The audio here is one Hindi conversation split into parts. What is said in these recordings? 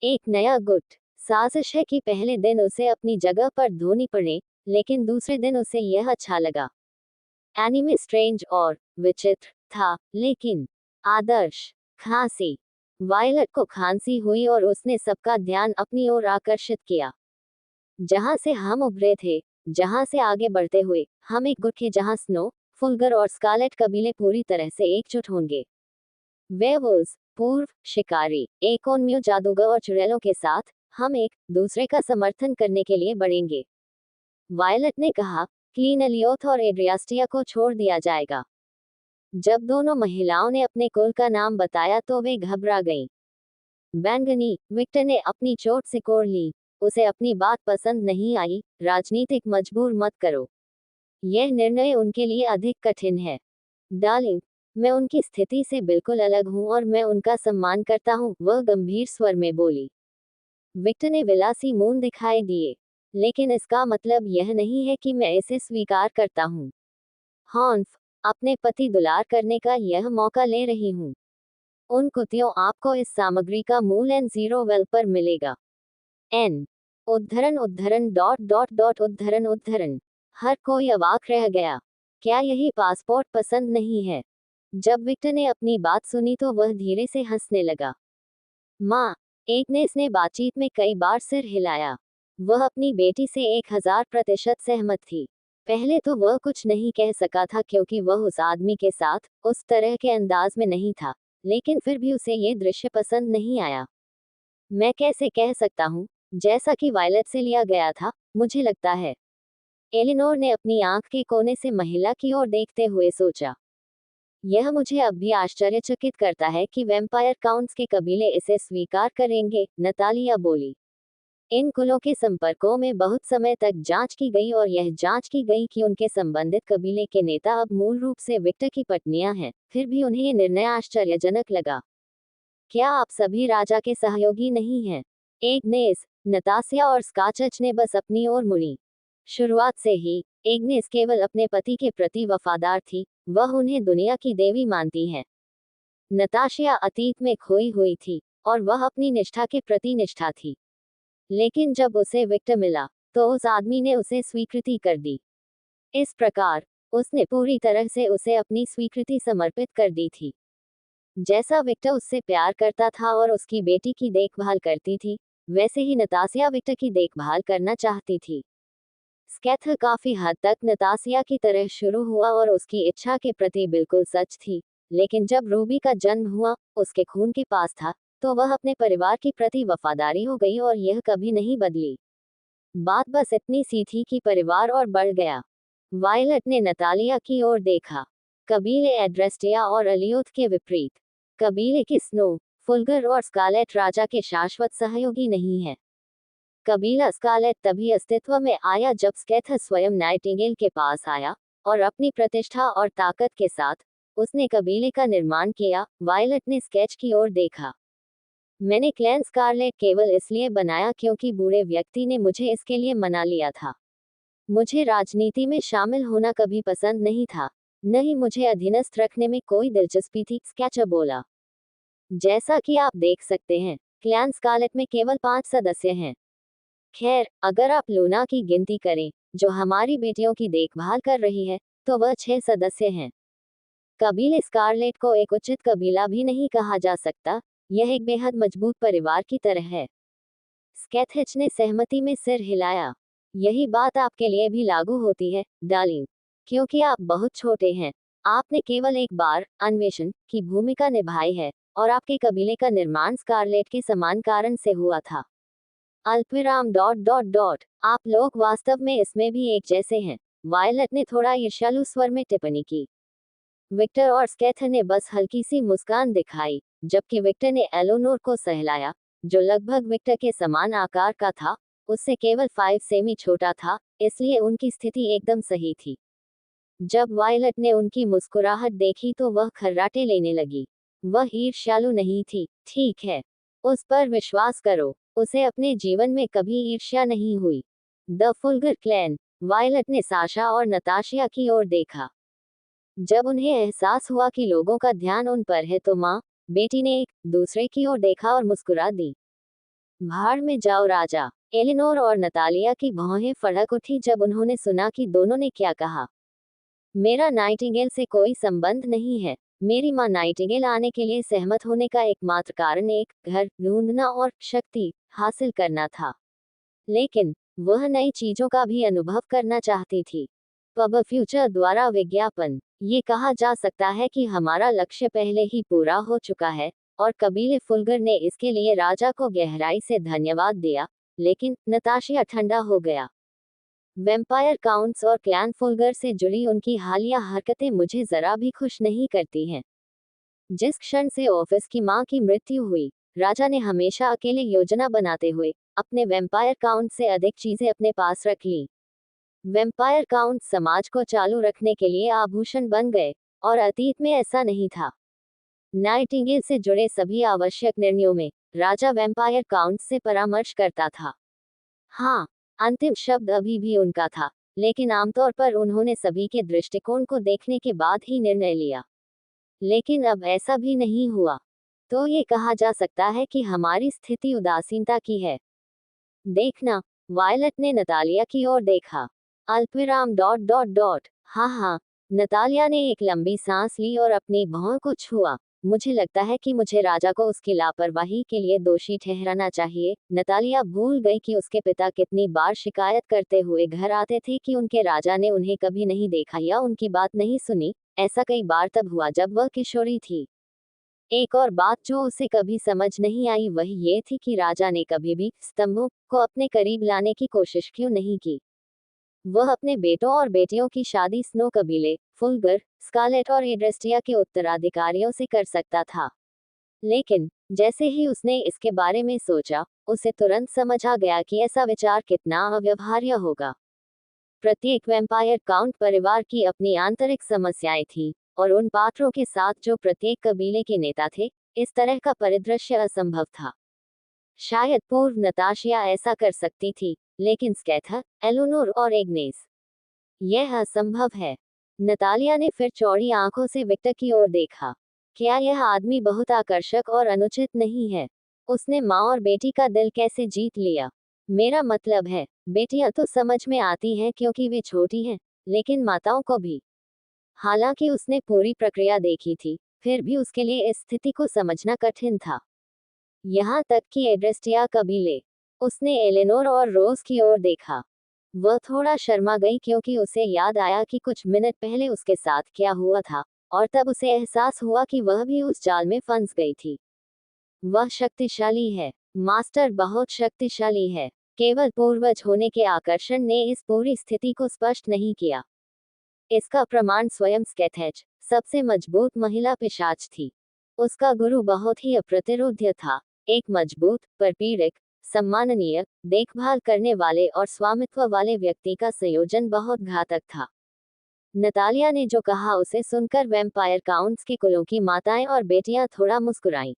एक नया गुट। साजिश है कि पहले दिन उसे अपनी जगह पर धोनी पड़े, लेकिन दूसरे दिन उसे यह अच्छा लगा। एनीमे स्ट्रेंज और विचित्र था, लेकिन आदर्श। खांसी। वायलट को खांसी हुई और उसने सबका ध्यान अपनी ओर आकर्षित किया। जहां से हम उभरे थे, जहां से आगे बढ़ते हुए हम एक गुट के जहां स्नो, फुलगर और स्कारलेट कबीले पूरी तरह से एकजुट होंगे। वेयरवुल्व्स, पूर्व शिकारी, एकोनम्यू जादूगर और चुड़ैलों के साथ हम एक दूसरे का समर्थन करने के लिए बढ़ेंगे। वायलट ने कहा, क्लीन एलियोथ और एड्रियास्टिया को छोड़ दिया जाएगा। जब दोनों महिलाओं ने अपने कुल का नाम बताया तो वे घबरा गईं। बैंगनी, विक्टर ने अपनी चोट सिकोड़ ली। उसे अपनी बात पसंद नहीं आई। राजनीतिक मजबूर मत करो। यह निर्णय उनके लिए अधिक कठिन है। डार्लिंग, मैं उनकी स्थिति से बिल्कुल अलग हूं और मैं उनका सम्मान करता हूं, वह गंभीर स्वर में बोली। विक्टर ने विलासी मुंह दिखाई दिए। लेकिन इसका मतलब यह नहीं है कि मैं इसे स्वीकार करता हूं। हॉन्फ, अपने पति दुलार करने का यह मौका ले रही हूं। उन कुतियों, आपको इस सामग्री का मूल N0 वेल पर मिलेगा। N उद्धरण उद्धरण डॉट डॉट डॉट उद्धरण उद्धरण। हर कोई अवाक रह गया। क्या यही पासपोर्ट पसंद नहीं है? जब विक्टर ने अपनी बात सुनी तो वह धीरे से हंसने लगा। माँ, एग्नेस ने बातचीत में कई बार सिर हिलाया। वह अपनी बेटी से 1000% सहमत थी। पहले तो वह कुछ नहीं कह सका था क्योंकि वह उस आदमी के साथ उस तरह के अंदाज में नहीं था, लेकिन फिर भी उसे ये दृश्य पसंद नहीं आया। मैं कैसे कह सकता हूँ, जैसा कि वायलट से लिया गया था, मुझे लगता है। एलिनोर ने अपनी आंख के कोने से महिला की ओर देखते हुए सोचा। यह मुझे अब भी आश्चर्यचकित करता है कि वैम्पायर काउंट्स के कबीले इसे स्वीकार करेंगे, नतालिया बोली। इन कुलों के संपर्कों में बहुत समय तक जांच की गई और यह जांच की गई कि उनके संबंधित कबीले के नेता अब मूल रूप से विक्टर की पत्नियां हैं, फिर भी उन्हें ये निर्णय आश्चर्यजनक लगा। क्या आप सभी राजा के सहयोगी नहीं हैं? एग्नेस, नतासिया और स्काचच ने बस अपनी ओर मुड़ी। शुरुआत से ही एग्नेस केवल अपने पति के प्रति वफादार थी, वह उन्हें दुनिया की देवी मानती है। नताशिया अतीत में खोई हुई थी और वह अपनी निष्ठा के प्रति निष्ठा थी। लेकिन जब उसे विक्टर मिला, तो उस आदमी ने उसे स्वीकृति कर दी। इस प्रकार उसने पूरी तरह से उसे अपनी स्वीकृति समर्पित कर दी थी। जैसा विक्टर उससे प्यार करता था और उसकी बेटी की देखभाल करती थी, वैसे ही नतासिया विक्टर की देखभाल करना चाहती थी। स्कैथर काफी हद तक नतासिया की तरह शुरू हुआ और उसकी इच्छा के प्रति बिल्कुल सच थी, लेकिन जब रूबी का जन्म हुआ, उसके खून के पास था, तो वह अपने परिवार के प्रति वफादारी हो गई और यह कभी नहीं बदली। बात बस इतनी सी थी कि परिवार और बढ़ गया। वायलट ने नतालिया की ओर देखा। कबीले एड्रेस्टिया और अलियोथ के विपरीत, कबीले के स्नो, फुलगर और स्कारलेट राजा के शाश्वत सहयोगी नहीं है। कबीला स्कारलेट तभी अस्तित्व में आया जब स्कैथर स्वयं नाइटिंगेल के पास आया और अपनी प्रतिष्ठा और ताकत के साथ उसने कबीले का निर्माण किया। वायलट ने स्केच की ओर देखा। मैंने क्लैन स्कारलेट केवल इसलिए बनाया क्योंकि बूढ़े व्यक्ति ने मुझे इसके लिए मना लिया था। मुझे राजनीति में शामिल होना कभी पसंद नहीं था, न ही मुझे अधीनस्थ रखने में कोई दिलचस्पी थी, स्केचर बोला। जैसा कि आप देख सकते हैं, क्लैन स्कारलेट में केवल 5 सदस्य हैं। खैर, अगर आप लूना की गिनती करें, जो हमारी बेटियों की देखभाल कर रही है, तो वह 6 सदस्य हैं। कबीले स्कारलेट को एक उचित कबीला भी नहीं कहा जा सकता, यह एक बेहद मजबूत परिवार की तरह है। स्कैथिच ने सहमति में सिर हिलाया। यही बात आपके लिए भी लागू होती है, डार्लिंग। क्योंकि आप बहुत छोटे हैं, आपने केवल एक बार अन्वेषण की भूमिका निभाई है, और आपके कबीले का निर्माण स्कारलेट के समान कारण से हुआ था। अल्पविराम डॉट डॉट डॉट। आप लोग वास्तव में इसमें भी एक जैसे हैं, वायलट ने थोड़ा ईर्ष्यालु स्वर में टिप्पणी की। विक्टर और स्कैथर ने बस हल्की सी मुस्कान दिखाई, जबकि विक्टर ने एलोनोर को सहलाया, जो लगभग विक्टर के समान आकार का था, उससे केवल 5 सेमी छोटा था, इसलिए उनकी स्थिति एकदम सही थी। जब वायलट ने उनकी मुस्कुराहट देखी तो वह खर्राटे लेने लगी। वह ईर्ष्यालु नहीं थी, ठीक है। उस पर विश्वास करो, उसे अपने जीवन में कभी ईर्ष्या नहीं हुई। The Fulgur clan. वायलट ने साशा और नताशिया की ओर देखा। जब उन्हें एहसास हुआ कि लोगों का ध्यान उन पर है तो माँ, बेटी ने एक दूसरे की ओर देखा और मुस्कुरा दी। भाड़ में जाओ राजा। एलिनोर और नतालिया की भौहें फड़क उठी जब उन्होंने सुना कि दोनों ने क्या कहा। मेरा नाइटिंगेल से कोई संबंध नहीं है। मेरी माँ नाइटिंगेल आने के लिए सहमत होने का एकमात्र कारण एक घर ढूंढना और शक्ति हासिल करना था। लेकिन वह नई चीजों का भी अनुभव करना चाहती थी। पब फ्यूचर द्वारा विज्ञापन। ये कहा जा सकता है कि हमारा लक्ष्य पहले ही पूरा हो चुका है, और कबीले फुलगर ने इसके लिए राजा को गहराई से धन्यवाद दिया, लेकिन नताशिया ठंडा हो गया। वेम्पायर काउंट्स और क्लैन फुलगर से जुड़ी उनकी हालिया हरकतें मुझे जरा भी खुश नहीं करती हैं। जिस क्षण से ऑफिस की मां की मृत्यु हुई, राजा ने हमेशा अकेले योजना बनाते हुए अपने वेम्पायर काउंट से अधिक चीजें अपने पास रख ली। वेम्पायर काउंट समाज को चालू रखने के लिए आभूषण बन गए, और अतीत में ऐसा नहीं था। नाइटिंगेल से जुड़े सभी आवश्यक निर्णयों में राजा वेम्पायर काउंट से परामर्श करता था। हाँ, अंतिम शब्द अभी भी उनका था, लेकिन आमतौर पर उन्होंने सभी के दृष्टिकोण को देखने के बाद ही निर्णय लिया। लेकिन अब ऐसा भी नहीं हुआ। तो ये कहा जा सकता है कि हमारी स्थिति उदासीनता की है। देखना। वायलट ने नतालिया की ओर देखा। अल्पविराम डॉट डॉट डॉट। हाँ हाँ। नतालिया ने एक लंबी सांस ली और अपनी भौं को छुआ। मुझे लगता है कि मुझे राजा को उसकी लापरवाही के लिए दोषी ठहराना चाहिए। नतालिया भूल गई कि उसके पिता कितनी बार शिकायत करते हुए घर आते थे कि उनके राजा ने उन्हें कभी नहीं देखा या उनकी बात नहीं सुनी। ऐसा कई बार तब हुआ जब वह किशोरी थी। एक और बात जो उसे कभी समझ नहीं आई वह ये थी कि राजा ने कभी भी स्तंभों को अपने करीब लाने की कोशिश क्यों नहीं की। वह अपने बेटों और बेटियों की शादी स्नो कबीले, फुलगर, स्कारलेट और एड्रेस्टिया के उत्तराधिकारियों से कर सकता था। लेकिन जैसे ही उसने इसके बारे में सोचा, उसे तुरंत समझ आ गया कि ऐसा विचार कितना अव्यवहार्य होगा। प्रत्येक वैम्पायर काउंट परिवार की अपनी आंतरिक समस्याएं थी, और उन पात्रों के साथ जो प्रत्येक कबीले के नेता थे, इस तरह का परिदृश्य असंभव था। शायद पूर्व नताशिया ऐसा कर सकती थी, लेकिन स्कैथर, एलोनोर और एग्नेस, यह असंभव है। नतालिया ने फिर चौड़ी आंखों से विक्टर की ओर देखा। क्या यह आदमी बहुत आकर्षक और अनुचित नहीं है? उसने माँ और बेटी का दिल कैसे जीत लिया? मेरा मतलब है, बेटियां तो समझ में आती हैं क्योंकि वे छोटी हैं, लेकिन माताओं को भी। हालांकि उसने पूरी प्रक्रिया देखी थी, फिर भी उसके लिए इस स्थिति को समझना कठिन था। यहाँ तक कि एड्रेस्टिया कबीले। उसने एलेनोर और रोज की ओर देखा। वह थोड़ा शर्मा गई क्योंकि उसे याद आया कि कुछ मिनट पहले उसके साथ क्या हुआ था, और तब उसे एहसास हुआ कि वह भी उस जाल में फंस गई थी। वह शक्तिशाली है। मास्टर बहुत शक्तिशाली है। केवल पूर्वज होने के आकर्षण ने इस पूरी स्थिति को स्पष्ट नहीं किया। इसका प्रमाण स्वयं स्केथेज, सबसे मजबूत महिला पिशाच थी। उसका गुरु बहुत ही अप्रतिरोध्य था, एक मजबूत, परपीड़ित, सम्माननीय, देखभाल करने वाले और स्वामित्व वाले व्यक्ति का संयोजन बहुत घातक था। नतालिया ने जो कहा उसे सुनकर वैम्पायर काउंट्स के कुलों की माताएं और बेटियां थोड़ा मुस्कुराईं।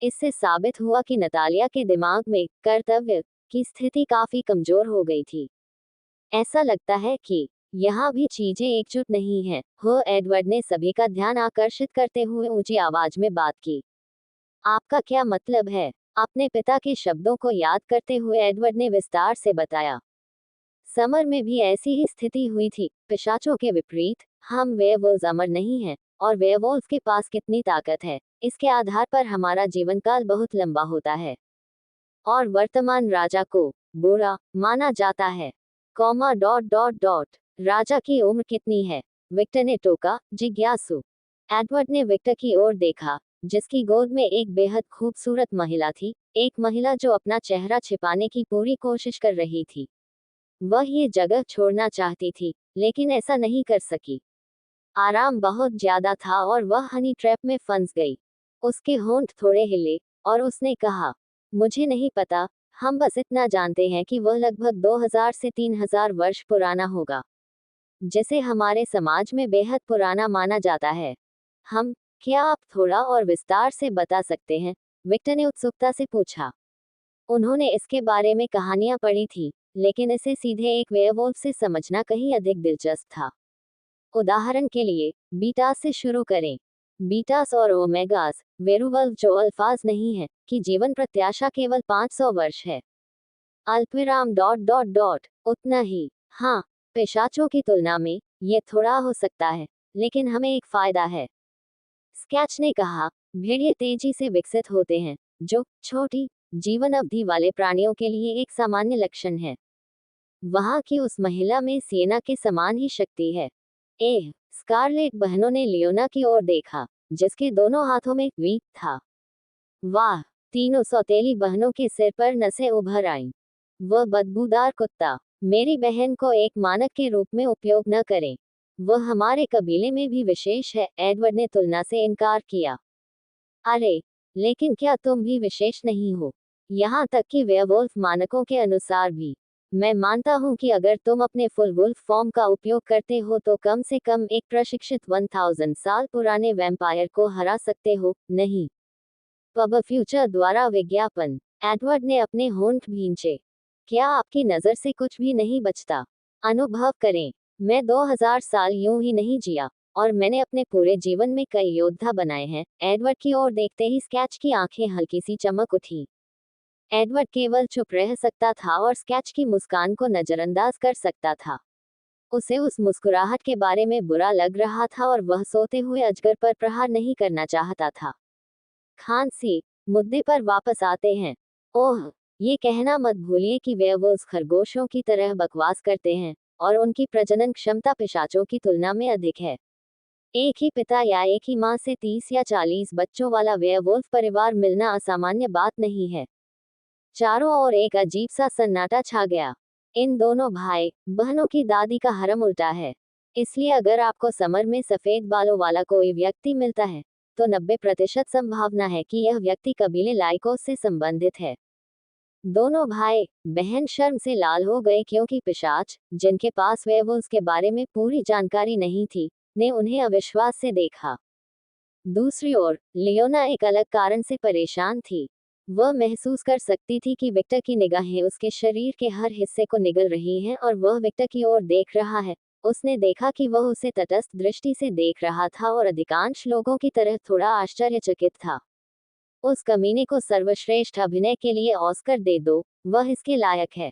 इससे साबित हुआ कि नतालिया के दिमाग में कर्तव्य की स्थिति काफी कमजोर हो गई थी। ऐसा लगता है कि यहाँ भी चीजें एकजुट नहीं हैं। हो एडवर्ड ने सभी का ध्यान आकर्षित करते हुए ऊंची आवाज में बात की। आपका क्या मतलब है? अपने पिता के शब्दों को याद करते हुए एडवर्ड ने विस्तार से बताया। समर में भी ऐसी ही स्थिति हुई थी, पिशाचों के विपरीत। हम वेयरवुल्व्स अमर नहीं हैं, और वेयरवुल्व्स के पास कितनी ताकत है, इसके आधार पर हमारा जीवन काल बहुत लंबा होता है। और वर्तमान राजा को बुरा माना जाता है। Comma dot dot dot. राजा की उम्र कितनी है? विक्टर ने टोका, जिज्ञासु। एडवर्ड ने विक्टर की ओर देखा, जिसकी गोद में एक बेहद खूबसूरत महिला थी, एक महिला जो अपना चेहरा छिपाने की पूरी कोशिश कर रही थी। वह ये जगह छोड़ना चाहती थी, लेकिन ऐसा नहीं कर सकी। आराम बहुत ज्यादा था और वह हनी ट्रैप में फंस गई। उसके होंठ थोड़े हिले, और उसने कहा, मुझे नहीं पता, हम बस इतना जानते हैं कि वह लगभग 2000 से 3000 वर्ष पुराना होगा, जिसे हमारे समाज में बेहद पुराना माना जाता है। हम, क्या आप थोड़ा और विस्तार से बता सकते हैं? विक्टर ने उत्सुकता से पूछा। उन्होंने इसके बारे में कहानियां पढ़ी थी, लेकिन इसे सीधे एक वेयरवुल्फ से समझना कहीं अधिक दिलचस्प था। उदाहरण के लिए, बीटा से शुरू करें। बीटास और ओमेगास, वेरुवल्फ जो अल्फाज नहीं है, की जीवन प्रत्याशा केवल 500 वर्ष है। अल्पविराम डॉट डॉट डॉट उतना ही। हाँ, पिशाचों की तुलना में ये थोड़ा हो सकता है, लेकिन हमें एक फायदा है। स्केच ने कहा, भेड़िए तेजी से विकसित होते हैं, जो छोटी जीवन अवधि वाले प्राणियों के लिए एक सामान्य लक्षण है। वहां की उस महिला में सिएना के समान ही शक्ति है। स्कारलेट बहनों ने लियोना की ओर देखा, जिसके दोनों हाथों में वी था। वाह, तीनों सौतेली बहनों के सिर पर नसें उभर आईं। वह बदबूदार कुत्ता, मेरी बहन को एक मानक के रूप में उपयोग न करें। वह हमारे कबीले में भी विशेष है, एडवर्ड ने तुलना से इनकार किया। अरे, लेकिन क्या तुम भी विशेष नहीं हो? यहाँ तक कि वेयरवुल्फ मानकों के अनुसार भी। मैं मानता हूँ कि अगर तुम अपने फुल वुल्फ फॉर्म का उपयोग करते हो तो कम से कम एक प्रशिक्षित 1000 साल पुराने वैम्पायर को हरा सकते हो, नहीं? पब फ्यूचर द्वारा विज्ञापन। एडवर्ड ने अपने होंठ भींचे। क्या आपकी नज़र से कुछ भी नहीं बचता? अनुभव करें, मैं 2000 साल यूं ही नहीं जिया, और मैंने अपने पूरे जीवन में कई योद्धा बनाए हैं। एडवर्ड की ओर देखते ही स्केच की आंखें हल्की सी चमक उठी। एडवर्ड केवल चुप रह सकता था और स्केच की मुस्कान को नजरअंदाज कर सकता था। उसे उस मुस्कुराहट के बारे में बुरा लग रहा था और वह सोते हुए अजगर पर प्रहार नहीं करना चाहता था। खांसी, मुद्दे पर वापस आते हैं। ओह, ये कहना मत भूलिए कि वेयरवुल्व्स खरगोशों की तरह बकवास करते हैं, और उनकी प्रजनन क्षमता पिशाचों की तुलना में अधिक है। एक ही पिता या एक ही माँ से 30 या 40 बच्चों वाला वेयरवुल्फ परिवार मिलना असामान्य बात नहीं है। चारों ओर एक अजीब सा सन्नाटा छा गया। इन दोनों भाई बहनों की दादी का हरम उल्टा है। इसलिए अगर आपको समर में सफेद बालों वाला कोई व्यक्ति मिलता है, तो 90% संभावना है कि यह व्यक्ति कबीले लाइकोस से संबंधित है। दोनों भाई बहन शर्म से लाल हो गए क्योंकि पिशाच, जिनके पास वेयरवुल्व्स के बारे में पूरी जानकारी नहीं थी, ने उन्हें अविश्वास से देखा। दूसरी ओर लियोना एक अलग कारण से परेशान थी। वह महसूस कर सकती थी कि विक्टर की निगाहें उसके शरीर के हर हिस्से को निगल रही हैं और वह विक्टर की ओर देख रहा है। उसने देखा कि वह उसे तटस्थ दृष्टि से देख रहा था और अधिकांश लोगों की तरह थोड़ा आश्चर्यचकित था। उस कमीने को सर्वश्रेष्ठ अभिनय के लिए ऑस्कर दे दो, वह इसके लायक है।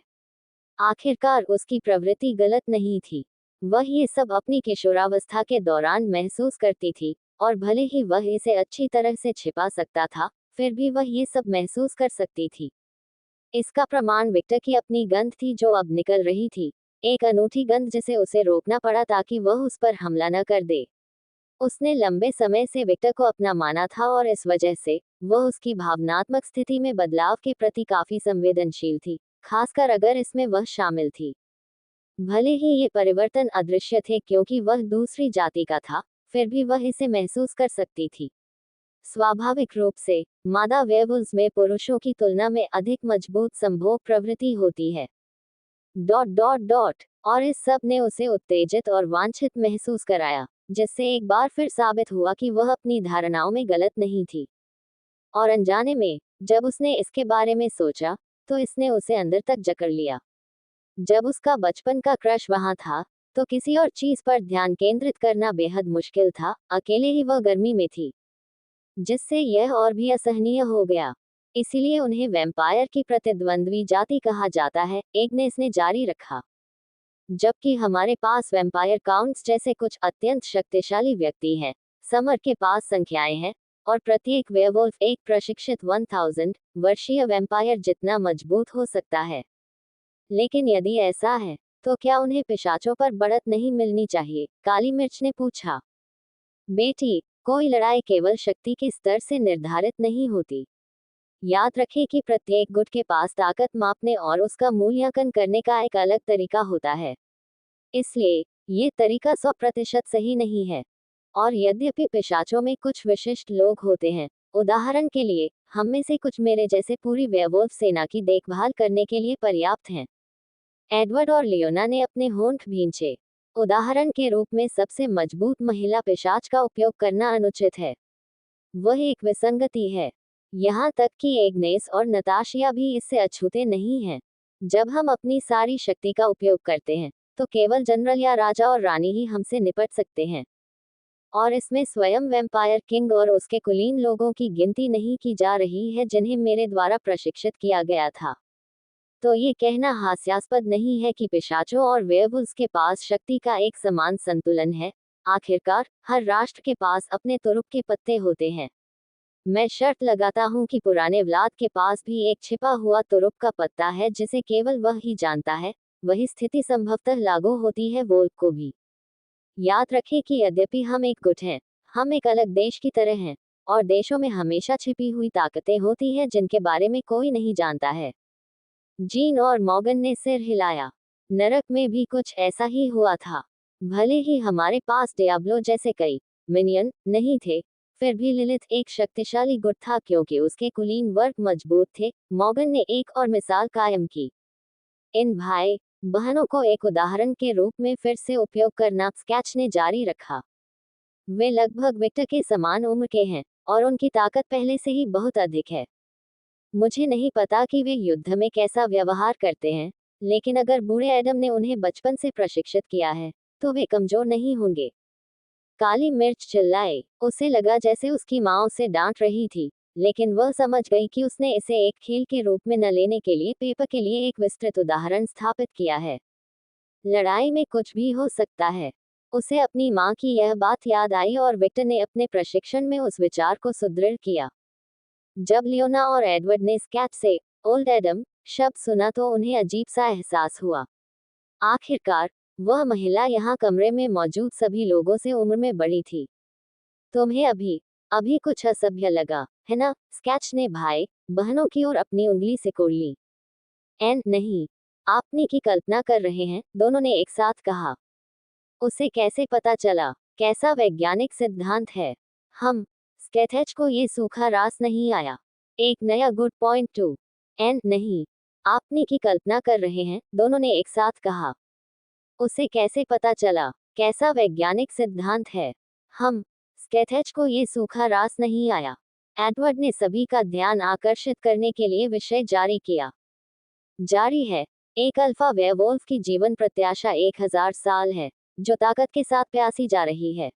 आखिरकार उसकी प्रवृत्ति गलत नहीं थी। वह ये सब अपनी किशोरावस्था के दौरान महसूस करती थी, और भले ही वह इसे अच्छी तरह से छिपा सकता था, फिर भी वह ये सब महसूस कर सकती थी। इसका प्रमाण विक्टर की अपनी गंध थी जो अब निकल रही थी, एक अनूठी गंध जिसे उसे रोकना पड़ा ताकि वह उस पर हमला न कर दे। उसने लंबे समय से विक्टर को अपना माना था और इस वजह से वह उसकी भावनात्मक स्थिति में बदलाव के प्रति काफी संवेदनशील थी, खासकर अगर इसमें वह शामिल थी। भले ही ये परिवर्तन अदृश्य थे क्योंकि वह दूसरी जाति का था, फिर भी वह इसे महसूस कर सकती थी। स्वाभाविक रूप से मादा वेयरवुल्व्स में पुरुषों की तुलना में अधिक मजबूत संभोग प्रवृत्ति होती है। डॉट डॉट डॉट और इस सब ने उसे उत्तेजित और वांछित महसूस कराया, जिससे एक बार फिर साबित हुआ कि वह अपनी धारणाओं में गलत नहीं थी। और अनजाने में जब उसने इसके बारे में सोचा, तो इसने उसे अंदर तक जकड़ लिया। जब उसका बचपन का क्रश वहां था, तो किसी और चीज पर ध्यान केंद्रित करना बेहद मुश्किल था, अकेले ही वह गर्मी में थी, जिससे यह और भी असहनीय हो गया। इसीलिए उन्हें वैम्पायर की प्रतिद्वंद्वी जाति कहा जाता है, एक ने इसने जारी रखा। जबकि हमारे पास वैम्पायर काउंट्स जैसे कुछ अत्यंत शक्तिशाली व्यक्ति हैं, समर के पास संख्याएं हैं, और प्रत्येक वेयरवुल्फ एक प्रशिक्षित 1000 वर्षीय वैम्पायर जितना मजबूत हो सकता है। लेकिन यदि ऐसा है, तो क्या उन्हें पिशाचों पर बढ़त नहीं मिलनी चाहिए? काली मिर्च ने पूछा। बेटी, कोई लड़ाई केवल शक्ति के स्तर से निर्धारित नहीं होती। याद रखें कि प्रत्येक गुट के पास ताकत मापने और उसका मूल्यांकन करने का एक अलग तरीका होता है। इसलिए ये तरीका 100% सही नहीं है। और यद्यपि पिशाचों में कुछ विशिष्ट लोग होते हैं, उदाहरण के लिए हम में से कुछ मेरे जैसे पूरी वेयरवुल्फ सेना की देखभाल करने के लिए पर्याप्त हैं। एडवर्ड और लियोना ने अपने होंठ भींचे। उदाहरण के रूप में सबसे मजबूत महिला पिशाच का उपयोग करना अनुचित है। वह एक विसंगति है। यहाँ तक कि एग्नेस और नताशिया भी इससे अछूते नहीं हैं। जब हम अपनी सारी शक्ति का उपयोग करते हैं, तो केवल जनरल या राजा और रानी ही हमसे निपट सकते हैं। और इसमें स्वयं वैम्पायर किंग और उसके कुलीन लोगों की गिनती नहीं की जा रही है जिन्हें मेरे द्वारा प्रशिक्षित किया गया था। तो ये कहना हास्यास्पद नहीं है कि पिशाचों और वेयरवुल्व्स के पास शक्ति का एक समान संतुलन है। आखिरकार हर राष्ट्र के पास अपने तुरुप के पत्ते होते हैं। मैं शर्त लगाता हूँ कि पुराने व्लाद के पास भी एक छिपा हुआ तुरुप का पत्ता है जिसे केवल वह ही जानता है। वही स्थिति संभवतः लागू होती है वोल्क को भी। याद रखें कि यद्यपि हम एक गुट हैं, हम एक अलग देश की तरह हैं, और देशों में हमेशा छिपी हुई ताकतें होती हैं जिनके बारे में कोई नहीं जानता है। जीन और मॉर्गन ने सिर हिलाया। नरक में भी कुछ ऐसा ही हुआ था। भले ही हमारे पास डियाब्लो जैसे कई मिनियन नहीं थे, फिर भी लिलिथ एक शक्तिशाली गुट था क्योंकि उसके कुलीन वर्ग मजबूत थे। मॉर्गन ने एक और मिसाल कायम की। इन भाई बहनों को एक उदाहरण के रूप में फिर से उपयोग करना स्केच ने जारी रखा। वे लगभग विक्टर के समान उम्र के हैं और उनकी ताकत पहले से ही बहुत अधिक है। मुझे नहीं पता कि वे युद्ध में कैसा व्यवहार करते हैं, लेकिन अगर बूढ़े एडम ने उन्हें बचपन से प्रशिक्षित किया है, तो वे कमजोर नहीं होंगे। काली मिर्च चिल्लाए। उसे लगा जैसे उसकी माँ उसे डांट रही थी, लेकिन वह समझ गई कि उसने इसे एक खेल के रूप में न लेने के लिए पेपर के लिए एक विस्तृत उदाहरण स्थापित किया है। लड़ाई में कुछ भी हो सकता है। उसे अपनी माँ की यह बात याद आई और विक्टर ने अपने प्रशिक्षण में उस विचार को सुदृढ़ किया। जब लियोना और एडवर्ड ने स्केच से ओल्ड एडम शब्द सुना तो उन्हें अजीब सा एहसास हुआ। आखिरकार वह महिला यहाँ कमरे में मौजूद सभी लोगों से उम्र में बड़ी थी। तुम्हें अभी अभी कुछ असभ्य लगा, है ना? स्केच ने भाई बहनों की ओर अपनी उंगली सिकोड़ ली। एन नहीं, आपने की कल्पना कर रहे हैं, दोनों ने एक साथ कहा। उसे कैसे पता चला? कैसा वैज्ञानिक सिद्धांत है? हम स्केथेच को ये सूखा रास नहीं आया। एक नया गुड पॉइंट टू। एन नहीं, आपने की कल्पना कर रहे हैं, दोनों ने एक साथ कहा। उसे कैसे पता चला? कैसा वैज्ञानिक सिद्धांत है? हम स्केथेच को ये सूखा रास नहीं आया। एडवर्ड ने सभी का ध्यान आकर्षित करने के लिए विषय जारी किया। जारी है। एक अल्फा वेयरवुल्फ की जीवन प्रत्याशा 1000 साल है, जो ताकत के साथ प्यासी जा रही है।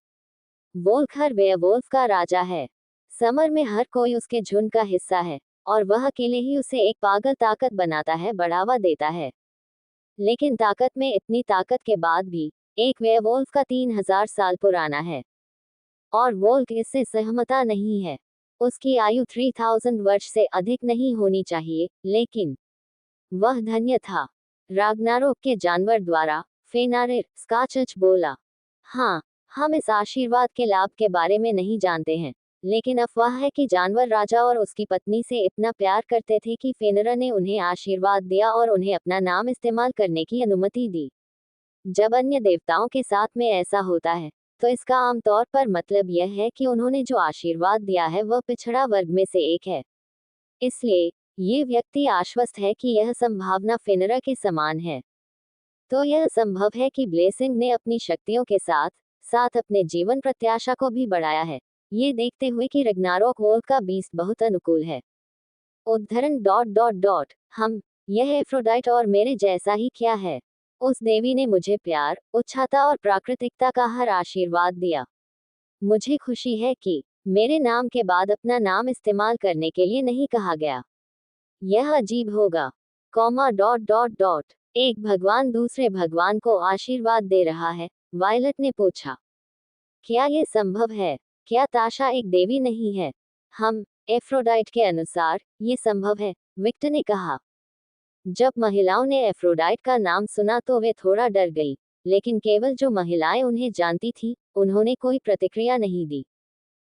वोल्क हर वेयरवुल्फ का राजा है। समर में हर कोई उसके झुंड का हिस्सा है, और वह अकेले ही उसे एक पागल ताकत बनाता है, बढ़ावा देता है। लेकिन ताकत में इतनी ताकत के बाद भी एक वेयरवुल्फ का 3000 साल पुराना है, और वोल्क इससे सहमता नहीं है। उसकी आयु 3000 वर्ष से अधिक नहीं होनी चाहिए, लेकिन वह धन्य था। राग्नारोक के जानवर द्वारा फेनारिर स्काचच बोला। हाँ, हम इस आशीर्वाद के लाभ के बारे में नहीं जानते हैं, लेकिन अफवाह है कि जानवर राजा और उसकी पत्नी से इतना प्यार करते थे कि फेनरा ने उन्हें आशीर्वाद दिया और उन्हें अपना नाम इस्तेमाल करने की अनुमति दी। जब अन्य देवताओं के साथ में ऐसा होता है, तो इसका आमतौर पर मतलब यह है कि उन्होंने जो आशीर्वाद दिया है वह पिछड़ा वर्ग में से एक है। इसलिए ये व्यक्ति आश्वस्त है कि यह संभावना फेनरा के समान है। तो यह संभव है कि ब्लेसिंग ने अपनी शक्तियों के साथ साथ अपने जीवन प्रत्याशा को भी बढ़ाया है, ये देखते हुए कि रग्नारोक वोल्क का बीस्ट बहुत अनुकूल है। उद्धरण डॉट डॉट डॉट हम यह एफ्रोडाइट और मेरे जैसा ही क्या है? उस देवी ने मुझे प्यार, उच्छाता और प्राकृतिकता का हर आशीर्वाद दिया। मुझे खुशी है कि मेरे नाम के बाद अपना नाम इस्तेमाल करने के लिए नहीं कहा गया। यह अजीब होगा। कॉमा डॉट डॉट डॉट एक भगवान दूसरे भगवान को आशीर्वाद दे रहा है, वायलट ने पूछा। क्या यह संभव है? क्या ताशा एक देवी नहीं है? हम एफ्रोडाइट के अनुसार ये संभव है, विक्टर ने कहा। जब महिलाओं ने एफ्रोडाइट का नाम सुना तो वे थोड़ा डर गई, लेकिन केवल जो महिलाएं उन्हें जानती थीं, उन्होंने कोई प्रतिक्रिया नहीं दी।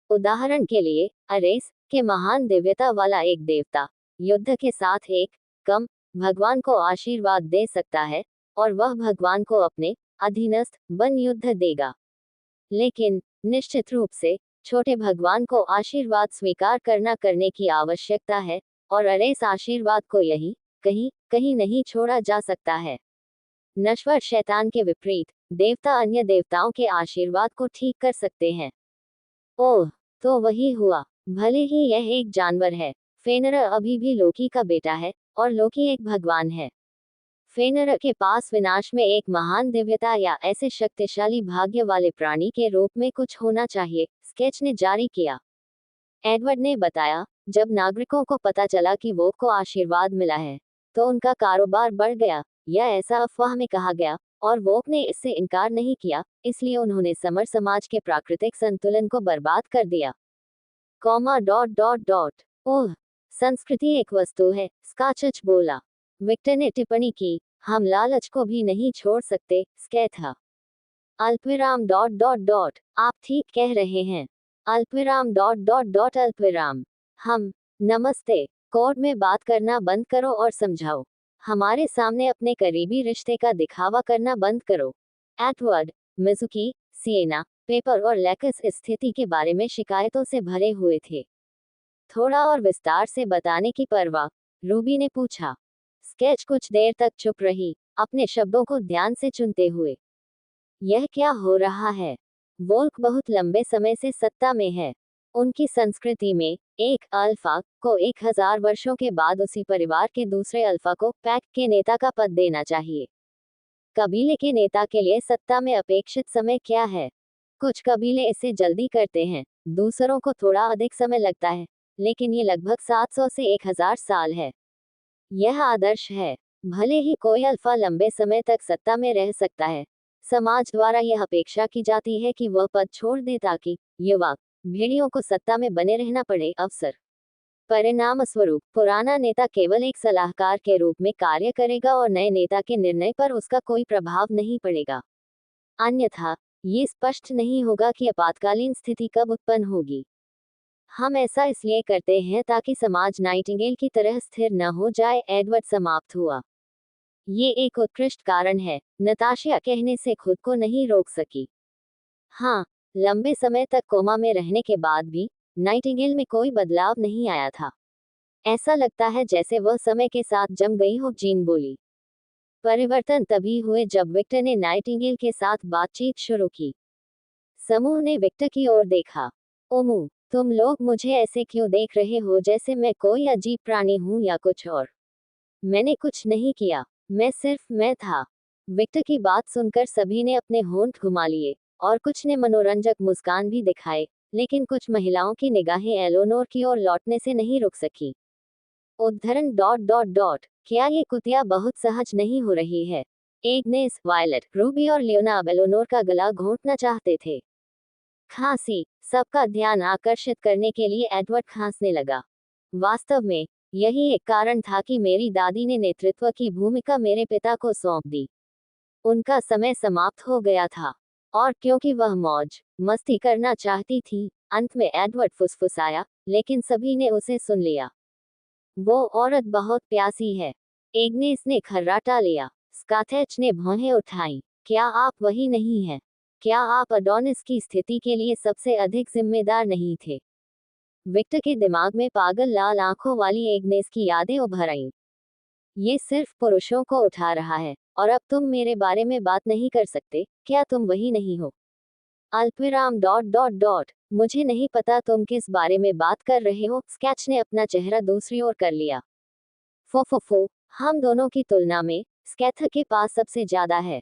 उदाहरण के लिए, अरेस के महान दिव्यता वाला एक देवता युद्ध के साथ एक कम भगवान को आशीर्वाद दे सकता है, और वह भगवान को अपने अधीनस्थ बन युद्ध देगा। लेकिन निश्चित रूप से छोटे भगवान को आशीर्वाद स्वीकार करने की आवश्यकता है, और अरेस आशीर्वाद को यही कहीं कहीं नहीं छोड़ा जा सकता है। नश्वर शैतान के विपरीत देवता अन्य देवताओं के आशीर्वाद को ठीक कर सकते हैं। ओह, तो वही हुआ। भले ही यह एक जानवर है, फेनरा अभी भी लोकी का बेटा है, और लोकी एक भगवान है। फेनर के पास विनाश में एक महान दिव्यता या ऐसे शक्तिशाली भाग्य वाले प्राणी के रूप में कुछ होना चाहिए, स्केच ने जारी किया। एडवर्ड ने बताया, जब नागरिकों को पता चला कि वोक को आशीर्वाद मिला है, तो उनका कारोबार बढ़ गया। यह ऐसा अफवाह में कहा गया, और वोक ने इससे इनकार नहीं किया, इसलिए उन्होंने समर समाज के प्राकृतिक संतुलन को बर्बाद कर दिया। ओह, संस्कृति एक वस्तु है, स्काचच बोला। विक्टर ने टिप्पणी की, हम लालच को भी नहीं छोड़ सकते, स्कैथा। अल्पविराम आप ठीक कह रहे हैं। अल्पविराम अल्पविराम। हम। नमस्ते। कोर्ट में बात करना बंद करो और समझाओ। हमारे सामने अपने करीबी रिश्ते का दिखावा करना बंद करो। एडवर्ड, मिजुकी, सिएना, पेपर और लेकस इस स्थिति के बारे में शिकायतों से भरे हुए थे। थोड़ा और विस्तार से बताने की परवाह, रूबी ने पूछा। स्केच कुछ देर तक चुप रही, अपने शब्दों को ध्यान से चुनते हुए। यह क्या हो रहा है? वोल्क बहुत लंबे समय से सत्ता में है। उनकी संस्कृति में, एक अल्फा को 1000 वर्षों के बाद उसी परिवार के दूसरे अल्फा को पैक के नेता का पद देना चाहिए। कबीले के नेता के लिए सत्ता में अपेक्षित समय क्या है? कुछ कबीले इसे जल्दी करते हैं, दूसरों को थोड़ा अधिक समय लगता है, लेकिन ये लगभग 700 से 1000 साल है। यह आदर्श है। भले ही कोई अल्फा लंबे समय तक सत्ता में रह सकता है, समाज द्वारा यह अपेक्षा की जाती है कि वह पद छोड़ दे ताकि युवा भेड़ियों को सत्ता में बने रहना पड़े। अवसर परिणाम स्वरूप पुराना नेता केवल एक सलाहकार के रूप में कार्य करेगा और नए नेता के निर्णय पर उसका कोई प्रभाव नहीं पड़ेगा। अन्यथा ये स्पष्ट नहीं होगा कि आपातकालीन स्थिति कब उत्पन्न होगी। हम ऐसा इसलिए करते हैं ताकि समाज नाइटिंगेल की तरह स्थिर न हो जाए। एडवर्ड समाप्त हुआ। ये एक उत्कृष्ट कारण है, नताशिया कहने से खुद को नहीं रोक सकी। हाँ, लंबे समय तक कोमा में रहने के बाद भी नाइटिंगेल में कोई बदलाव नहीं आया था। ऐसा लगता है जैसे वह समय के साथ जम गई हो, जीन बोली। परिवर्तन तभी हुए जब विक्टर ने नाइटिंगेल के साथ बातचीत शुरू की। समूह ने विक्टर की ओर देखा। ओमू, तुम लोग मुझे ऐसे क्यों देख रहे हो जैसे मैं कोई अजीब प्राणी हूँ या कुछ और? मैंने कुछ नहीं किया, मैं था। विक्टर की बात सुनकर सभी ने अपने होंठ घुमा लिए, और कुछ ने मनोरंजक मुस्कान भी दिखाए, लेकिन कुछ महिलाओं की निगाहें एलोनोर की ओर लौटने से नहीं रुक सकी। उद्धरण क्या ये कुतिया बहुत सहज नहीं हो रही है? एग्नेस, वायलेट, रूबी और लियोना अब एलोनोर का गला घोंटना चाहते थे। खांसी। सबका ध्यान आकर्षित करने के लिए एडवर्ड खांसने लगा। वास्तव में यही एक कारण था कि मेरी दादी ने नेतृत्व की भूमिका मेरे पिता को सौंप दी। उनका समय समाप्त हो गया था, और क्योंकि वह मौज मस्ती करना चाहती थी, अंत में एडवर्ड फुसफुसाया, लेकिन सभी ने उसे सुन लिया। वो औरत बहुत प्यासी है। एग्नेस ने खर्राटा लिया। स्काथेच ने भौहें उठाई। क्या आप वही नहीं हैं? क्या आप अडोनिस की स्थिति के लिए सबसे अधिक जिम्मेदार नहीं थे? विक्टर के दिमाग में पागल लाल आंखों वाली एग्नेस की यादें उभर आईं। ये सिर्फ पुरुषों को उठा रहा है, और अब तुम मेरे बारे में बात नहीं कर सकते, क्या तुम वही नहीं हो? अल्पविराम मुझे नहीं पता तुम किस बारे में बात कर रहे हो। स्केच ने अपना चेहरा दूसरी ओर कर लिया। फो, हम दोनों की तुलना में स्कैथ के पास सबसे ज्यादा है।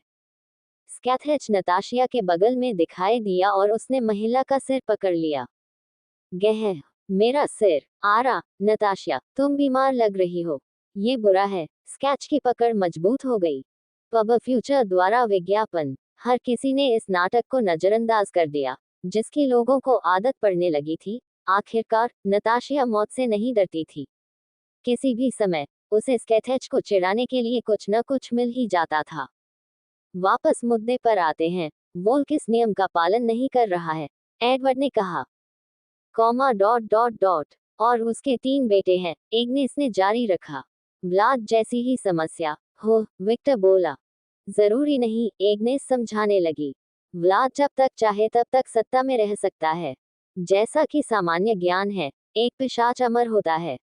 स्कैथेच नताशिया के बगल में दिखाई दिया और उसने महिला का सिर पकड़ लिया। गह, मेरा सिर। आरा, नताशिया, तुम बीमार लग रही हो। ये बुरा है। स्केच की पकड़ मजबूत हो गई। पब फ्यूचर द्वारा विज्ञापन। हर किसी ने इस नाटक को नजरअंदाज कर दिया, जिसकी लोगों को आदत पड़ने लगी थी। आखिरकार नताशिया मौत से नहीं डरती थी। किसी भी समय उसे स्केथेच को चिढ़ाने के लिए कुछ न कुछ मिल ही जाता था। वापस मुद्दे पर आते हैं। वोल्क इस नियम का पालन नहीं कर रहा है, एडवर्ड ने कहा। और उसके 3 बेटे हैं, एग्नेस ने जारी रखा। व्लाद जैसी ही समस्या हो, विक्टर बोला। जरूरी नहीं, एग्नेस समझाने लगी। व्लाद जब तक चाहे तब तक सत्ता में रह सकता है। जैसा कि सामान्य ज्ञान है, एक पिशाच अमर होता है।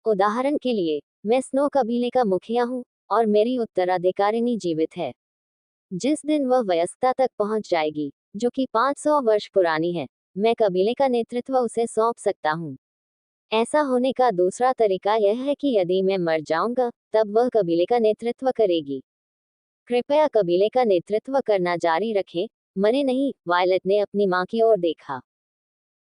उदाहरण के लिए, मैं स्नो कबीले का मुखिया हूँ, और मेरी उत्तराधिकारिणी जीवित है। जिस दिन वह वयस्कता तक पहुंच जाएगी, जो कि 500 वर्ष पुरानी है, मैं कबीले का नेतृत्व उसे सौंप सकता हूँ। ऐसा होने का दूसरा तरीका यह है कि यदि मैं मर जाऊंगा, तब वह कबीले का नेतृत्व करेगी। कृपया कबीले का नेतृत्व करना जारी रखें, मरे नहीं। वायलट ने अपनी माँ की ओर देखा।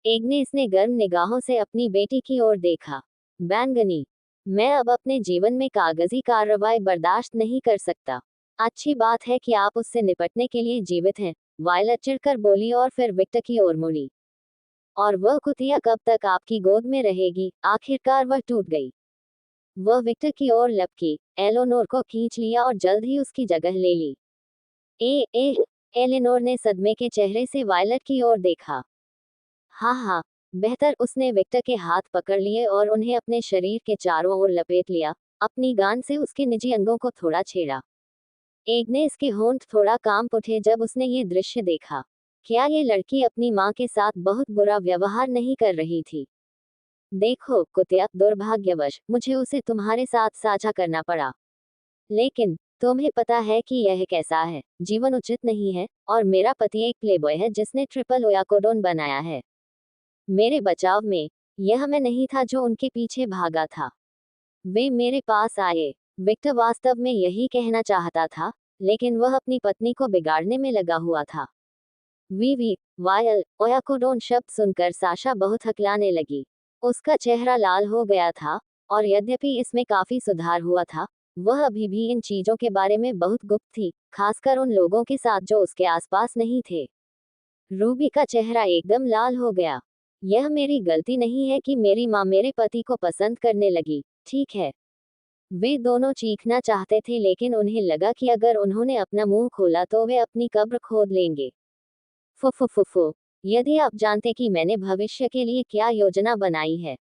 एग्नेस ने गर्म निगाहों से अपनी बेटी की ओर देखा। बैंगनी, मैं अब अपने जीवन में कागजी कार्रवाई बर्दाश्त नहीं कर सकता। अच्छी बात है कि आप उससे निपटने के लिए जीवित हैं, वायलट चिढ़कर बोली और फिर विक्टर की ओर मुड़ी। और वह कुतिया कब तक आपकी गोद में रहेगी? आखिरकार वह टूट गई। वह विक्टर की ओर लपकी, एलोनोर को खींच लिया और जल्द ही उसकी जगह ले ली। एलेनोर ने सदमे के चेहरे से वायलट की ओर देखा। हाँ हाँ, बेहतर। उसने विक्टर के हाथ पकड़ लिए और उन्हें अपने शरीर के चारों ओर लपेट लिया, अपनी गांड से उसके निजी अंगों को थोड़ा छेड़ा। एग्नेस के होंठ थोड़ा कांप उठे जब उसने ये दृश्य देखा। क्या ये लड़की अपनी माँ के साथ बहुत बुरा व्यवहार नहीं कर रही थी? देखो कुतिया, दुर्भाग्यवश मुझे उसे तुम्हारे साथ साझा करना पड़ा। लेकिन तुम्हें पता है कि यह कैसा है, जीवन उचित नहीं है, और मेरा पति एक प्लेबॉय है जिसने ट्रिपल ओयाकोडोन बनाया है। मेरे बचाव में, यह मैं नहीं था जो उनके पीछे भागा था। वे मेरे पास आए। विक्टर वास्तव में यही कहना चाहता था, लेकिन वह अपनी पत्नी को बिगाड़ने में लगा हुआ था। वी वायल ओयाकोडोन शब्द सुनकर साशा बहुत हकलाने लगी। उसका चेहरा लाल हो गया था, और यद्यपि इसमें काफी सुधार हुआ था, वह अभी भी इन चीजों के बारे में बहुत गुप्त थी, खासकर उन लोगों के साथ जो उसके आसपास नहीं थे। रूबी का चेहरा एकदम लाल हो गया। यह मेरी गलती नहीं है कि मेरी माँ मेरे पति को पसंद करने लगी, ठीक है। वे दोनों चीखना चाहते थे लेकिन उन्हें लगा कि अगर उन्होंने अपना मुंह खोला तो वे अपनी कब्र खोद लेंगे। फुफुफुफु, यदि आप जानते कि मैंने भविष्य के लिए क्या योजना बनाई है।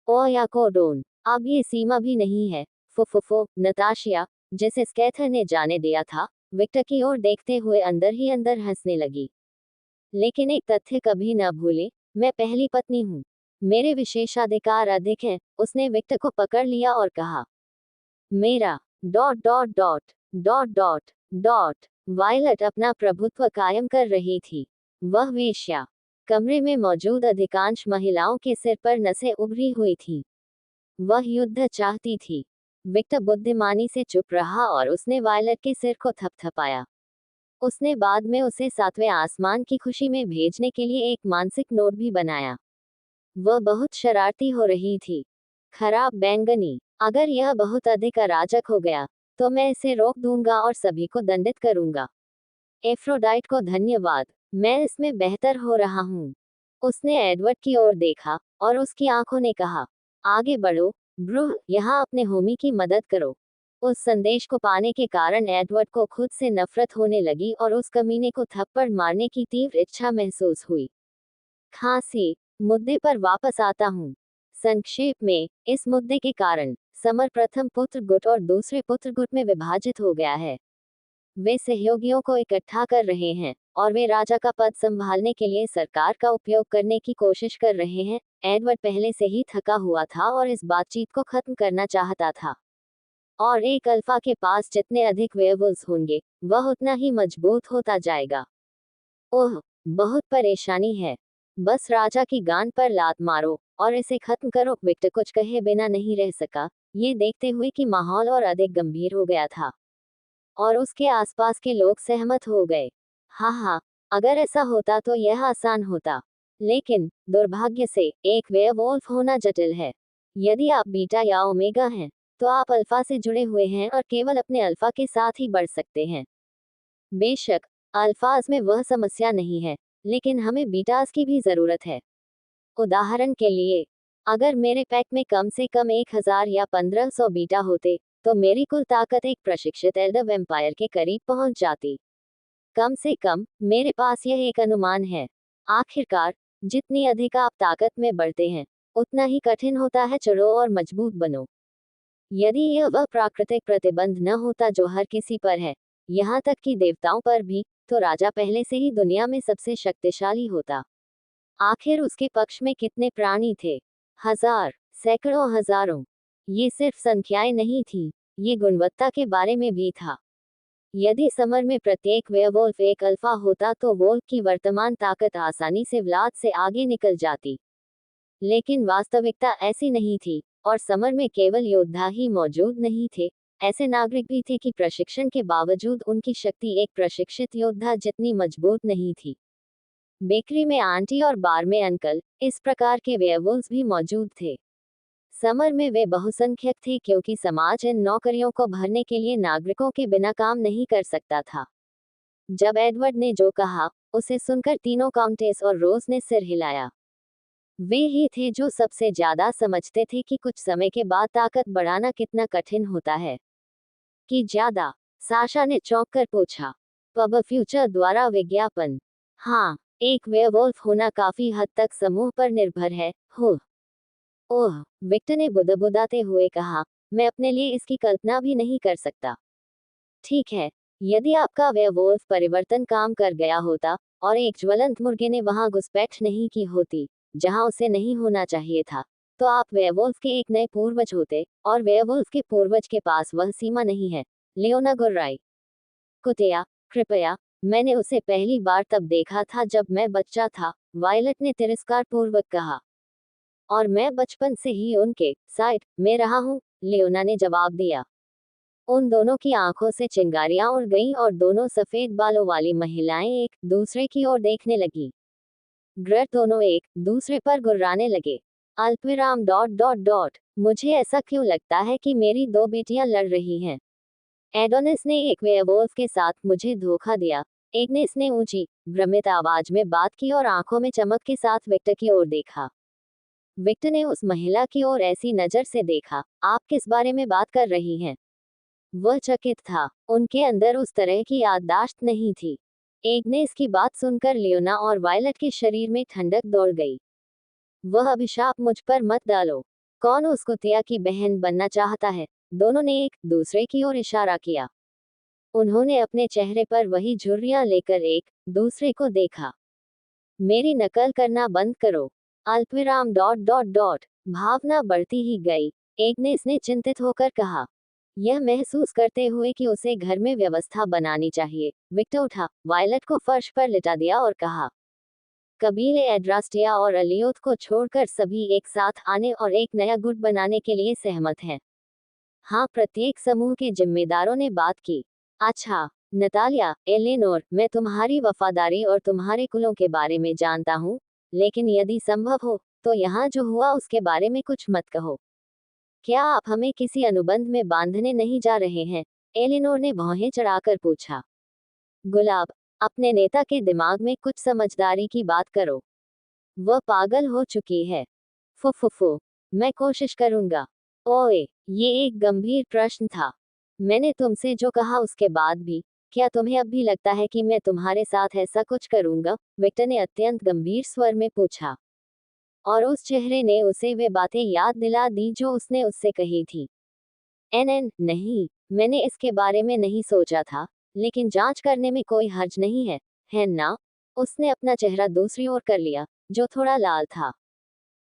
ओयाकोडोन, अब ये सीमा भी नहीं है। फुफुफु, नताशिया, जिसे स्कैथर ने जाने दिया था, विक्टर की ओर देखते हुए अंदर ही अंदर हंसने लगी। लेकिन एक तथ्य कभी न भूले, मैं पहली पत्नी हूँ। मेरे विशेषाधिकार अधिक हैं। उसने विक्टर को पकड़ लिया और कहा, मेरा dot dot dot dot dot dot. Violet अपना प्रभुत्व कायम कर रही थी। वह वेश्या। कमरे में मौजूद अधिकांश महिलाओं के सिर पर नसें उभरी हुई थी। वह युद्ध चाहती थी। विक्टर बुद्धिमानी से चुप रहा और उसने वायलट के सिर को थपथपाया। उसने बाद में उसे सातवें आसमान की खुशी में भेजने के लिए एक मानसिक नोट भी बनाया। वह बहुत शरारती हो रही थी। खराब बैंगनी, अगर यह बहुत अधिक अराजक हो गया, तो मैं इसे रोक दूंगा और सभी को दंडित करूंगा। एफ्रोडाइट को धन्यवाद, मैं इसमें बेहतर हो रहा हूँ। उसने एडवर्ड की ओर देखा, और उसकी आंखों ने कहा, आगे बढ़ो, ब्रूह, यहाँ अपने होमी की मदद करो। उस संदेश को पाने के कारण एडवर्ड को खुद से नफरत होने लगी और उस कमीने को थप्पड़ मारने की तीव्र इच्छा महसूस हुई। खांसी, मुद्दे पर वापस आता हूँ। संक्षेप में, इस मुद्दे के कारण समर प्रथम पुत्र गुट और दूसरे पुत्र गुट में विभाजित हो गया है। वे सहयोगियों को इकट्ठा कर रहे हैं, और वे राजा का पद संभालने के लिए सरकार का उपयोग करने की कोशिश कर रहे हैं। एडवर्ड पहले से ही थका हुआ था और इस बातचीत को खत्म करना चाहता था। और एक अल्फा के पास जितने अधिक वेयरवुल्व्स होंगे, वह उतना ही मजबूत होता जाएगा। ओह, बहुत परेशानी है। बस राजा की गांड पर लात मारो और इसे खत्म करो। विक्टर कुछ कहे बिना नहीं रह सका, ये देखते हुए कि माहौल और अधिक गंभीर हो गया था, और उसके आसपास के लोग सहमत हो गए। हाँ हाँ, अगर ऐसा होता तो यह आसान होता, लेकिन दुर्भाग्य से एक वेयरवुल्फ होना जटिल है। यदि आप बीटा या ओमेगा हैं, तो आप अल्फा से जुड़े हुए हैं और केवल अपने अल्फा के साथ ही बढ़ सकते हैं। बेशक अल्फाज में वह समस्या नहीं है, लेकिन हमें बीटास की भी जरूरत है। उदाहरण के लिए, अगर मेरे पैक में कम से कम 1000 या 1500 बीटा होते, तो मेरी कुल ताकत एक प्रशिक्षित एल्डर वेम्पायर के करीब पहुंच जाती। कम से कम मेरे पास यह एक अनुमान है। आखिरकार, जितनी अधिक आप ताकत में बढ़ते हैं, उतना ही कठिन होता है चढ़ो और मजबूत बनो। यदि यह वह प्राकृतिक प्रतिबंध न होता जो हर किसी पर है, यहाँ तक कि देवताओं पर भी, तो राजा पहले से ही दुनिया में सबसे शक्तिशाली होता। आखिर उसके पक्ष में कितने प्राणी थे? हजार, सैकड़ों, हजारों। ये सिर्फ संख्याएं नहीं थी, ये गुणवत्ता के बारे में भी था। यदि समर में प्रत्येक वेयरवुल्फ एक अल्फा होता तो वोल्फ की वर्तमान ताकत आसानी से व्लाद से आगे निकल जाती। लेकिन वास्तविकता ऐसी नहीं थी, और समर में केवल योद्धा ही मौजूद नहीं थे, ऐसे नागरिक भी थे कि प्रशिक्षण के बावजूद उनकी शक्ति एक प्रशिक्षित योद्धा जितनी मजबूत नहीं थी। बेकरी में आंटी और बार में अंकल, इस प्रकार के वेयरवुल्व्स भी मौजूद थे। समर में वे बहुसंख्यक थे क्योंकि समाज इन नौकरियों को भरने के लिए नागरिकों के बिना काम नहीं कर सकता था। जब एडवर्ड ने जो कहा, उसे सुनकर तीनों काउंटेस और रोज ने सिर हिलाया। वे ही थे जो सबसे ज्यादा समझते थे कि कुछ समय के बाद ताकत बढ़ाना कितना कठिन होता है। कि ज्यादा? साशा ने चौंक कर पूछा। पब फ्यूचर द्वारा विज्ञापन। हाँ, एक वेयरवुल्फ होना काफी हद तक समूह पर निर्भर है। हो ओह, विक्टर ने बुदबुदाते हुए कहा, मैं अपने लिए इसकी कल्पना भी नहीं कर सकता। ठीक है, यदि आपका वेयरवुल्फ परिवर्तन काम कर गया होता और एक ज्वलंत मुर्गे ने वहां घुसपैठ नहीं की होती जहां उसे नहीं होना चाहिए था, तो आप वेयरवुल्फ के एक नए पूर्वज होते, और वेयरवुल्फ के पूर्वज के पास वह सीमा नहीं है। लियोना गुर्राई। कुतिया, कृपया, मैंने उसे पहली बार तब देखा था जब मैं बच्चा था, वायलट ने तिरस्कारपूर्वक कहा। और मैं बचपन से ही उनके साइड में रहा हूँ, लियोना ने जवाब दिया। उन दोनों की आंखों से चिंगारियां उड़ गईं और दोनों सफेद बालों वाली महिलाएं एक दूसरे की ओर देखने लगी। ग्रर दोनों एक दूसरे पर गुर्राने लगे। अल्पविराम डॉट डॉट डॉट, मुझे ऐसा क्यों लगता है कि मेरी दो बेटियां लड़ रही हैं। एडोनिस ने एक वेयरवुल्फ के साथ मुझे धोखा दिया, एग्नेस ने ऊंची भ्रमित आवाज में बात की और आंखों में चमक के साथ विक्टर की ओर देखा। विक्टर ने उस महिला की ओर ऐसी नजर से देखा, आप किस बारे में बात कर रही हैं? वह चकित था, उनके अंदर उस तरह की याददाश्त नहीं थी। एग्नेस की बात सुनकर लियोना और वायलट के शरीर में ठंडक दौड़ गई। वह अभिशाप मुझ पर मत डालो। कौन उस कुतिया की बहन बनना चाहता है? दोनों ने एक दूसरे की ओर इशारा किया। उन्होंने अपने चेहरे पर वही झुर्रियां लेकर एक दूसरे को देखा। मेरी नकल करना बंद करो। अल्पविराम डॉट डॉट डॉट, भावना बढ़ती ही गई, एग्नेस ने चिंतित होकर कहा। यह महसूस करते हुए कि उसे घर में व्यवस्था बनानी चाहिए, विक्टर उठा, वायलट को फर्श पर लिटा दिया और कहा, कबीले एड्रास्टिया और अलियोत को छोड़कर सभी एक साथ आने और एक नया गुट बनाने के लिए सहमत हैं। हाँ, प्रत्येक समूह के जिम्मेदारों ने बात की। अच्छा, नतालिया, एलेनोर, मैं तुम्हारी वफादारी और तुम्हारे कुलों के बारे में जानता हूँ, लेकिन यदि संभव हो, तो यहाँ जो हुआ उसके बारे में कुछ मत कहो। क्या आप हमें किसी अनुबंध में बांधने नहीं जा रहे हैं? एलेनोर ने भौहें चढ़ाकर पूछा। गुलाब, अपने नेता के दिमाग में कुछ समझदारी की बात करो। वह पागल हो चुकी है। फुफुफु, मैं कोशिश करूंगा। ओए, ये एक गंभीर प्रश्न था। मैंने तुमसे जो कहा उसके बाद भी, क्या तुम्हें अब भी लगता है कि मैं तुम्हारे साथ ऐसा कुछ करूंगा? विक्टर ने अत्यंत गंभीर स्वर में पूछा। और उस चेहरे ने उसे वे बातें याद दिला दी जो उसने उससे कही थी। एनएन, नहीं, मैंने इसके बारे में नहीं सोचा था, लेकिन जांच करने में कोई हर्ज नहीं है ना? उसने अपना चेहरा दूसरी ओर कर लिया, जो थोड़ा लाल था।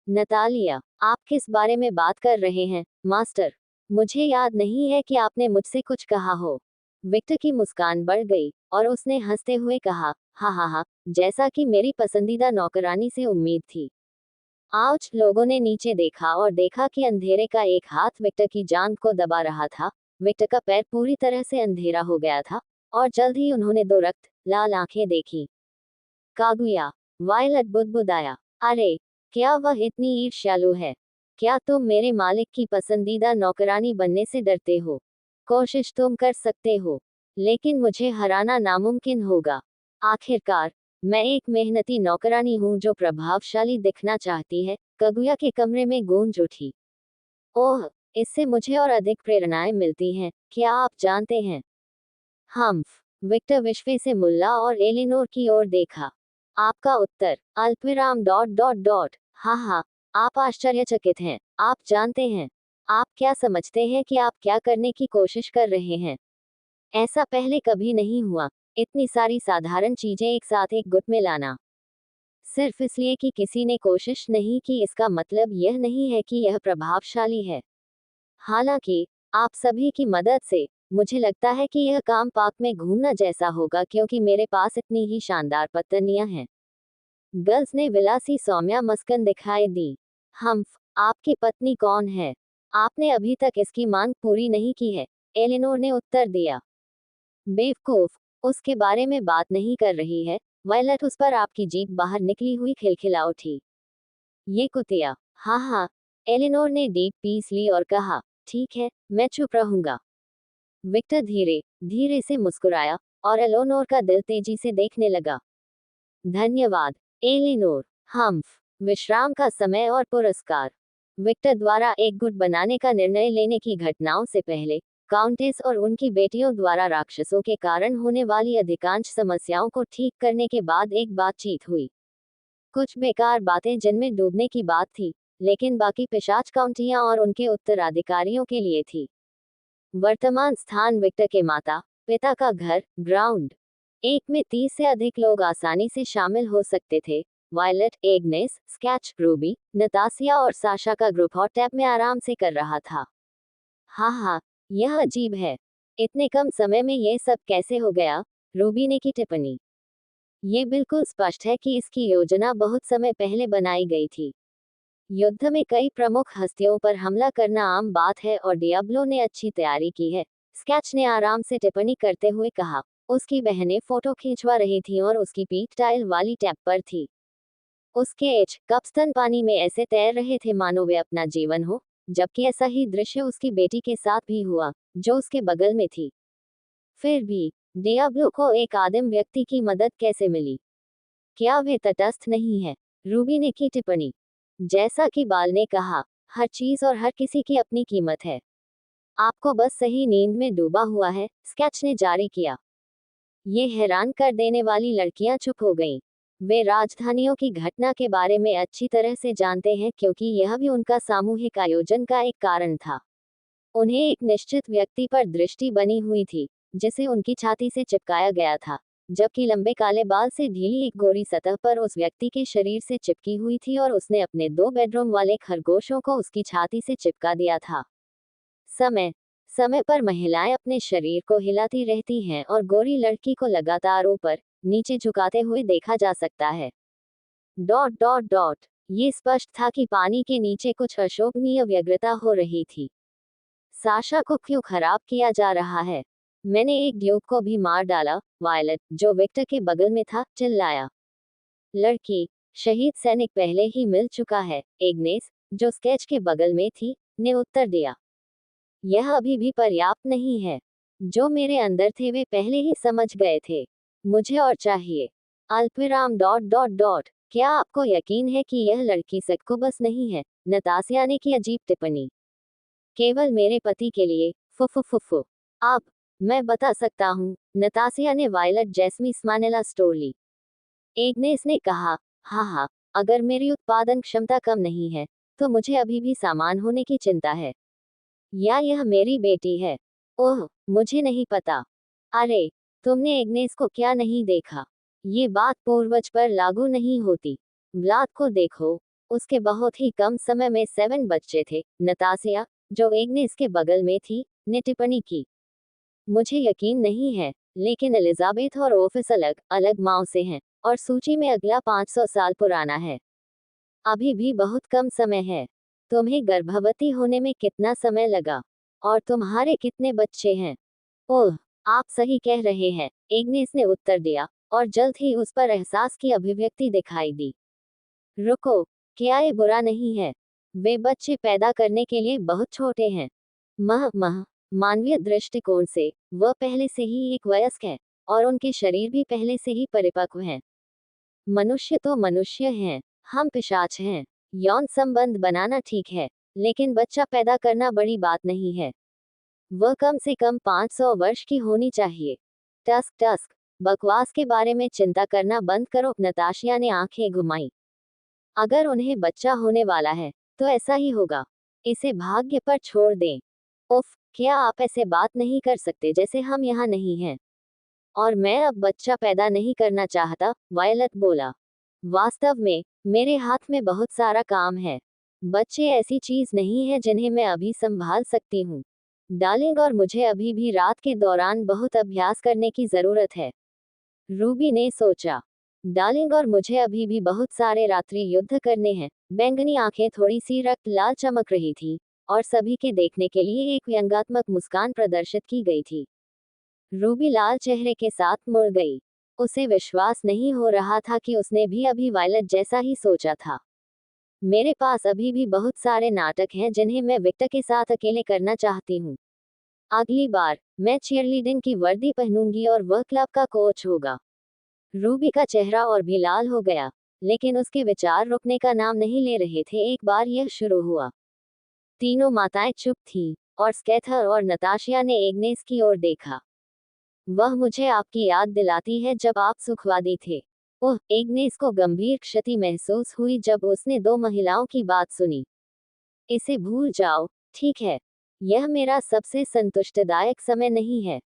नतालिया, आप किस बारे में बात कर रहे हैं, मास्टर? मुझे याद नहीं है कि आपने मुझसे कुछ कहा हो। विक्टर की मुस्कान बढ़ गई, और उसने हंसते हुए कहा, हा हा हा, जैसा कि मेरी पसंदीदा नौकरानी से उम्मीद थी। आज लोगों ने नीचे देखा और देखा कि अंधेरे का एक हाथ विक्टर की जांघ को दबा रहा था। विक्टर का पैर पूरी तरह से अंधेरा हो गया था, और जल्द ही उन्होंने दो रक्त लाल आंखें देखी। कागुया, वायलट बुदबुदाया, अरे, क्या वह इतनी ईर्ष्यालु है? क्या तुम मेरे मालिक की पसंदीदा नौकरानी बनने से डरते हो? कोशिश तुम कर सकते हो, लेकिन मुझे हराना नामुमकिन होगा। आखिरकार, मैं एक मेहनती नौकरानी हूँ जो प्रभावशाली दिखना चाहती है। कगुया के कमरे में गूंज उठी। ओह, इससे मुझे और अधिक प्रेरणाएं मिलती हैं, क्या आप जानते हैं? हम्फ, विक्टर विश्वे से मुल्ला और एलिनोर की ओर देखा। आपका उत्तर? अल्पविराम डॉट डॉट डॉट, हाँ हाँ, आप आश्चर्यचकित हैं, आप जानते हैं। आप क्या समझते हैं कि आप क्या करने की कोशिश कर रहे हैं? ऐसा पहले कभी नहीं हुआ, इतनी सारी साधारण चीजें एक साथ एक गुट में लाना। सिर्फ इसलिए कि किसी ने कोशिश नहीं की इसका मतलब यह नहीं है कि यह प्रभावशाली है। हालांकि, आप सभी की मदद से, मुझे लगता है कि यह काम पाक में घूमना जैसा होगा क्योंकि मेरे पास इतनी ही शानदार पत्नियां हैं। गर्ल्स ने विलासी सौम्या मस्कन दिखाई दी। हम्फ, आपकी पत्नी कौन है? आपने अभी तक इसकी मांग पूरी नहीं की है, एलिनोर ने उत्तर दिया। बेवकूफ, उसके बारे में बात नहीं कर रही है। वायलट उस पर आपकी जीभ बाहर निकली हुई खिलखिला उठी। ये कुतिया। हाँ हाँ, एलिनोर ने डीप पीस ली और कहा, ठीक है, मैं चुप रहूंगा। विक्टर धीरे धीरे से मुस्कुराया और एलिनोर का दिल तेजी से देखने लगा। धन्यवाद, एलिनोर। हम्फ, विश्राम का समय और पुरस्कार। विक्टर द्वारा एक गुट बनाने का निर्णय लेने की घटनाओं से पहले, काउंटेस और उनकी बेटियों द्वारा राक्षसों के कारण होने वाली अधिकांश समस्याओं को ठीक करने के बाद एक बातचीत हुई। कुछ बेकार बातें जिनमें डूबने की बात थी, लेकिन बाकी पिशाच काउंटियां और उनके उत्तराधिकारियों के लिए थी। वर्तमान स्थान विक्टर के माता पिता का घर, ग्राउंड। एक में 30 से अधिक लोग आसानी से शामिल हो सकते थे। वायलट, एग्नेस, स्केच, रूबी, नतासिया और साशा का ग्रुप हॉट टैब में आराम से कर रहा था। हाँ हाँ, यह अजीब है। इतने कम समय में ये सब कैसे हो गया? रूबी ने की टिप्पणी। ये बिल्कुल स्पष्ट है कि इसकी योजना बहुत समय पहले बनाई गई थी। युद्ध में कई प्रमुख हस्तियों पर हमला करना आम बात है और डियाब्लो ने अच्छी तैयारी की है, स्केच ने आराम से टिप्पणी करते हुए कहा। उसकी बहनें फोटो खींचवा रही थीं और उसकी पीठ टाइल वाली टैप पर थी। उसके एच कप स्तन पानी में ऐसे तैर रहे थे मानो वे अपना जीवन हो, जबकि ऐसा ही दृश्य उसकी बेटी के साथ भी हुआ, जो उसके बगल में थी। फिर भी डियाब्लो को एक आदिम व्यक्ति की मदद कैसे मिली? क्या वे तटस्थ नहीं है? रूबी ने की टिप्पणी। जैसा कि बाल ने कहा, हर चीज और हर किसी की अपनी कीमत है। आपको बस सही नींद में डूबा हुआ है, स्केच ने जारी किया। ये हैरान कर देने वाली लड़कियां चुप हो गईं। वे राजधानियों की घटना के बारे में अच्छी तरह से जानते हैं क्योंकि यह भी उनका सामूहिक आयोजन का एक कारण था। उन्हें एक निश्चित व्यक्ति पर दृष्टि बनी हुई थी, जिसे उनकी छाती से चिपकाया गया था, जबकि लंबे काले बाल से ढीली एक गोरी सतह पर उस व्यक्ति के शरीर से चिपकी हुई थी और उसने अपने 2 बेडरूम वाले खरगोशों को उसकी छाती से चिपका दिया था। समय समय पर महिलाएं अपने शरीर को हिलाती रहती हैं और गोरी लड़की को लगातार ऊपर नीचे झुकाते हुए देखा जा सकता है। डॉट डॉट डॉट ये स्पष्ट था कि पानी के नीचे कुछ अशोभनीय व्यग्रता हो रही थी। साशा को क्यों खराब किया जा रहा है? मैंने एक ड्यूक को भी मार डाला, वायलट, जो विक्टर के बगल में था, चिल्लाया। लड़की, शहीद सैनिक पहले ही मिल चुका है, एग्नेस, जो स्केच के बगल में थी, ने उत्तर दिया। यह अभी भी पर्याप्त नहीं है। जो मेरे अंदर थे वे पहले ही समझ गए थे। मुझे और चाहिए। अल्पविराम डॉट डॉट डॉट क्या आपको यकीन है कि यह लड़की सक्कुबस नहीं है? नतासिया ने की अजीब टिप्पणी। केवल मेरे पति के लिए, फुफु फुफु। अब मैं बता सकता हूँ, नतासिया ने वायलट जैस्मी स्मानेला स्टोर ली। एग्नेस ने कहा, हाँ हाँ, अगर मेरी उत्पादन क्षमता कम नहीं है, तो मुझे अभी भी सामान होने की चिंता है। या यह मेरी बेटी है? ओह, मुझे नहीं पता। अरे, तुमने एग्नेस को क्या नहीं देखा? ये बात पूर्वज पर लागू नहीं होती। व्लाद को देखो, उसके बहुत ही कम समय में 7 बच्चे थे, नतासिया, जो एग्नेस के बगल में थी, ने टिप्पणी की। मुझे यकीन नहीं है, लेकिन एलिजाबेथ और ओफिस अलग अलग माओ से हैं, और सूची में अगला 500 साल पुराना है। अभी भी बहुत कम समय है। तुम्हें गर्भवती होने में कितना समय लगा? और तुम्हारे कितने बच्चे हैं? ओह, आप सही कह रहे हैं, एग्नेस ने उत्तर दिया, और जल्द ही उस पर एहसास की अभिव्यक्ति दिखाई दी। रुको, क्या ये बुरा नहीं है? वे बच्चे पैदा करने के लिए बहुत छोटे हैं। मानवीय दृष्टिकोण से, वह पहले से ही एक वयस्क है, और उनके शरीर भी पहले से ही परिपक्व हैं। मनुष्य तो मनुष्य हैं, हम पिशाच हैं। यौन संबंध बनाना ठीक है, लेकिन बच्चा पैदा करना बड़ी बात नहीं है। वह कम से कम 500 वर्ष की होनी चाहिए। टस्क टस्क, बकवास के बारे में चिंता करना बंद करो, नताशिया ने आंखें घुमाई। अगर उन्हें बच्चा होने वाला है, तो ऐसा ही होगा। इसे भाग्य पर छोड़ दें। उफ, क्या आप ऐसे बात नहीं कर सकते जैसे हम यहाँ नहीं हैं? और मैं अब बच्चा पैदा नहीं करना चाहता, वायलट बोला। वास्तव में, मेरे हाथ में बहुत सारा काम है। बच्चे ऐसी चीज नहीं है जिन्हें मैं अभी संभाल सकती हूँ, डार्लिंग, और मुझे अभी भी रात के दौरान बहुत अभ्यास करने की जरूरत है। रूबी ने सोचा। डार्लिंग, और मुझे अभी भी बहुत सारे रात्रि युद्ध करने हैं। बैंगनी आंखें थोड़ी सी रक्त लाल चमक रही थी, और सभी के देखने के लिए एक व्यंग्यात्मक मुस्कान प्रदर्शित की गई थी। रूबी लाल चेहरे के साथ मुड़ गई। उसे विश्वास नहीं हो रहा था कि उसने भी अभी वायलट जैसा ही सोचा था। मेरे पास अभी भी बहुत सारे नाटक हैं जिन्हें मैं विक्टर के साथ अकेले करना चाहती हूँ। अगली बार मैं चीयरलीडिंग की वर्दी पहनूंगी और वह क्लब का कोच होगा। रूबी का चेहरा और भी लाल हो गया, लेकिन उसके विचार रुकने का नाम नहीं ले रहे थे। एक बार यह शुरू हुआ, तीनों माताएं चुप थीं, और स्केथर और नताशिया ने एग्नेस की ओर देखा। वह मुझे आपकी याद दिलाती है जब आप सुखवादी थे। ओह, एग्नेस को गंभीर क्षति महसूस हुई जब उसने दो महिलाओं की बात सुनी। इसे भूल जाओ, ठीक है? यह मेरा सबसे संतुष्टिदायक समय नहीं है।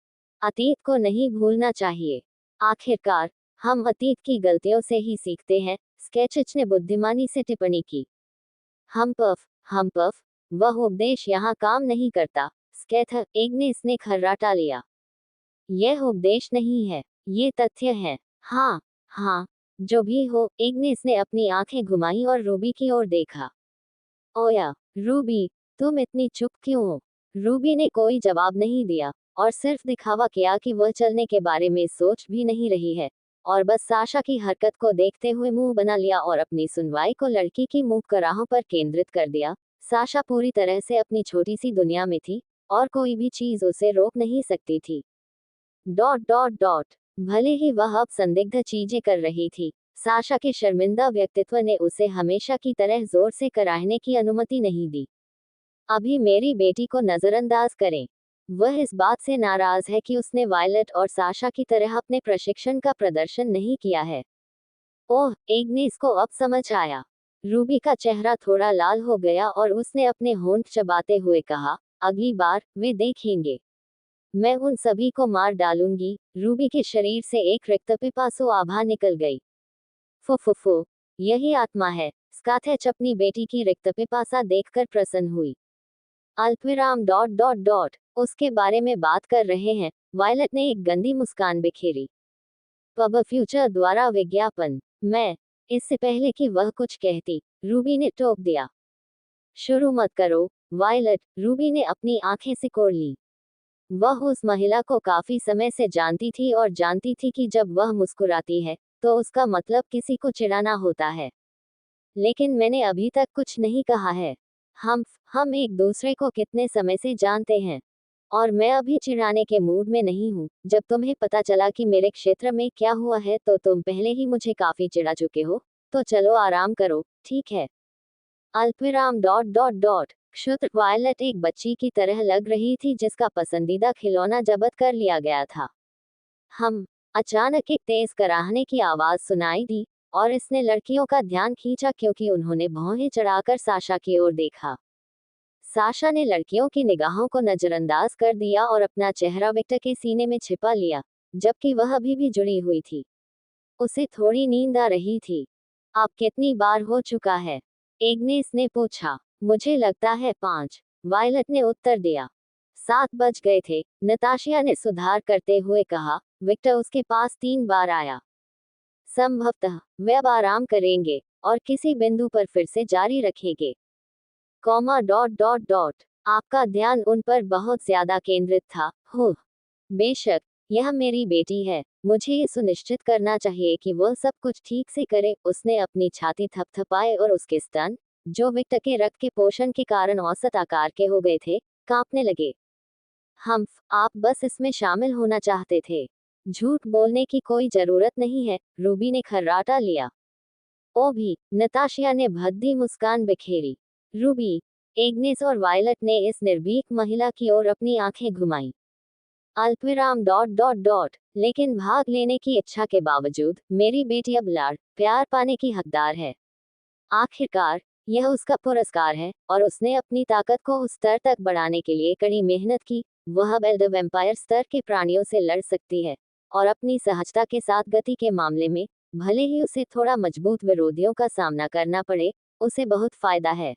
अतीत को नहीं भूलना चाहिए। आखिरकार हम अतीत की गलतियों से ही सीखते हैं, स्केचिच ने बुद्धिमानी से टिप्पणी की। हम्पफ, वह उपदेश यहाँ काम नहीं करता, स्केथर, एग्नेस ने खर्राटा लिया। यह उपदेश नहीं है, ये तथ्य है। हाँ, हाँ, जो भी हो, एग्नेस ने अपनी आंखें घुमाई और रूबी की ओर देखा। ओया, रूबी, तुम इतनी चुप क्यों हो? रूबी ने कोई जवाब नहीं दिया, और सिर्फ दिखावा किया कि वह चलने के बारे में सोच भी नहीं रही है, और बस साशा की हरकत को देखते हुए मुंह बना लिया और अपनी सुनवाई को लड़की की मुंह कराहों पर केंद्रित कर दिया। साशा पूरी तरह से अपनी छोटी सी दुनिया में थी, और कोई भी चीज उसे रोक नहीं सकती थी। डॉट डॉट डॉट भले ही वह अब संदिग्ध चीजें कर रही थी, साशा के शर्मिंदा व्यक्तित्व ने उसे हमेशा की तरह जोर से कराहने की अनुमति नहीं दी। अभी मेरी बेटी को नजरअंदाज करें। वह इस बात से नाराज है कि उसने वायलट और साशा की तरह अपने प्रशिक्षण का प्रदर्शन नहीं किया है। ओह, एग्नेस को अब समझ आया। रूबी का चेहरा थोड़ा लाल हो गया और उसने अपने होंठ चबाते हुए कहा, अगली बार वे देखेंगे, मैं उन सभी को मार डालूंगी। रूबी के शरीर से एक रिक्त पिपासु आभा निकल गई। फुफुफु, यही आत्मा है। स्काथेच अपनी बेटी की रिक्त पिपासा देखकर प्रसन्न हुई। अल्पविराम डॉट डॉट डॉट उसके बारे में बात कर रहे हैं। वायलट ने एक गंदी मुस्कान बिखेरी। पब फ्यूचर द्वारा विज्ञापन। मैं, इससे पहले कि वह कुछ कहती, रूबी ने टोक दिया। शुरू मत करो, वायलट, रूबी ने अपनी आंखें सिकोड़ ली। वह उस महिला को काफी समय से जानती थी और जानती थी कि जब वह मुस्कुराती है, तो उसका मतलब किसी को चिढ़ाना होता है। लेकिन मैंने अभी तक कुछ नहीं कहा है। हम एक दूसरे को कितने समय से जानते हैं, और मैं अभी चिढ़ाने के मूड में नहीं हूँ। जब तुम्हें पता चला कि मेरे क्षेत्र में क्या हुआ है तो तुम पहले ही मुझे काफी चिढ़ा चुके हो, तो चलो आराम करो, ठीक है? अल्पविराम डॉट डॉट डॉट क्षुद्र वायलट एक बच्ची की तरह लग रही थी जिसका पसंदीदा खिलौना जब्त कर लिया गया था। हम अचानक एक तेज कराहने की आवाज सुनाई दी, और इसने लड़कियों का ध्यान खींचा क्योंकि उन्होंने भौहें चढ़ाकर साशा की ओर देखा। साशा ने लड़कियों की निगाहों को नजरअंदाज कर दिया और अपना चेहरा विक्टर के सीने में छिपा लिया, जबकि वह अभी भी जुड़ी हुई थी। उसे थोड़ी नींद आ रही थी। अब कितनी बार हो चुका है? एग्नेस ने पूछा। मुझे लगता है 5, वायलट ने उत्तर दिया। 7 बज गए थे, नताशिया ने सुधार करते हुए कहा। विक्टर उसके पास 3 बार आया। संभवतः वे अब आराम करेंगे और किसी बिंदु पर फिर से जारी रखेंगे। कॉमा डॉट डॉट डॉट आपका ध्यान उन पर बहुत ज्यादा केंद्रित था। हो, बेशक, यह मेरी बेटी है, मुझे ये सुनिश्चित करना चाहिए कि वह सब कुछ ठीक से करे। उसने अपनी छाती थपथपाए और उसके स्तन, जो विक्टर के रक्त के पोषण के कारण औसत आकार के हो गए थे, कांपने लगे। आप बस इसमें शामिल होना चाहते थे। झूठ बोलने की कोई जरूरत नहीं है, रूबी ने खर्राटा लिया। ओ भी, नताशिया ने भद्दी मुस्कान बिखेरी। रूबी, एग्नेस और वायलट ने इस निर्भीक महिला की ओर अपनी आंखें घुमाई। अल्पविराम डॉट डॉट डॉट लेकिन भाग लेने की इच्छा के बावजूद मेरी बेटी अब लाड़ प्यार पाने की हकदार है। आखिरकार यह उसका पुरस्कार है, और उसने अपनी ताकत को उस स्तर तक बढ़ाने के लिए कड़ी मेहनत की। वह अब एल्डर वैम्पायर स्तर के प्राणियों से लड़ सकती है, और अपनी सहजता के साथ गति के मामले में, भले ही उसे थोड़ा मजबूत विरोधियों का सामना करना पड़े, उसे बहुत फायदा है।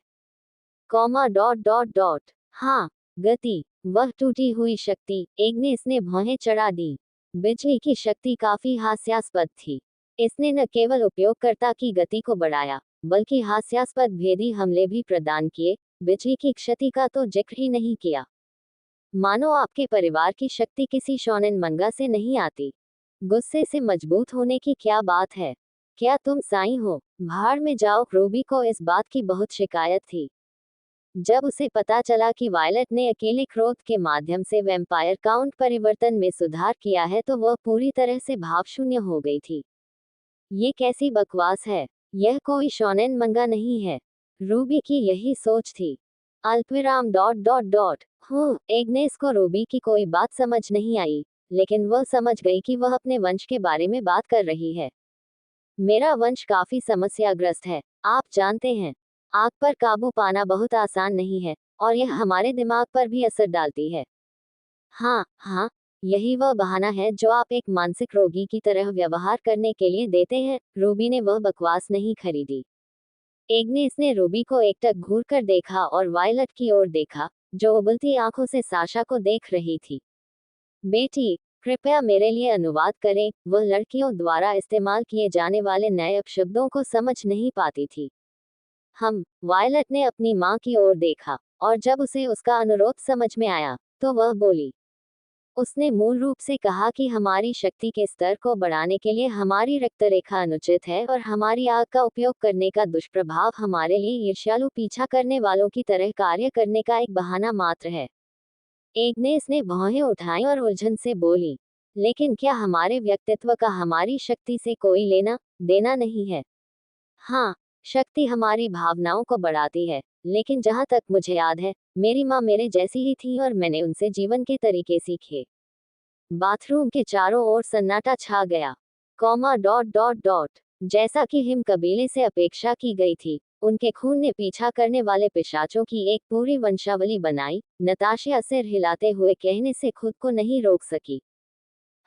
कॉमा डॉट डॉट डॉट हाँ, गति, वह टूटी हुई शक्ति, एग्नेस ने भौहें चढ़ा दी। बिजली की शक्ति काफी हास्यास्पद थी। इसने न केवल उपयोगकर्ता की गति को बढ़ाया, बल्कि हास्यास्पद भेदी हमले भी प्रदान किए, बिजली की क्षति का तो जिक्र ही नहीं किया। मानो आपके परिवार की शक्ति किसी शोनेन मंगा से नहीं आती। गुस्से से मजबूत होने की क्या बात है? क्या तुम साई हो? भाड़ में जाओ। रूबी को इस बात की बहुत शिकायत थी। जब उसे पता चला कि वायलट ने अकेले क्रोध के माध्यम से वैम्पायर काउंट परिवर्तन में सुधार किया है तो वह पूरी तरह से भावशून्य हो गई थी। ये कैसी बकवास है? यह कोई शोनेन मंगा नहीं है। रूबी की यही सोच थी। अल्पविराम डॉट डॉट डॉट। एग्नेस को रूबी की कोई बात समझ नहीं आई, लेकिन वह समझ गई कि वह अपने वंश के बारे में बात कर रही है। मेरा वंश काफी समस्याग्रस्त है, आप जानते हैं। आग पर काबू पाना बहुत आसान नहीं है, और यह हमारे दिमाग पर भी असर डालती है। हाँ हाँ, यही वह बहाना है जो आप एक मानसिक रोगी की तरह व्यवहार करने के लिए देते हैं। रूबी ने वह बकवास नहीं खरीदी। एग्नेस ने रूबी को एकटक घूर कर देखा और वायलट की ओर देखा, जो उबलती आंखों से साशा को देख रही थी। बेटी, कृपया मेरे लिए अनुवाद करें। वह लड़कियों द्वारा इस्तेमाल किए जाने वाले नए अपशब्दों को समझ नहीं पाती थी। वायलट ने अपनी माँ की ओर देखा, और जब उसे उसका अनुरोध समझ में आया, तो वह बोली। उसने मूल रूप से कहा कि हमारी शक्ति के स्तर को बढ़ाने के लिए हमारी रक्तरेखा अनुचित है और हमारी आग का उपयोग करने का दुष्प्रभाव हमारे लिए ईर्ष्यालु पीछा करने वालों की तरह कार्य करने का एक बहाना मात्र है। एग्नेस ने भौहें उठाई और उलझन से बोली, लेकिन क्या हमारे व्यक्तित्व का हमारी शक्ति से कोई लेना देना नहीं है? हाँ, शक्ति हमारी भावनाओं को बढ़ाती है, लेकिन जहाँ तक मुझे याद है, मेरी माँ मेरे जैसी ही थी और मैंने उनसे जीवन के तरीके सीखे। बाथरूम के चारों ओर सन्नाटा छा गया। Comma dot dot dot. जैसा कि हिम कबीले से अपेक्षा की गई थी, उनके खून ने पीछा करने वाले पिशाचों की एक पूरी वंशावली बनाई। नताशिया सिर हिलाते हुए कहने से खुद को नहीं रोक सकी।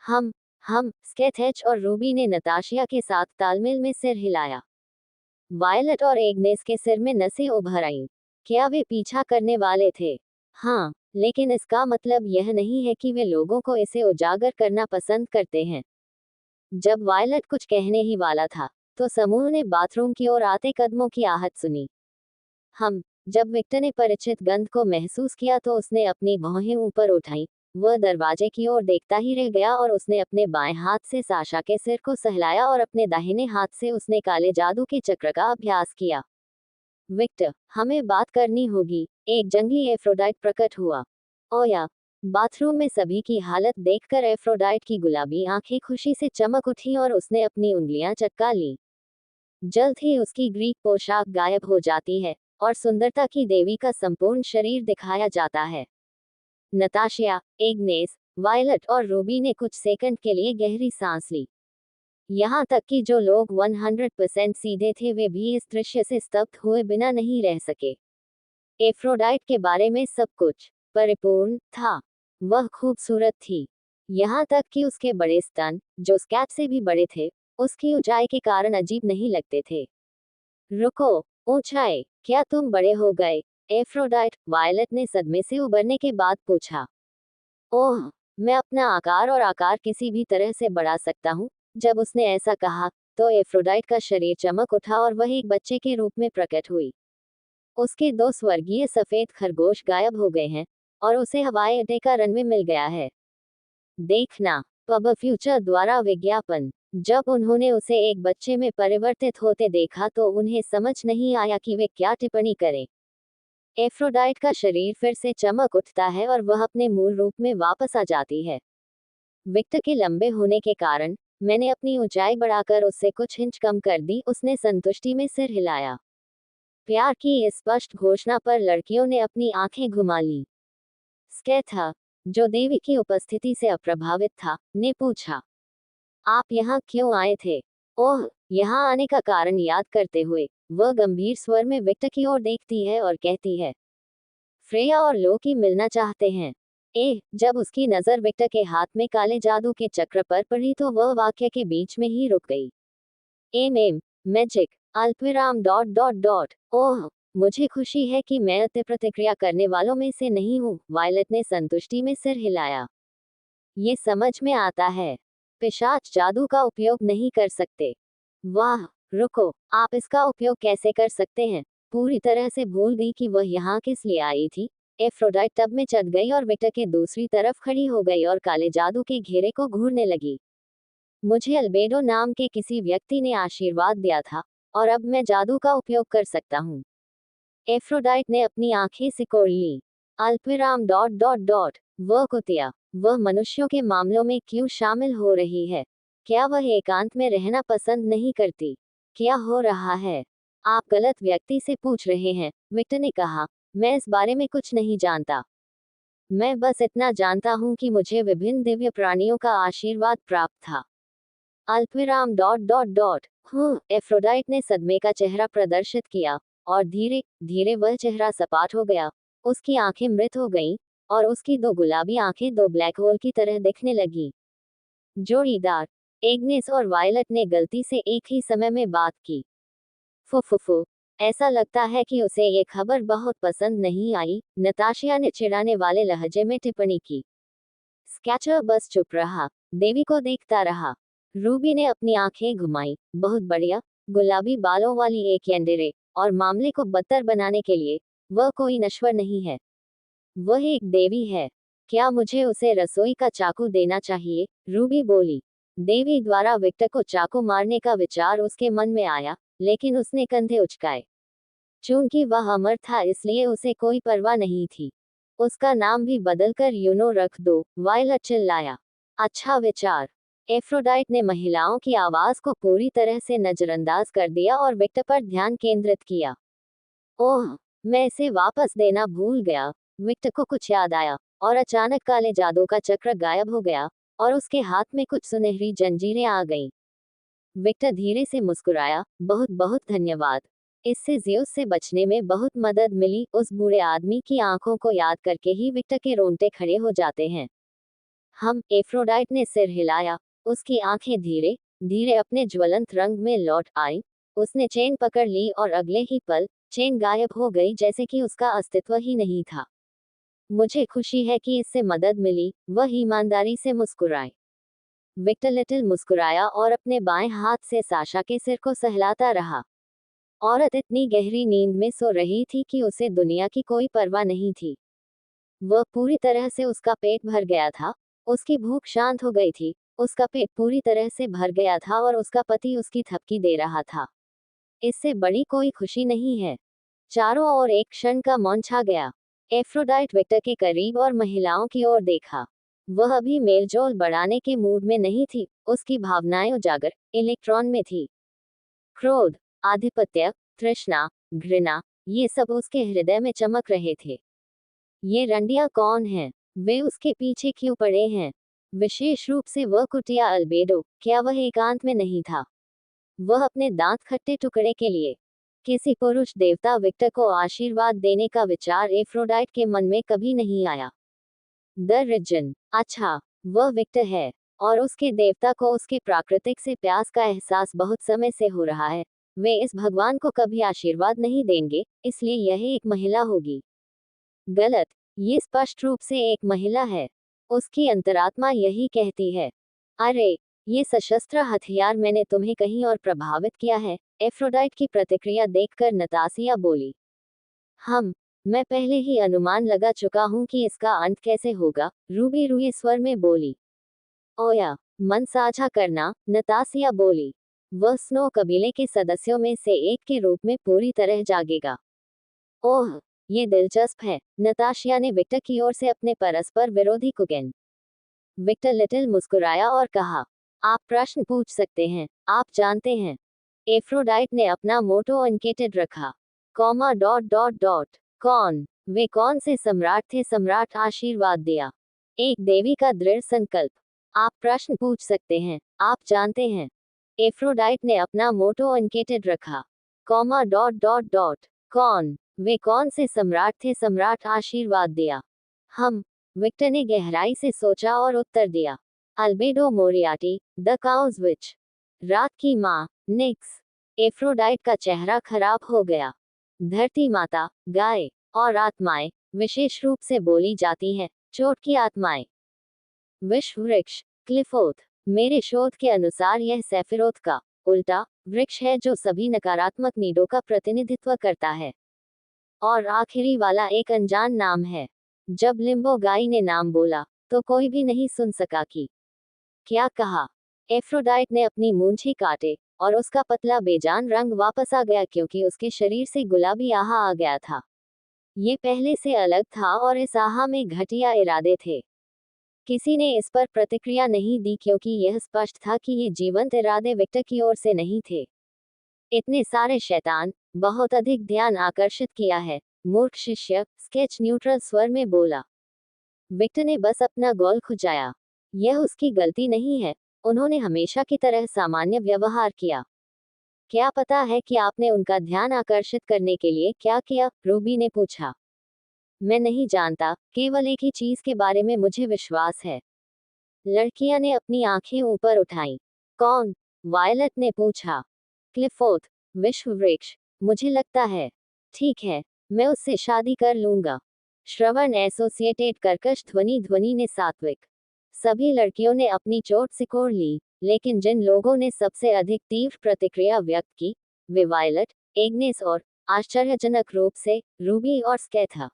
हम स्केथेच और रूबी ने नताशिया के साथ तालमेल में सिर हिलाया। वायलट और एग्नेस के सिर में नसें उभर आईं। क्या वे पीछा करने वाले थे? हाँ, लेकिन इसका मतलब यह नहीं है कि वे लोगों को इसे उजागर करना पसंद करते हैं। जब वायलट कुछ कहने ही वाला था, तो समूह ने बाथरूम की ओर आते कदमों की आहट सुनी। जब विक्टर ने परिचित गंध को महसूस किया तो उसने अपनी भौहें ऊपर उठाई। वह दरवाजे की ओर देखता ही रह गया और उसने अपने बाएं हाथ से साशा के सिर को सहलाया और अपने दाहिने हाथ से उसने काले जादू के चक्र का अभ्यास किया। विक्टर, हमें बात करनी होगी। एक जंगली एफ्रोडाइट प्रकट हुआ। ओया। बाथरूम में सभी की हालत देखकर एफ्रोडाइट की गुलाबी आंखें खुशी से चमक उठी और उसने अपनी उंगलियां चटका ली। जल्द ही उसकी ग्रीक पोशाक गायब हो जाती है और सुंदरता की देवी का संपूर्ण शरीर दिखाया जाता है। नताशिया, एग्नेस, वायलट और रूबी ने कुछ सेकंड के लिए गहरी सांस ली। यहाँ तक कि जो लोग 100% सीधे थे वे भी इस दृश्य से स्तब्ध हुए बिना नहीं रह सके। एफ्रोडाइट के बारे में सब कुछ परिपूर्ण था। वह खूबसूरत थी, यहाँ तक कि उसके बड़े स्तन, जो स्कैट से भी बड़े थे, उसकी ऊंचाई के कारण अजीब नहीं लगते थे। रुको, ऊंचाई, क्या तुम बड़े हो गए? एफ्रोडाइट, वायलट ने सदमे से उबरने के बाद पूछा। ओह, मैं अपना आकार और आकार किसी भी तरह से बढ़ा सकता हूँ। जब उसने ऐसा कहा, तो एफ्रोडाइट का शरीर चमक उठा और वह एक बच्चे के रूप में प्रकट हुई। उसके दो स्वर्गीय सफेद खरगोश गायब हो गए हैं, और उसे हवाई अड्डे का रनवे मिल गया है। देखना, पब फ्यूचर द्वारा विज्ञापन। जब उन्होंने उसे एक बच्चे में परिवर्तित होते देखा तो उन्हें समझ नहीं आया कि वे क्या टिप्पणी करें। एफ्रोडाइट का शरीर फिर से चमक उठता है और वह अपने मूल रूप में वापस आ जाती है। विक्टर के लंबे होने के कारण मैंने अपनी ऊंचाई बढ़ाकर उससे कुछ इंच कम कर दी। उसने संतुष्टि में सिर हिलाया। प्यार की इस स्पष्ट घोषणा पर लड़कियों ने अपनी आंखें घुमा ली। स्टेथा, जो देवी की उपस्थिति से अप्रभावित था, ने पूछा, आप यहाँ क्यों आए थे? ओह, यहाँ आने का कारण याद करते हुए वह गंभीर स्वर में विक्टर की ओर देखती है और कहती है, फ्रेया और लोकी मिलना चाहते हैं। जब उसकी नजर विक्टर के हाथ में काले जादू के चक्र पर पड़ी तो वह वाक्य के बीच में ही रुक गई। मैजिक, अल्पविराम डॉट डॉट डॉट। ओह, मुझे खुशी है कि मैं अति प्रतिक्रिया करने वालों में से नहीं हूँ। वायलट ने संतुष्टि में सिर हिलाया। ये समझ में आता है। पिशाच जादू का उपयोग नहीं कर सकते। वाह, रुको, आप इसका उपयोग कैसे कर सकते हैं? पूरी तरह से भूल गई कि वह यहाँ किस लिए आई थी। एफ्रोडाइट टब में चढ़ गई और विक्टर के दूसरी तरफ खड़ी हो गई और काले जादू के घेरे को घूरने लगी। मुझे अल्बेडो नाम के किसी व्यक्ति ने आशीर्वाद दिया था और अब मैं जादू का उपयोग कर सकता हूँ। एफ्रोडाइट ने अपनी आंखें सिकोड़ ली। अल्पविराम डॉट डॉट डॉट। वह कुतिया, वह मनुष्यों के मामलों में क्यों शामिल हो रही है? क्या वह एकांत में रहना पसंद नहीं करती? क्या हो रहा है? आप गलत व्यक्ति से पूछ रहे हैं, विक्टर ने कहा। मैं इस बारे में कुछ नहीं जानता। मैं बस इतना जानता हूँ कि मुझे विभिन्न दिव्य प्राणियों का आशीर्वाद प्राप्त था। अल्पविराम डॉट डॉट डॉट। एफ्रोडाइट ने सदमे का चेहरा प्रदर्शित किया और धीरे धीरे वह चेहरा सपाट हो गया। उसकी आंखें मृत हो गईं और उसकी दो गुलाबी आंखें दो ब्लैक होल की तरह दिखने लगी। जोड़ीदार एग्नेस और वायलट ने गलती से एक ही समय में बात की। फुफुफु, ऐसा लगता है कि उसे ये खबर बहुत पसंद नहीं आई, नताशिया ने चिढ़ाने वाले लहजे में टिप्पणी की। स्कैचर बस चुप रहा, देवी को देखता रहा। रूबी ने अपनी आंखें घुमाई। बहुत बढ़िया, गुलाबी बालों वाली एक यंडेरे, और मामले को बदतर बनाने के लिए, वह कोई नश्वर नहीं है। वह एक देवी है। क्या मुझे उसे रसोई का चाकू देना चाहिए? रूबी बोली। देवी द्वारा विक्टर को चाकू मारने का विचार उसके मन में आया, लेकिन उसने कंधे उचकाए। चूंकि वह अमर था इसलिए उसे कोई परवाह नहीं थी। उसका नाम भी बदलकर यूनो रख दो, वायलट चिल्लाया। अच्छा विचार। एफ्रोडाइट ने महिलाओं की आवाज को पूरी तरह से नजरअंदाज कर दिया और विक्टर पर ध्यान केंद्रित किया। ओह, मैं इसे वापस देना भूल गया। विक्टर को कुछ याद आया और अचानक काले जादू का चक्र गायब हो गया और उसके हाथ में कुछ सुनहरी जंजीरें आ गईं। विक्टर धीरे से मुस्कुराया। बहुत बहुत धन्यवाद। इससे ज़्यूस से बचने में बहुत मदद मिली। उस बूढ़े आदमी की आंखों को याद करके ही विक्टर के रोंगटे खड़े हो जाते हैं। एफ्रोडाइट ने सिर हिलाया। उसकी आंखें धीरे धीरे अपने ज्वलंत रंग में लौट आईं। उसने चेन पकड़ ली और अगले ही पल चेन गायब हो गई, जैसे कि उसका अस्तित्व ही नहीं था। मुझे खुशी है कि इससे मदद मिली, वह ईमानदारी से मुस्कुराए। विक्टर लिटिल मुस्कुराया और अपने बाएं हाथ से साशा के सिर को सहलाता रहा। औरत इतनी गहरी नींद में सो रही थी कि उसे दुनिया की कोई परवाह नहीं थी। वह पूरी तरह से उसका पेट भर गया था। उसकी भूख शांत हो गई थी। उसका पेट पूरी तरह से भर गया था और उसका पति उसकी थपकी दे रहा था। इससे बड़ी कोई खुशी नहीं है। चारों ओर एक क्षण का मौन छा गया। एफ्रोडाइट विक्टर के करीब और महिलाओं की ओर देखा। वह अभी मेलजोल बढ़ाने के मूड में नहीं थी। उसकी भावनाएं उजागर इलेक्ट्रॉन में थी। क्रोध, आधिपत्य, तृष्णा, घृणा, ये सब उसके हृदय में चमक रहे थे। ये रंडियां कौन हैं? वे उसके पीछे क्यों पड़े हैं? विशेष रूप से वह कुटिया अल्बेडो, क्या वह एकांत में नहीं था? वह अपने दांत खट्टे टुकड़े के लिए किसी पुरुष देवता विक्टर को आशीर्वाद देने का विचार एफ्रोडाइट के मन में कभी नहीं आया। द रिजन, अच्छा, वह विक्टर है और उसके देवता को उसके प्राकृतिक से प्यास का एहसास बहुत समय से हो रहा है। वे इस भगवान को कभी आशीर्वाद नहीं देंगे, इसलिए यह एक महिला होगी। गलत, ये स्पष्ट रूप से एक महिला है। उसकी अंतरात्मा यही कहती है। अरे, ये सशस्त्र हथियार मैंने तुम्हें कहीं और प्रभावित किया है? एफ्रोडाइट की प्रतिक्रिया देखकर नतासिया बोली। मैं पहले ही अनुमान लगा चुका हूँ कि इसका अंत कैसे होगा, रूबी रुए स्वर में बोली। ओया, मन साझा करना, नतासिया बोली। वह स्नो कबीले के सदस्यों में से एक के रूप में पूरी तरह जागेगा। ओह, ये दिलचस्प है। नताशिया ने विक्टर की ओर से अपने परस्पर विरोधी कुगेन। विक्टर लिटिल मुस्कुराया और कहा, आप प्रश्न पूछ सकते हैं, आप जानते हैं। एफ्रोडाइट ने अपना मोटो अनकेटेड रखा। Comma dot dot dot. कौन? वे कौन से सम्राट थे? सम्राट आशीर्वाद दिया। एक देवी का दृढ़ संकल्प। आप प्रश्न पूछ सकते हैं, आप जानते हैं। एफ्रोडाइट ने अपना मोटो अनकेटेड रखा। Comma dot dot dot. कौन? वे कौन से सम्राट थे? सम्राट आशीर्वाद दिया। विक्टर ने गहराई से सोचा और उत्तर दिया। अल्बेडो मोरियाटी, द काउज विच। रात की माँ, निक्स। एफ्रोडाइट का चेहरा खराब हो गया। धरती माता, गाय और आत्माएं विशेष रूप से बोली जाती हैं, चोट की आत्माएं। विश्व वृक्ष, क्लिफोथ। मेरे शोध के अनुसार यह सेफिरोथ का उल्टा वृक्ष है जो सभी नकारात्मक नीडों का प्रतिनिधित्व करता है। और आखिरी वाला एक अनजान नाम है। जब लिम्बो गाई ने नाम बोला तो कोई भी नहीं सुन सका कि क्या कहा। एफ्रोडाइट ने अपनी मूंछें काटे और उसका पतला बेजान रंग वापस आ गया क्योंकि उसके शरीर से गुलाबी आहा आ गया था। ये पहले से अलग था और इस आहा में घटिया इरादे थे। किसी ने इस पर प्रतिक्रिया नहीं दी क्योंकि यह स्पष्ट था कि ये जीवंत इरादे विक्टर की ओर से नहीं थे। इतने सारे शैतान, बहुत अधिक ध्यान आकर्षित किया है, मूर्ख शिष्य, स्केच न्यूट्रल स्वर में बोला। विक्टर ने बस अपना गोल खुजाया। यह उसकी गलती नहीं है, उन्होंने हमेशा की तरह सामान्य व्यवहार किया। क्या पता है कि आपने उनका ध्यान आकर्षित करने के लिए क्या किया? रूबी ने पूछा। मैं नहीं जानता, केवल एक ही चीज के बारे में मुझे विश्वास है। लड़कियां ने अपनी आंखें ऊपर उठाईं। कौन? वायलट ने पूछा। क्लिफोर्ड, विश्व वृक्ष। मुझे लगता है। ठीक है, मैं उससे शादी कर लूंगा। श्रवण एसोसिएटेड कर्कश ध्वनि ने सात्विक। सभी लड़कियों ने अपनी चोट सिकोड़ ली, लेकिन जिन लोगों ने सबसे अधिक तीव्र प्रतिक्रिया व्यक्त की, वे वायलट, एग्नेस और, आश्चर्यजनक रूप से, रूबी और स्केथा।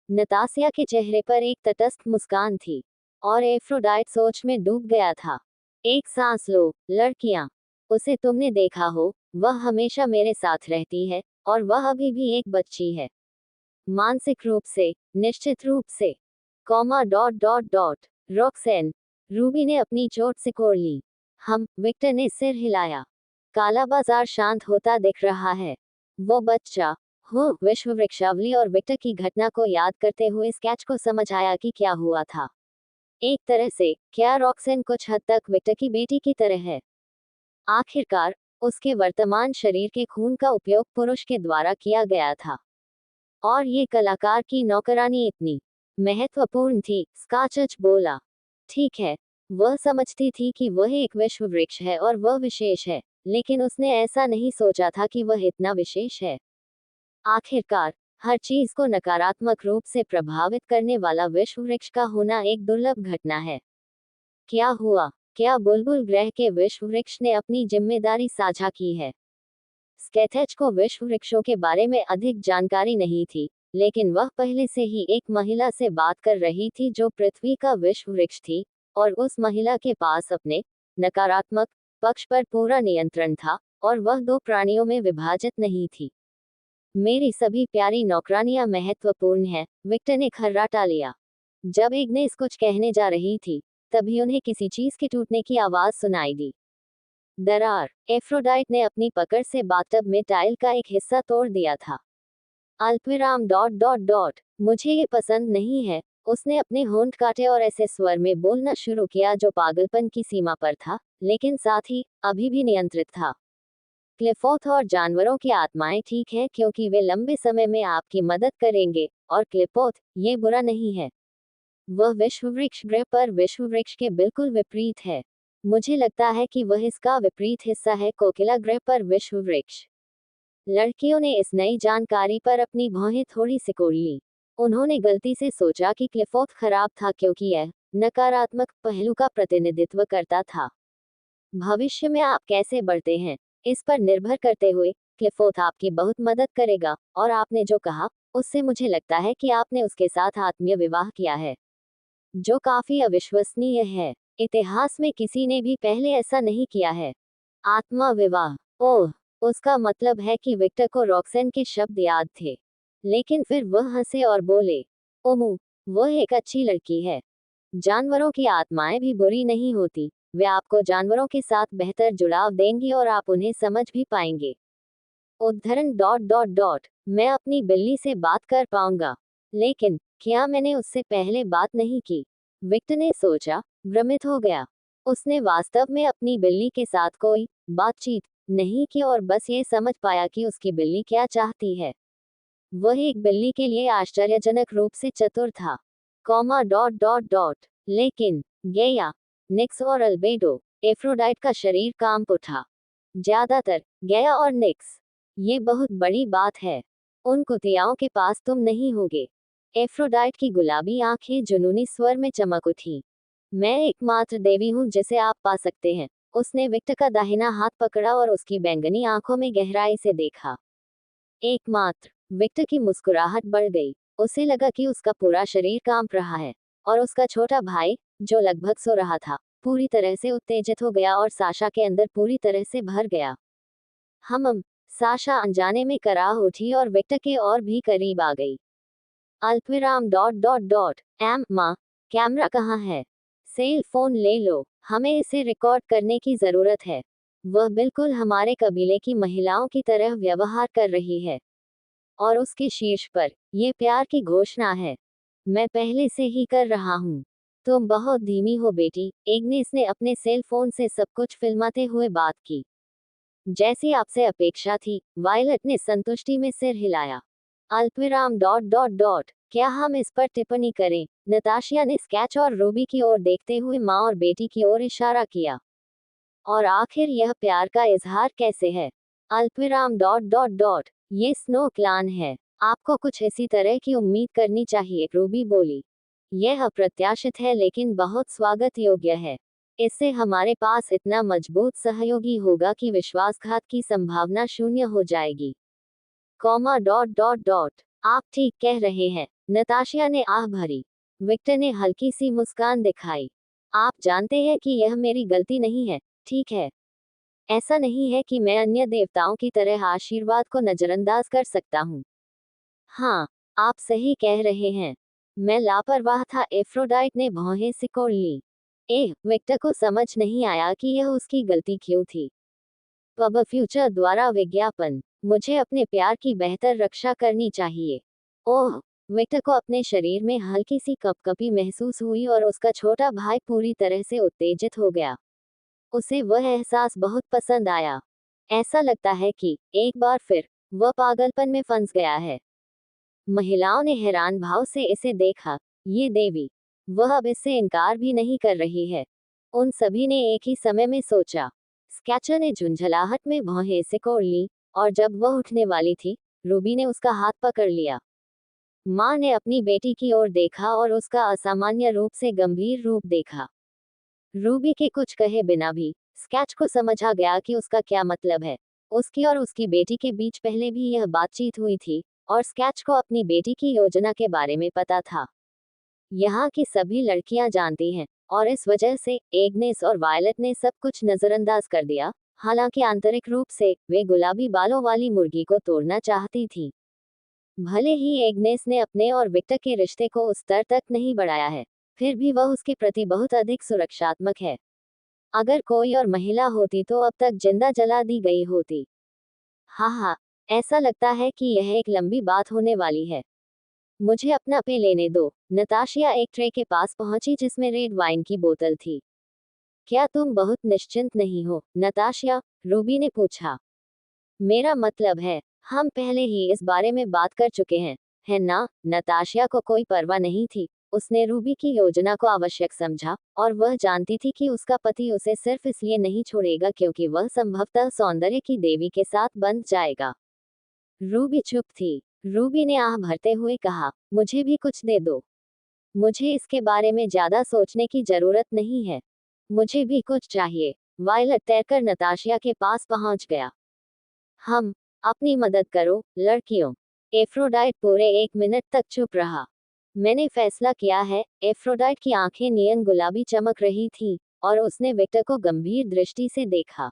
नतासिया के चेहरे पर एक तटस्थ मुस्कान थी, और एफ्रोडाइट सोच में डूब गया था। एक सांस लो, लड़कियां। उसे तुमने देखा हो, वह हमेशा मेरे साथ रहती है, और वह अभी भी एक बच्ची है। मानसिक रूप से, निश्चित रूप से। रॉक्सेन। रूबी ने अपनी चोट सिकोड़ ली। विक्टर ने सिर हिलाया। काला बाजार शांत होता दिख रहा है। वो बच्चा, हो विश्व वृक्षावली और विक्टर की घटना को याद करते हुए स्केच को समझ आया कि क्या हुआ था। एक तरह से, क्या रॉक्सेन कुछ हद तक विक्टर की बेटी की तरह है? आखिरकार, उसके वर्तमान शरीर के खून का उपयोग पुरुष के द्वारा किया गया था। और ये कलाकार की नौकरानी इतनी महत्वपूर्ण थी, स्काचच बोला। ठीक है, वह समझती थी कि वह एक विश्व वृक्ष है और वह विशेष है, लेकिन उसने ऐसा नहीं सोचा था कि वह इतना विशेष है। आखिरकार, हर चीज को नकारात्मक रूप से प्रभावित करने वाला विश्व वृक्ष का होना एक दुर्लभ घटना है। क्या हुआ? क्या बुलबुल ग्रह के विश्व वृक्ष ने अपनी जिम्मेदारी साझा की है? स्केथेच को विश्व वृक्षों के बारे में अधिक जानकारी नहीं थी, लेकिन वह पहले से ही एक महिला से बात कर रही थी जो पृथ्वी का विश्व वृक्ष थी, और उस महिला के पास अपने नकारात्मक पक्ष पर पूरा नियंत्रण था, और वह दो प्राणियों में विभाजित नहीं थी। मेरी सभी प्यारी नौकरानियां महत्वपूर्ण हैं, विक्टर ने खर्राटा लिया। जब इग्नेस कुछ कहने जा रही थी, तभी उन्हें किसी चीज के टूटने की आवाज सुनाई दी। दरार। एफ्रोडाइट ने अपनी पकड़ से बाथटब में टाइल का एक हिस्सा तोड़ दिया था। अल्पविराम डॉट डॉट डॉट। मुझे ये पसंद नहीं है। उसने अपने होंठ काटे और ऐसे स्वर में बोलना शुरू किया जो पागलपन की सीमा पर था, लेकिन साथ ही अभी भी नियंत्रित था। क्लिफोर्ड और जानवरों की आत्माएं ठीक है क्योंकि वे लंबे समय में आपकी मदद करेंगे, और क्लिफोर्ड, ये बुरा नहीं है। वह विश्व वृक्ष ग्रह पर विश्व वृक्ष के बिल्कुल विपरीत है। मुझे लगता है कि वह इसका विपरीत हिस्सा है, कोकिला ग्रह पर विश्व वृक्ष। लड़कियों ने इस नई जानकारी पर अपनी भौहें थोड़ी सिकोड़ ली। उन्होंने गलती से सोचा कि क्लिफोर्ड खराब था क्योंकि यह नकारात्मक पहलू का प्रतिनिधित्व करता था। भविष्य में आप कैसे बढ़ते हैं, इस पर निर्भर करते हुए, क्लिफोर्ड आपकी बहुत मदद करेगा, और आपने जो कहा, उससे मुझे लगता है कि आपने उसके साथ आत्मीय विवाह किया है, जो काफी अविश्वसनीय है। इतिहास में किसी ने भी पहले ऐसा नहीं किया है। आत्मा विवाह। ओह, उसका मतलब है कि विक्टर को रॉक्सेन के शब्द याद थे। लेकिन फिर वह हंसे और बोले, ओमू, वह एक अच्छी लड़की है। जानवरों की आत्माएं भी बुरी नहीं होती, वे आपको जानवरों के साथ बेहतर जुड़ाव देंगी और आप उन्हें समझ भी पाएंगे। उद्धरण डॉट डॉट डॉट। मैं अपनी बिल्ली से बात कर पाऊंगा, लेकिन क्या मैंने उससे पहले बात नहीं की? विक्टर ने सोचा, भ्रमित हो गया। उसने वास्तव में अपनी बिल्ली के साथ कोई बातचीत नहीं की और बस ये समझ पाया कि उसकी बिल्ली क्या चाहती है। वह एक बिल्ली के लिए आश्चर्यजनक रूप से चतुर था। Dot dot dot. लेकिन गेया, निक्स और अल्बेडो, एफ्रोडाइट का शरीर कांप उठा। ज्यादातर गेया और निक्स। ये बहुत बड़ी बात है। उन कुतियाओं के पास तुम नहीं होगे। एफ्रोडाइट की गुलाबी आंखें जुनूनी स्वर में चमक उठी। मैं एकमात्र देवी हूँ जिसे आप पा सकते हैं, उसने विक्टर का दाहिना हाथ पकड़ा और उसकी बैंगनी आंखों में गहराई से देखा। एकमात्र। विक्टर की मुस्कुराहट बढ़ गई। उसे लगा कि उसका पूरा शरीर कांप रहा है, और उसका छोटा भाई, जो लगभग सो रहा था, पूरी तरह से उत्तेजित हो गया और साशा के अंदर पूरी तरह से भर गया। साशा अनजाने में कराह उठी और विक्टर के और भी करीब आ गई। अल्पविराम डॉट डॉट डॉट माँ, कैमरा कहाँ है? सेल फोन ले लो, हमें इसे रिकॉर्ड करने की जरूरत है। वह बिल्कुल हमारे कबीले की महिलाओं की तरह व्यवहार कर रही है, और उसके शीर्ष पर ये प्यार की घोषणा है। मैं पहले से ही कर रहा हूँ। तुम बहुत धीमी हो बेटी, एग्नेस ने अपने सेल फोन से सब कुछ फिल्माते हुए बात की। जैसी आपसे अपेक्षा थी, वायलट ने संतुष्टि में सिर हिलाया। अल्पविराम डॉट डॉट डॉट क्या हम इस पर टिप्पणी करें? नताशिया ने स्केच और रूबी की ओर देखते हुए माँ और बेटी की ओर इशारा किया। और आखिर यह प्यार का इजहार कैसे है? अल्पविराम डॉट डॉट डॉट ये स्नो क्लान है। आपको कुछ इसी तरह की उम्मीद करनी चाहिए, रूबी बोली। यह अप्रत्याशित है लेकिन बहुत स्वागत योग्य है। इससे हमारे पास इतना मजबूत सहयोगी होगा कि विश्वासघात की संभावना शून्य हो जाएगी। कॉमा डॉट डॉट डॉट आप ठीक कह रहे हैं, नताशिया ने आह भरी। विक्टर ने हल्की सी मुस्कान दिखाई। आप जानते हैं कि यह मेरी गलती नहीं है, ठीक है? ऐसा नहीं है कि मैं अन्य देवताओं की तरह आशीर्वाद को नजरअंदाज कर सकता हूँ। हाँ, आप सही कह रहे हैं। मैं लापरवाह था, एफ्रोडाइट ने भौहें सिकोड़ ली। विक्टर को समझ नहीं आया कि यह उसकी गलती क्यों थी। पब फ्यूचर द्वारा विज्ञापन। मुझे अपने प्यार की बेहतर रक्षा करनी चाहिए। ओह, विक्टर को अपने शरीर में हल्की सी कपकपी महसूस हुई और उसका छोटा भाई पूरी तरह से उत्तेजित हो गया। उसे वह एहसास बहुत पसंद आया। ऐसा लगता है कि एक बार फिर वह पागलपन में फंस गया है। महिलाओं ने हैरान भाव से इसे देखा। ये देवी, वह अब इससे इनकार भी नहीं कर रही है। उन सभी ने एक ही समय में सोचा। स्केचर ने झुंझलाहट में भौहें सिकोड़ ली, और जब वह उठने वाली थी, रूबी ने उसका हाथ पकड़ लिया। माँ ने अपनी बेटी की ओर देखा और उसका असामान्य रूप से गंभीर रूप देखा। रूबी के कुछ कहे बिना भी स्केच को समझ आ गया कि उसका क्या मतलब है। उसकी और उसकी बेटी के बीच पहले भी यह बातचीत हुई थी, और स्केच को अपनी बेटी की योजना के बारे में पता था। यहाँ की सभी लड़कियां जानती हैं, और इस वजह से एग्नेस और वायलट ने सब कुछ नजरअंदाज कर दिया। हालांकि आंतरिक रूप से वे गुलाबी बालों वाली मुर्गी को तोड़ना चाहती थी। भले ही एग्नेस ने अपने और विक्टर के रिश्ते को उस स्तर तक नहीं बढ़ाया है, फिर भी वह उसके प्रति बहुत अधिक सुरक्षात्मक है। अगर कोई और महिला होती तो अब तक जिंदा जला दी गई होती। हाँ, ऐसा लगता है कि यह एक लंबी बात होने वाली है। मुझे अपना पे लेने दो। नताशिया एक ट्रे के पास पहुंची जिसमें रेड वाइन की बोतल थी। क्या तुम बहुत निश्चिंत नहीं हो, नताशिया? रूबी ने पूछा। मेरा मतलब है, हम पहले ही इस बारे में बात कर चुके हैं, है ना? नताशिया को कोई परवाह नहीं थी। उसने रूबी की योजना को आवश्यक समझा, और वह जानती थी कि उसका पति उसे सिर्फ इसलिए नहीं छोड़ेगा क्योंकि वह संभवतः सौंदर्य की देवी के साथ बंध जाएगा। रूबी चुप थी। रूबी ने आह भरते हुए कहा, मुझे भी कुछ दे दो। मुझे इसके बारे में ज्यादा सोचने की जरूरत नहीं है। मुझे भी कुछ चाहिए। वायलट तैरकर नताशिया के पास पहुंच गया। हम अपनी मदद करो, लड़कियों। एफ्रोडाइट पूरे 1 मिनट तक चुप रहा। मैंने फैसला किया है। एफ्रोडाइट की आंखें नियन गुलाबी चमक रही थीं, और उसने विक्टर को गंभीर दृष्टि से देखा।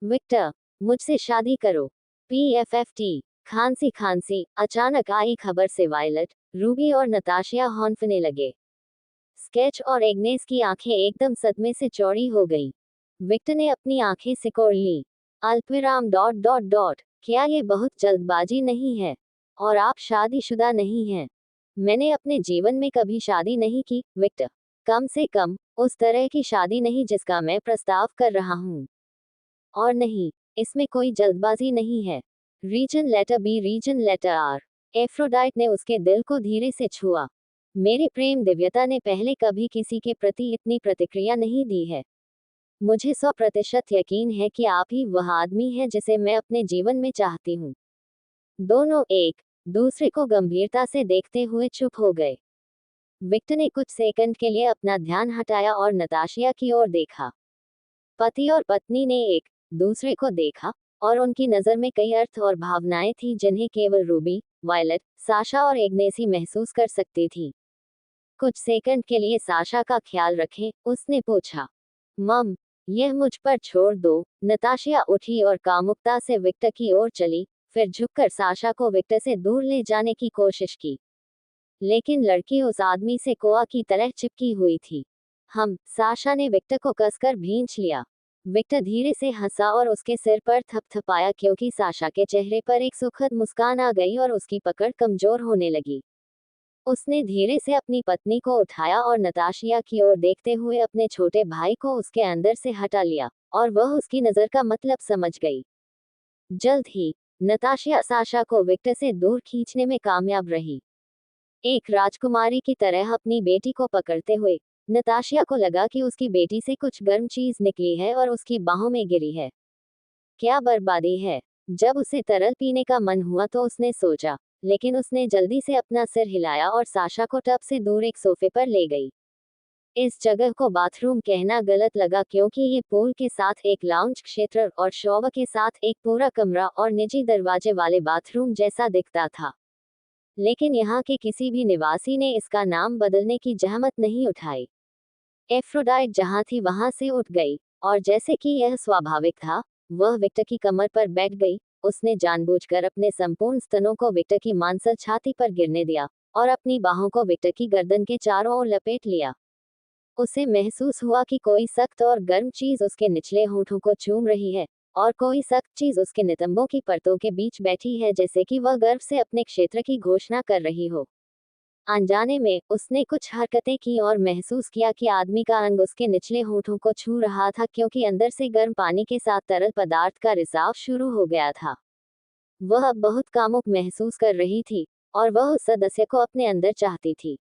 विक्टर, मुझसे शादी करो। PFFT। खांसी खांसी। अचानक आई खबर से वायलट, रूबी और नताशिया हौंफने लगे। स्केच और एग्नेस की आंखें एकदम सदमे से चौड़ी हो गईं। विक्टर ने अपनी आंखें सिकोड़ ली। अल्पविराम डॉट डॉट डॉट क्या ये बहुत जल्दबाजी नहीं है? और आप शादीशुदा नहीं हैं? मैंने अपने जीवन में कभी शादी नहीं की, विक्टर। कम से कम उस तरह की शादी नहीं जिसका मैं प्रस्ताव कर रहा हूँ। और नहीं, इसमें कोई जल्दबाजी नहीं है। Reason letter B, reason letter R. Aphrodite ने उसके दिल को धीरे से छुआ। मेरी प्रेम दिव्यता ने पहले कभी किसी के प्रति इतनी प्रतिक्रिया नहीं दी है। मुझे 100% यकीन है कि आप ही वह आदमी है जिसे मैं अपने जीवन में चाहती हूँ। दोनों एक दूसरे को गंभीरता से देखते हुए चुप हो गए। विक्टर ने कुछ सेकंड के लिए अपना ध्यान हटाया और नताशिया की ओर देखा। पति और पत्नी ने एक दूसरे को देखा और उनकी नजर में कई अर्थ और भावनाएं थी जिन्हें केवल रूबी, वायलट, साशा और एग्नेसी महसूस कर सकती थी। कुछ सेकंड के लिए साशा का ख्याल रखें, उसने पूछा। मम, यह मुझ पर छोड़ दो। नताशिया उठी और कामुकता से विक्टर की ओर चली, फिर झुककर साशा को विक्टर से दूर ले जाने की कोशिश की। लेकिन लड़की उस आदमी से कोआ की तरह चिपकी हुई थी। साशा ने विक्टर को कसकर भींच लिया। विक्टर धीरे से हंसा और उसके सिर पर थपथपाया क्योंकि साशा के चेहरे पर एक सुखद मुस्कान आ गई और उसकी पकड़ कमजोर होने लगी। उसने धीरे से अपनी पत्नी को उठाया और नताशिया की ओर देखते हुए अपने छोटे भाई को उसके अंदर से हटा लिया, और वह उसकी नजर का मतलब समझ गई। जल्द ही नताशिया साशा को विक्टर से दूर खींचने में कामयाब रही। एक राजकुमारी की तरह अपनी बेटी को पकड़ते हुए नताशिया को लगा कि उसकी बेटी से कुछ गर्म चीज निकली है और उसकी बाहों में गिरी है। क्या बर्बादी है। जब उसे तरल पीने का मन हुआ तो उसने सोचा, लेकिन उसने जल्दी से अपना सिर हिलाया और साशा को टब से दूर एक सोफे पर ले गई। इस जगह को बाथरूम कहना गलत लगा क्योंकि ये पूल के साथ एक लाउंज क्षेत्र और शॉवर के साथ एक पूरा कमरा और निजी दरवाजे वाले बाथरूम जैसा दिखता था। लेकिन यहाँ के किसी भी निवासी ने इसका नाम बदलने की जहमत नहीं उठाई। एफ्रोडाइट जहाँ थी वहां से उठ गई, और जैसे कि यह स्वाभाविक था, वह विक्टर की कमर पर बैठ गई। उसने जानबूझकर अपने संपूर्ण स्तनों को विक्टर की मांसल छाती पर गिरने दिया और अपनी बाहों को विक्टर की गर्दन के चारों ओर लपेट लिया। उसे महसूस हुआ कि कोई सख्त और गर्म चीज उसके निचले होंठों को चूम रही है, और कोई सख्त चीज उसके नितंबों की परतों के बीच बैठी है, जैसे कि वह गर्व से अपने क्षेत्र की घोषणा कर रही हो। अनजाने में उसने कुछ हरकतें की और महसूस किया कि आदमी का अंग उसके निचले होंठों को छू रहा था क्योंकि अंदर से गर्म पानी के साथ तरल पदार्थ का रिसाव शुरू हो गया था। वह अब बहुत कामुक महसूस कर रही थी, और वह उस सदस्य को अपने अंदर चाहती थी।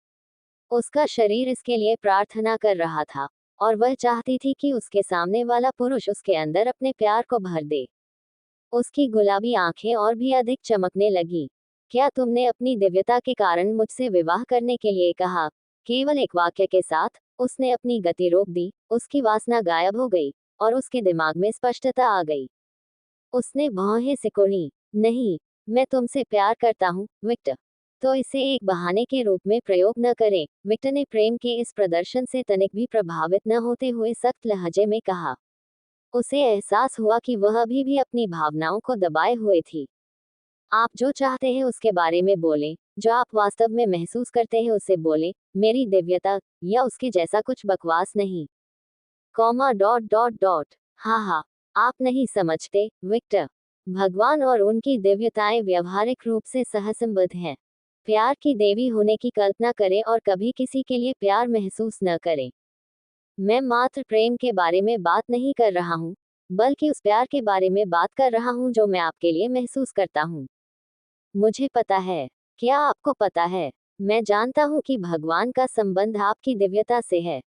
उसका शरीर इसके लिए प्रार्थना कर रहा था, और वह चाहती थी कि उसके सामने वाला पुरुष उसके अंदर अपने प्यार को भर दे। उसकी गुलाबी आंखें और भी अधिक चमकने लगी। क्या तुमने अपनी दिव्यता के कारण मुझसे विवाह करने के लिए कहा? केवल एक वाक्य के साथ उसने अपनी गति रोक दी, उसकी वासना गायब हो गई, और उसके दिमाग में स्पष्टता आ गई। उसने भौहें सिकुड़ी। नहीं, मैं तुमसे प्यार करता हूँ, विक्टर। तो इसे एक बहाने के रूप में प्रयोग न करें। विक्टर ने प्रेम के इस प्रदर्शन से तनिक भी प्रभावित न होते हुए सख्त लहजे में कहा। उसे एहसास हुआ कि वह अभी भी अपनी भावनाओं को दबाए हुए थी। आप जो चाहते हैं उसके बारे में बोलें, जो आप वास्तव में महसूस करते हैं उसे बोलें, मेरी दिव्यता, या उसके जैसा कुछ बकवास नहीं। ... हाँ, आप नहीं समझते, विक्टर। भगवान और उनकी दिव्यताएं व्यावहारिक रूप से सहसंबद्ध हैं। प्यार की देवी होने की कल्पना करें और कभी किसी के लिए प्यार महसूस न करें। मैं मात्र प्रेम के बारे में बात नहीं कर रहा हूँ, बल्कि उस प्यार के बारे में बात कर रहा हूँ जो मैं आपके लिए महसूस करता हूँ। मुझे पता है। क्या आपको पता है? मैं जानता हूँ कि भगवान का संबंध आपकी दिव्यता से है।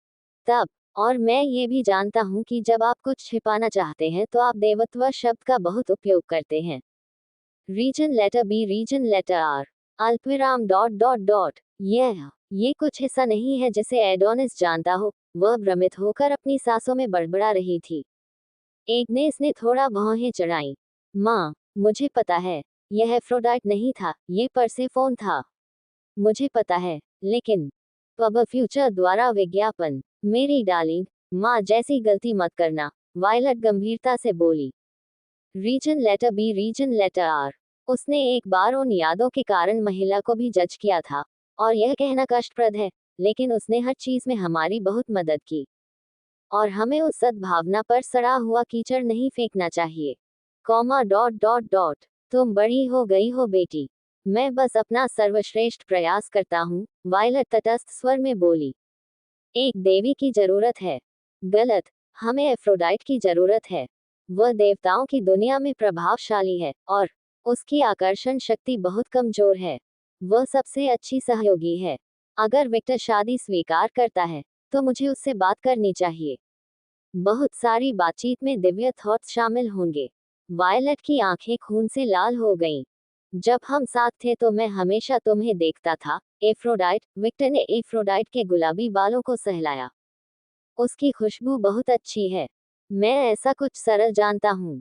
तब, और मैं ये भी जानता हूँ कि जब आप कुछ छिपाना चाहते हैं तो आप देवत्व शब्द का बहुत उपयोग करते हैं। Reason letter B, reason letter R, अल्पविराम ... ये कुछ ऐसा नहीं है जिसे एडोनिस जानता हो। वह भ्रमित होकर अपनी सांसों में बड़बड़ा रही थी। एग्नेस ने थोड़ा भौहें चढ़ाई। माँ, मुझे पता है, यह एफ्रोडाइट नहीं था, ये परसेफोन था। मुझे पता है, लेकिन पब फ्यूचर द्वारा विज्ञापन। मेरी डार्लिंग, माँ जैसी गलती मत करना, वायलट गंभीरता से बोली। Region letter B, reason letter R. उसने एक बार उन यादों के कारण महिला को भी जज किया था, और यह कहना कष्टप्रद है, लेकिन उसने हर चीज में हमारी बहुत मदद की, और हमें उस सद्भावना पर सड़ा हुआ कीचड़ नहीं फेंकना चाहिए। ... तुम बड़ी हो गई हो बेटी। मैं बस अपना सर्वश्रेष्ठ प्रयास करता हूँ, वायलट तटस्थ स्वर में बोली। एक देवी की जरूरत है। गलत, हमें एफ्रोडाइट की जरूरत है। वह देवताओं की दुनिया में प्रभावशाली है, और उसकी आकर्षण शक्ति बहुत कमजोर है। वह सबसे अच्छी सहयोगी है। अगर विक्टर शादी स्वीकार करता है, तो मुझे उससे बात करनी चाहिए। बहुत सारी बातचीत में दिव्य थॉट्स शामिल होंगे। वायलट की आंखें खून से लाल हो गईं। जब हम साथ थे तो मैं हमेशा तुम्हें देखता था, एफ्रोडाइट। विक्टर ने एफ्रोडाइट के गुलाबी बालों को सहलाया। उसकी खुशबू बहुत अच्छी है। मैं ऐसा कुछ सरल जानता हूँ।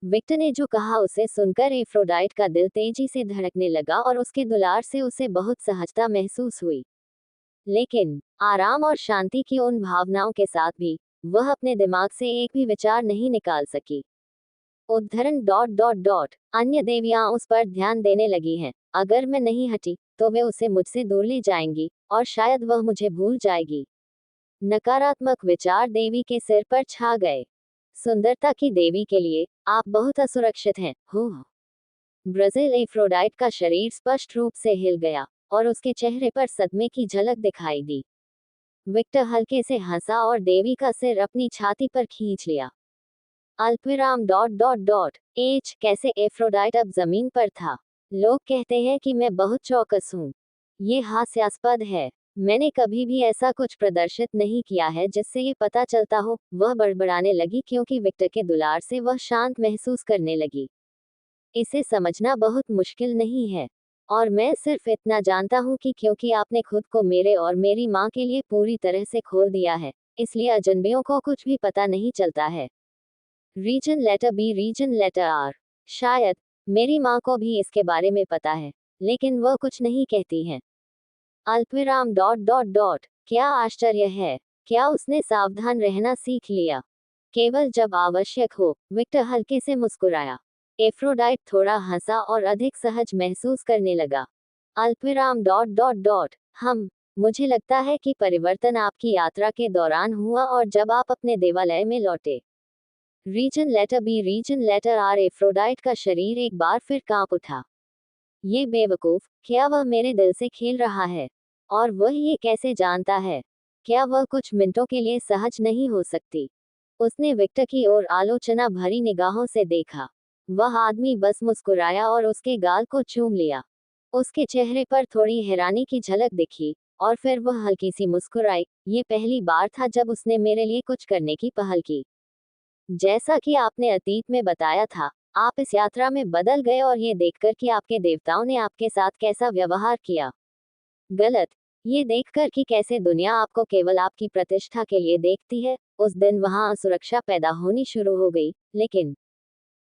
विक्टर ने जो कहा उसे सुनकर एफ्रोडाइट का दिल तेजी से धड़कने लगा और उसके दुलार से उसे बहुत सहजता महसूस हुई। लेकिन आराम और शांति की उन भावनाओं के साथ भी वह अपने दिमाग से एक भी विचार नहीं निकाल सकी। उद्धरण डॉट डॉट डॉट अन्य देवियां उस पर ध्यान देने लगी हैं। अगर मैं नहीं हटी तो वे उसे मुझसे दूर ले जाएंगी और शायद वह मुझे भूल जाएगी। नकारात्मक विचार देवी के सिर पर छा गए। सुंदरता की देवी के लिए आप बहुत असुरक्षित हैं। हो ब्राजील एफ्रोडाइट का शरीर स्पष्ट रूप से हिल गया और उसके चेहरे पर सदमे की झलक दिखाई दी। विक्टर हल्के से हंसा और देवी का सिर अपनी छाती पर खींच लिया। अल्पविराम डॉट डॉट डॉट एच कैसे एफ्रोडाइट अब जमीन पर था। लोग कहते हैं कि मैं बहुत चौकस हूँ। ये हास्यास्पद है। मैंने कभी भी ऐसा कुछ प्रदर्शित नहीं किया है जिससे ये पता चलता हो। वह बड़बड़ाने लगी क्योंकि विक्टर के दुलार से वह शांत महसूस करने लगी। इसे समझना बहुत मुश्किल नहीं है। और मैं सिर्फ इतना जानता हूँ कि क्योंकि आपने खुद को मेरे और मेरी माँ के लिए पूरी तरह से खोल दिया है, इसलिए अजनबियों को कुछ भी पता नहीं चलता है। Reason letter B reason letter R. शायद मेरी माँ को भी इसके बारे में पता है, लेकिन वह कुछ नहीं कहती हैं। अल्पविराम डॉट डॉट डॉट क्या आश्चर्य है। क्या उसने सावधान रहना सीख लिया? केवल जब आवश्यक हो। विक्टर हल्के से मुस्कुराया। एफ्रोडाइट थोड़ा हंसा और अधिक सहज महसूस करने लगा। अल्पविराम डॉट डॉट डॉट हम मुझे लगता है कि परिवर्तन आपकी यात्रा के दौरान हुआ और जब आप अपने देवालय में लौटे। Region letter B reason letter R. Aphrodite का शरीर एक बार फिर कांप उठा। ये बेवकूफ, क्या वह मेरे दिल से खेल रहा है? और वह ये कैसे जानता है? क्या वह कुछ मिनटों के लिए सहज नहीं हो सकती? उसने विक्टर की ओर आलोचना भरी निगाहों से देखा। वह आदमी बस मुस्कुराया और उसके गाल को चूम लिया। उसके चेहरे पर थोड़ी हैरानी की झलक दिखी और फिर वह हल्की सी मुस्कुराई। ये पहली बार था जब उसने मेरे लिए कुछ करने की पहल की। जैसा कि आपने अतीत में बताया था, आप इस यात्रा में बदल गए और ये देखकर कि आपके देवताओं ने आपके साथ कैसा व्यवहार किया। गलत। ये देखकर कि कैसे दुनिया आपको केवल आपकी प्रतिष्ठा के लिए देखती है, उस दिन वहां असुरक्षा पैदा होनी शुरू हो गई, लेकिन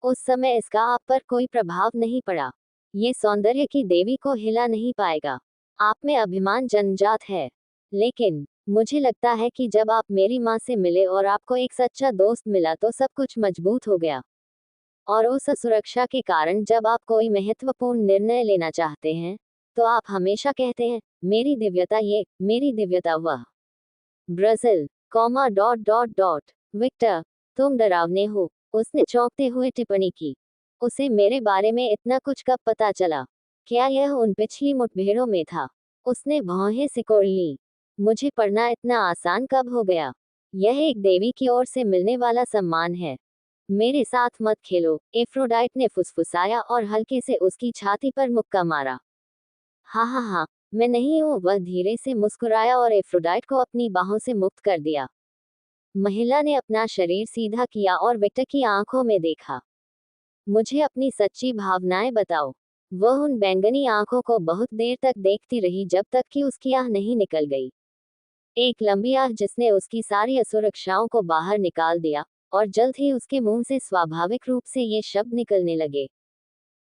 उस समय इसका आप पर कोई प्रभाव नहीं पड़ा। ये सौंदर्य की देवी को हिला नहीं पाएगा। आप में अभिमान जन्मजात है। लेकिन मुझे लगता है कि जब आप मेरी माँ से मिले और आपको एक सच्चा दोस्त मिला तो सब कुछ मजबूत हो गया। और उस असुरक्षा के कारण जब आप कोई महत्वपूर्ण निर्णय लेना चाहते हैं, तो आप हमेशा कहते हैं, मेरी दिव्यता ये, मेरी दिव्यता वह। Brazil, comma dot dot dot Victor, तुम डरावने हो। उसने चौंकते हुए टिप्पणी की। उसे मेरे बारे में इतना कुछ कब पता चला? क्या यह उन पिछली मुठभेड़ों में था? उसने भौहें सिकोड़ ली। मुझे पढ़ना इतना आसान कब हो गया? यह एक देवी की ओर से मिलने वाला सम्मान है। मेरे साथ मत खेलो, एफ्रोडाइट ने फुसफुसाया और हल्के से उसकी छाती पर मुक्का मारा। हाँ हाँ हाँ, मैं नहीं हूँ। वह धीरे से मुस्कुराया और एफ्रोडाइट को अपनी बाहों से मुक्त कर दिया। महिला ने अपना शरीर सीधा किया और विक्टर की आंखों में देखा। मुझे अपनी सच्ची भावनाएं बताओ। वह उन बैंगनी आंखों को बहुत देर तक देखती रही जब तक कि उसकी आह नहीं निकल गई। एक लंबी आह जिसने उसकी सारी असुरक्षाओं को बाहर निकाल दिया, और जल्द ही उसके मुंह से स्वाभाविक रूप से ये शब्द निकलने लगे।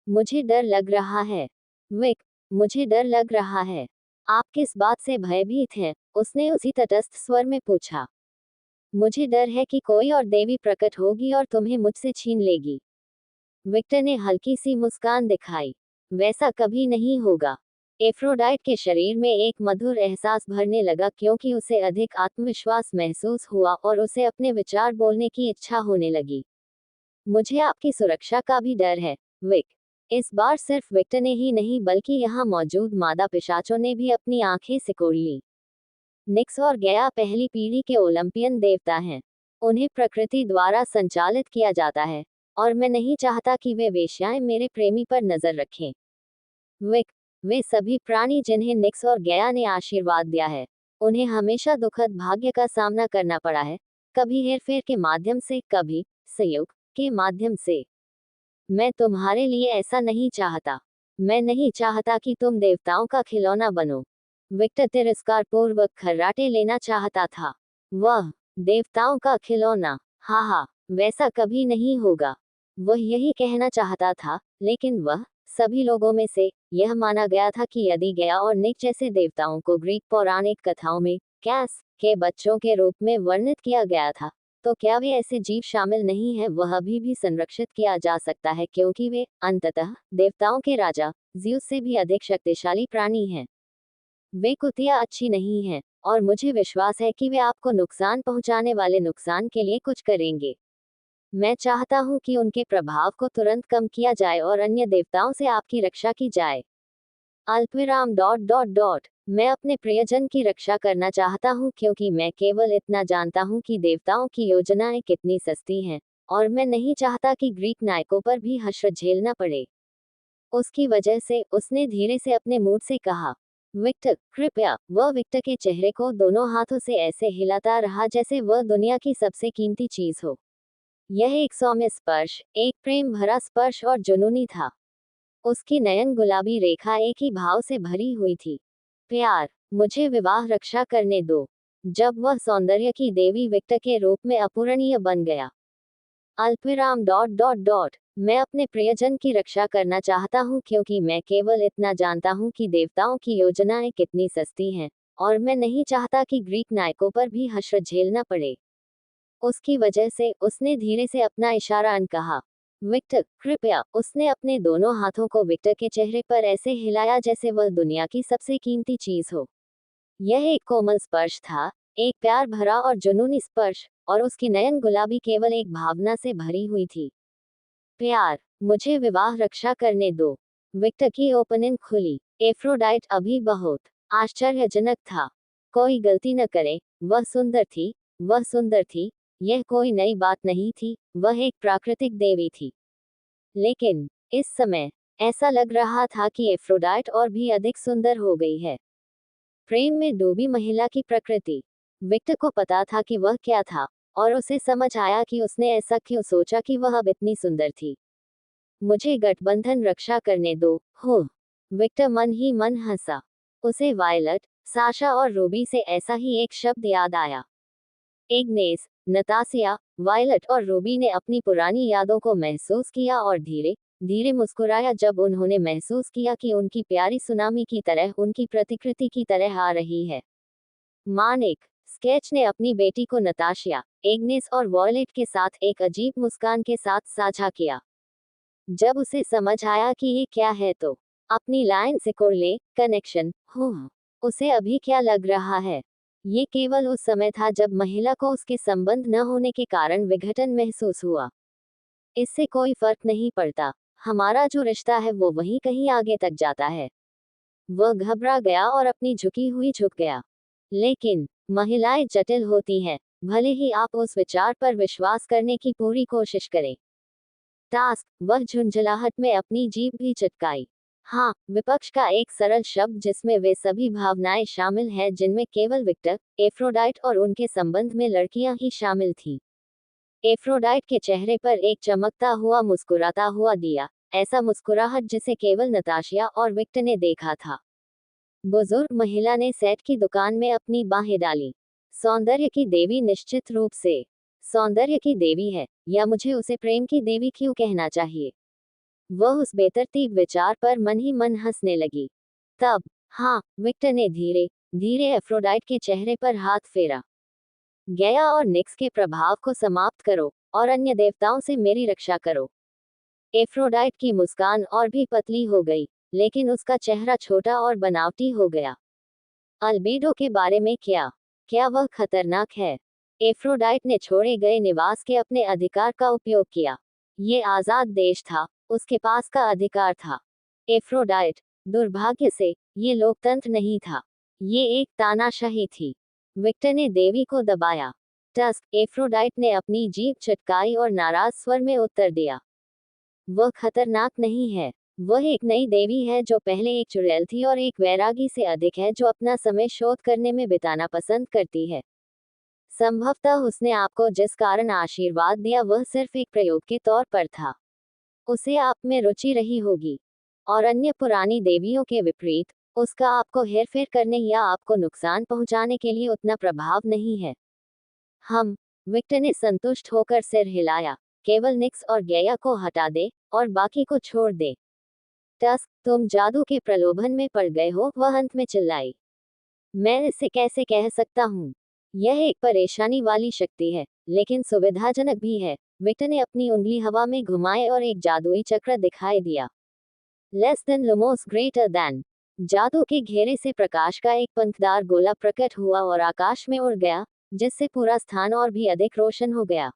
मुझे डर लग रहा है। विक, मुझे डर लग रहा है। आप किस बात से भयभीत हैं? उसने उसी तटस्थ स्वर में पूछा। मुझे डर है कि कोई और देवी प्रकट होगी और तुम्हें मुझसे छीन लेगी। विक्टर ने हल्की सी मुस्कान दिखाई। वैसा कभी नहीं होगा। एफ्रोडाइट के शरीर में एक मधुर एहसास भरने लगा क्योंकि उसे अधिक आत्मविश्वास महसूस हुआ और उसे अपने विचार बोलने की इच्छा होने लगी। मुझे आपकी सुरक्षा का भी डर है, विक। इस बार सिर्फ विक्टर ने ही नहीं बल्कि यहाँ मौजूद मादा पिशाचों ने भी अपनी आंखें सिकोड़ ली। निक्स और गया पहली पीढ़ी के ओलंपियन देवता हैं। उन्हें प्रकृति द्वारा संचालित किया जाता है, और मैं नहीं चाहता कि वे वेश्याएं मेरे प्रेमी पर नजर रखें। विक, वे सभी प्राणी जिन्हें निक्स और गया ने आशीर्वाद दिया है, उन्हें हमेशा दुखद भाग्य का सामना करना पड़ा है, कभी हेरफेर के माध्यम से, कभी संयोग के माध्यम से। मैं तुम्हारे लिए ऐसा नहीं चाहता। मैं नहीं चाहता कि तुम देवताओं का खिलौना बनो। विक्टर तिरस्कारपूर्वक खर्राटे लेना चाहता था। वह देवताओं का खिलौना, हा हा। वैसा कभी नहीं होगा। वह यही कहना चाहता था, लेकिन वह सभी लोगों में से यह माना गया था कि यदि गया और निक जैसे देवताओं को ग्रीक पौराणिक कथाओं में कैस के बच्चों के रूप में वर्णित किया गया था, तो क्या वे ऐसे जीव शामिल नहीं है, वह अभी भी संरक्षित किया जा सकता है, क्योंकि वे अंततः देवताओं के राजा ज़्यूस से भी अधिक शक्तिशाली प्राणी हैं। वे कुतिया अच्छी नहीं हैं, और मुझे विश्वास है कि वे आपको नुकसान पहुंचाने वाले नुकसान के लिए कुछ करेंगे। मैं चाहता हूं कि उनके प्रभाव को तुरंत कम किया जाए और अन्य देवताओं से आपकी रक्षा की जाए। अल्पविराम डॉट डॉट डॉट मैं अपने प्रियजन की रक्षा करना चाहता हूं, क्योंकि मैं केवल इतना जानता हूं कि देवताओं की योजनाएं कितनी सस्ती हैं, और मैं नहीं चाहता कि ग्रीक नायकों पर भी हश्र झेलना पड़े। उसकी वजह से उसने धीरे से अपने मुंह से कहा, विक्टर, कृपया। वह विक्टर के चेहरे को दोनों हाथों से ऐसे हिलाता रहा जैसे वह दुनिया की सबसे कीमती चीज हो। यह एक सौम्य स्पर्श, एक प्रेम भरा स्पर्श और जुनूनी था। उसकी नयन गुलाबी रेखा एक ही भाव से भरी हुई थी, प्यार। मुझे विवाह रक्षा करने दो। जब वह सौंदर्य की देवी विक्टर के रूप में अपूरणीय बन गया। अल्पविराम डॉट डॉट डॉट मैं अपने प्रियजन की रक्षा करना चाहता हूँ, क्योंकि मैं केवल इतना जानता हूँ कि देवताओं की योजनाएं कितनी सस्ती हैं, और मैं नहीं चाहता कि ग्रीक नायकों पर भी हश्र झेलना पड़े। उसकी वजह से उसने धीरे से अपना इशारा अन कहा, विक्टर, कृपया। उसने अपने दोनों हाथों को विक्टर के चेहरे पर ऐसे हिलाया जैसे वह दुनिया की सबसे कीमती चीज हो। यह एक कोमल स्पर्श था, एक प्यार भरा और जुनूनी स्पर्श, और उसकी नयन गुलाबी केवल एक भावना से भरी हुई थी, प्यार। मुझे विवाह रक्षा करने दो। विक्टर की ओपनिंग खुली। एफ्रोडाइट अभी बहुत आश्चर्यजनक था। कोई गलती न करे, वह सुंदर थी, वह सुंदर थी। यह कोई नई बात नहीं थी, वह एक प्राकृतिक देवी थी। लेकिन इस समय ऐसा लग रहा था कि एफ्रोडाइट और भी अधिक सुंदर हो गई है। प्रेम में डूबी महिला की प्रकृति। विक्टर को पता था कि वह क्या था, और उसे समझ आया कि उसने ऐसा क्यों सोचा कि वह अब इतनी सुंदर थी। मुझे गठबंधन रक्षा करने दो, हो। विक्टर मन ही मन हंसा। उसे वायलट, साशा और रूबी से ऐसा ही एक शब्द याद आया। इग्नेस, नतासिया, वायलट और रूबी ने अपनी पुरानी यादों को महसूस किया और धीरे धीरे मुस्कुराया जब उन्होंने महसूस किया कि उनकी प्यारी सुनामी की तरह, उनकी प्रतिकृति की तरह आ रही है। मानिक स्केच ने अपनी बेटी को नताशिया, इग्नेस और वॉयलेट के साथ एक अजीब मुस्कान के साथ साझा किया। जब उसे समझ आया कि ये क्या है, तो अपनी लाइन सिकोड़ ले, कनेक्शन हो। उसे अभी क्या लग रहा है? ये केवल उस समय था जब महिला को उसके संबंध न होने के कारण विघटन महसूस हुआ। इससे कोई फर्क नहीं पड़ता, हमारा जो रिश्ता है वो वहीं कहीं आगे तक जाता है। वह घबरा गया और अपनी झुकी हुई झुक गया। लेकिन महिलाएं जटिल होती हैं, भले ही आप उस विचार पर विश्वास करने की पूरी कोशिश करें। टास्क, वह झुंझलाहट में अपनी जीभ भी चटकाई। हाँ, विपक्ष का एक सरल शब्द जिसमें वे सभी भावनाएं शामिल हैं जिनमें केवल विक्टर, एफ्रोडाइट और उनके संबंध में लड़कियां ही शामिल थीं। एफ्रोडाइट के चेहरे पर एक चमकता हुआ मुस्कुराता हुआ दिया, ऐसा मुस्कुराहट जिसे केवल नताशिया और विक्टर ने देखा था। बुजुर्ग महिला ने सेट की दुकान में अपनी बाहें डाली। सौंदर्य की देवी निश्चित रूप से सौंदर्य की देवी है, या मुझे उसे प्रेम की देवी क्यों कहना चाहिए? वह उस बेतरतीब विचार पर मन ही मन हंसने लगी। तब हाँ, विक्टर ने धीरे धीरे एफ्रोडाइट के चेहरे पर हाथ फेरा। गया और निक्स के प्रभाव को समाप्त करो, और अन्य देवताओं से मेरी रक्षा करो। एफ्रोडाइट की मुस्कान और भी पतली हो गई, लेकिन उसका चेहरा छोटा और बनावटी हो गया। अल्बेडो के बारे में क्या? क्या वह खतरनाक है? एफ्रोडाइट ने छोड़े गए निवास के अपने अधिकार का उपयोग किया। ये आजाद देश था, उसके पास का अधिकार था। एफ्रोडाइट, दुर्भाग्य से, ये लोकतंत्र नहीं था। ये एक तानाशाही थी। विक्टर ने देवी को दबाया। टस्क, एफ्रोडाइट ने अपनी जीभ चटकाई और नाराज स्वर में उत्तर दिया। वह खतरनाक नहीं है। वह एक नई देवी है जो पहले एक चुड़ैल थी और एक वैरागी से अधिक है जो अपना समय शोध करने में बिताना पसंद करती है। संभवतः उसने आपको जिस कारण आशीर्वाद दिया वह सिर्फ एक प्रयोग के तौर पर था। उसे आप में रुचि रही होगी। और अन्य पुरानी देवियों के विपरीत, उसका आपको हेरफेर करने या आपको नुकसान पहुंचाने के लिए उतना प्रभाव नहीं है। हम विक्टर ने संतुष्ट होकर सिर हिलाया। केवल निक्स और गैया को हटा दे और बाकी को छोड़ दे। टस्क, तुम जादू के प्रलोभन में पड़ गए हो, वह अंत में चिल्लाई। मैं इसे कैसे कह सकता हूँ? यह एक परेशानी वाली शक्ति है, लेकिन सुविधाजनक भी है। विक्टर ने अपनी उंगली हवा में घुमाए और एक जादुई चक्र दिखाई दिया। Less than lumos greater than. जादू के घेरे से प्रकाश का एक पंखदार गोला प्रकट हुआ और आकाश में उड़ गया, जिससे पूरा स्थान और भी अधिक रोशन हो गया।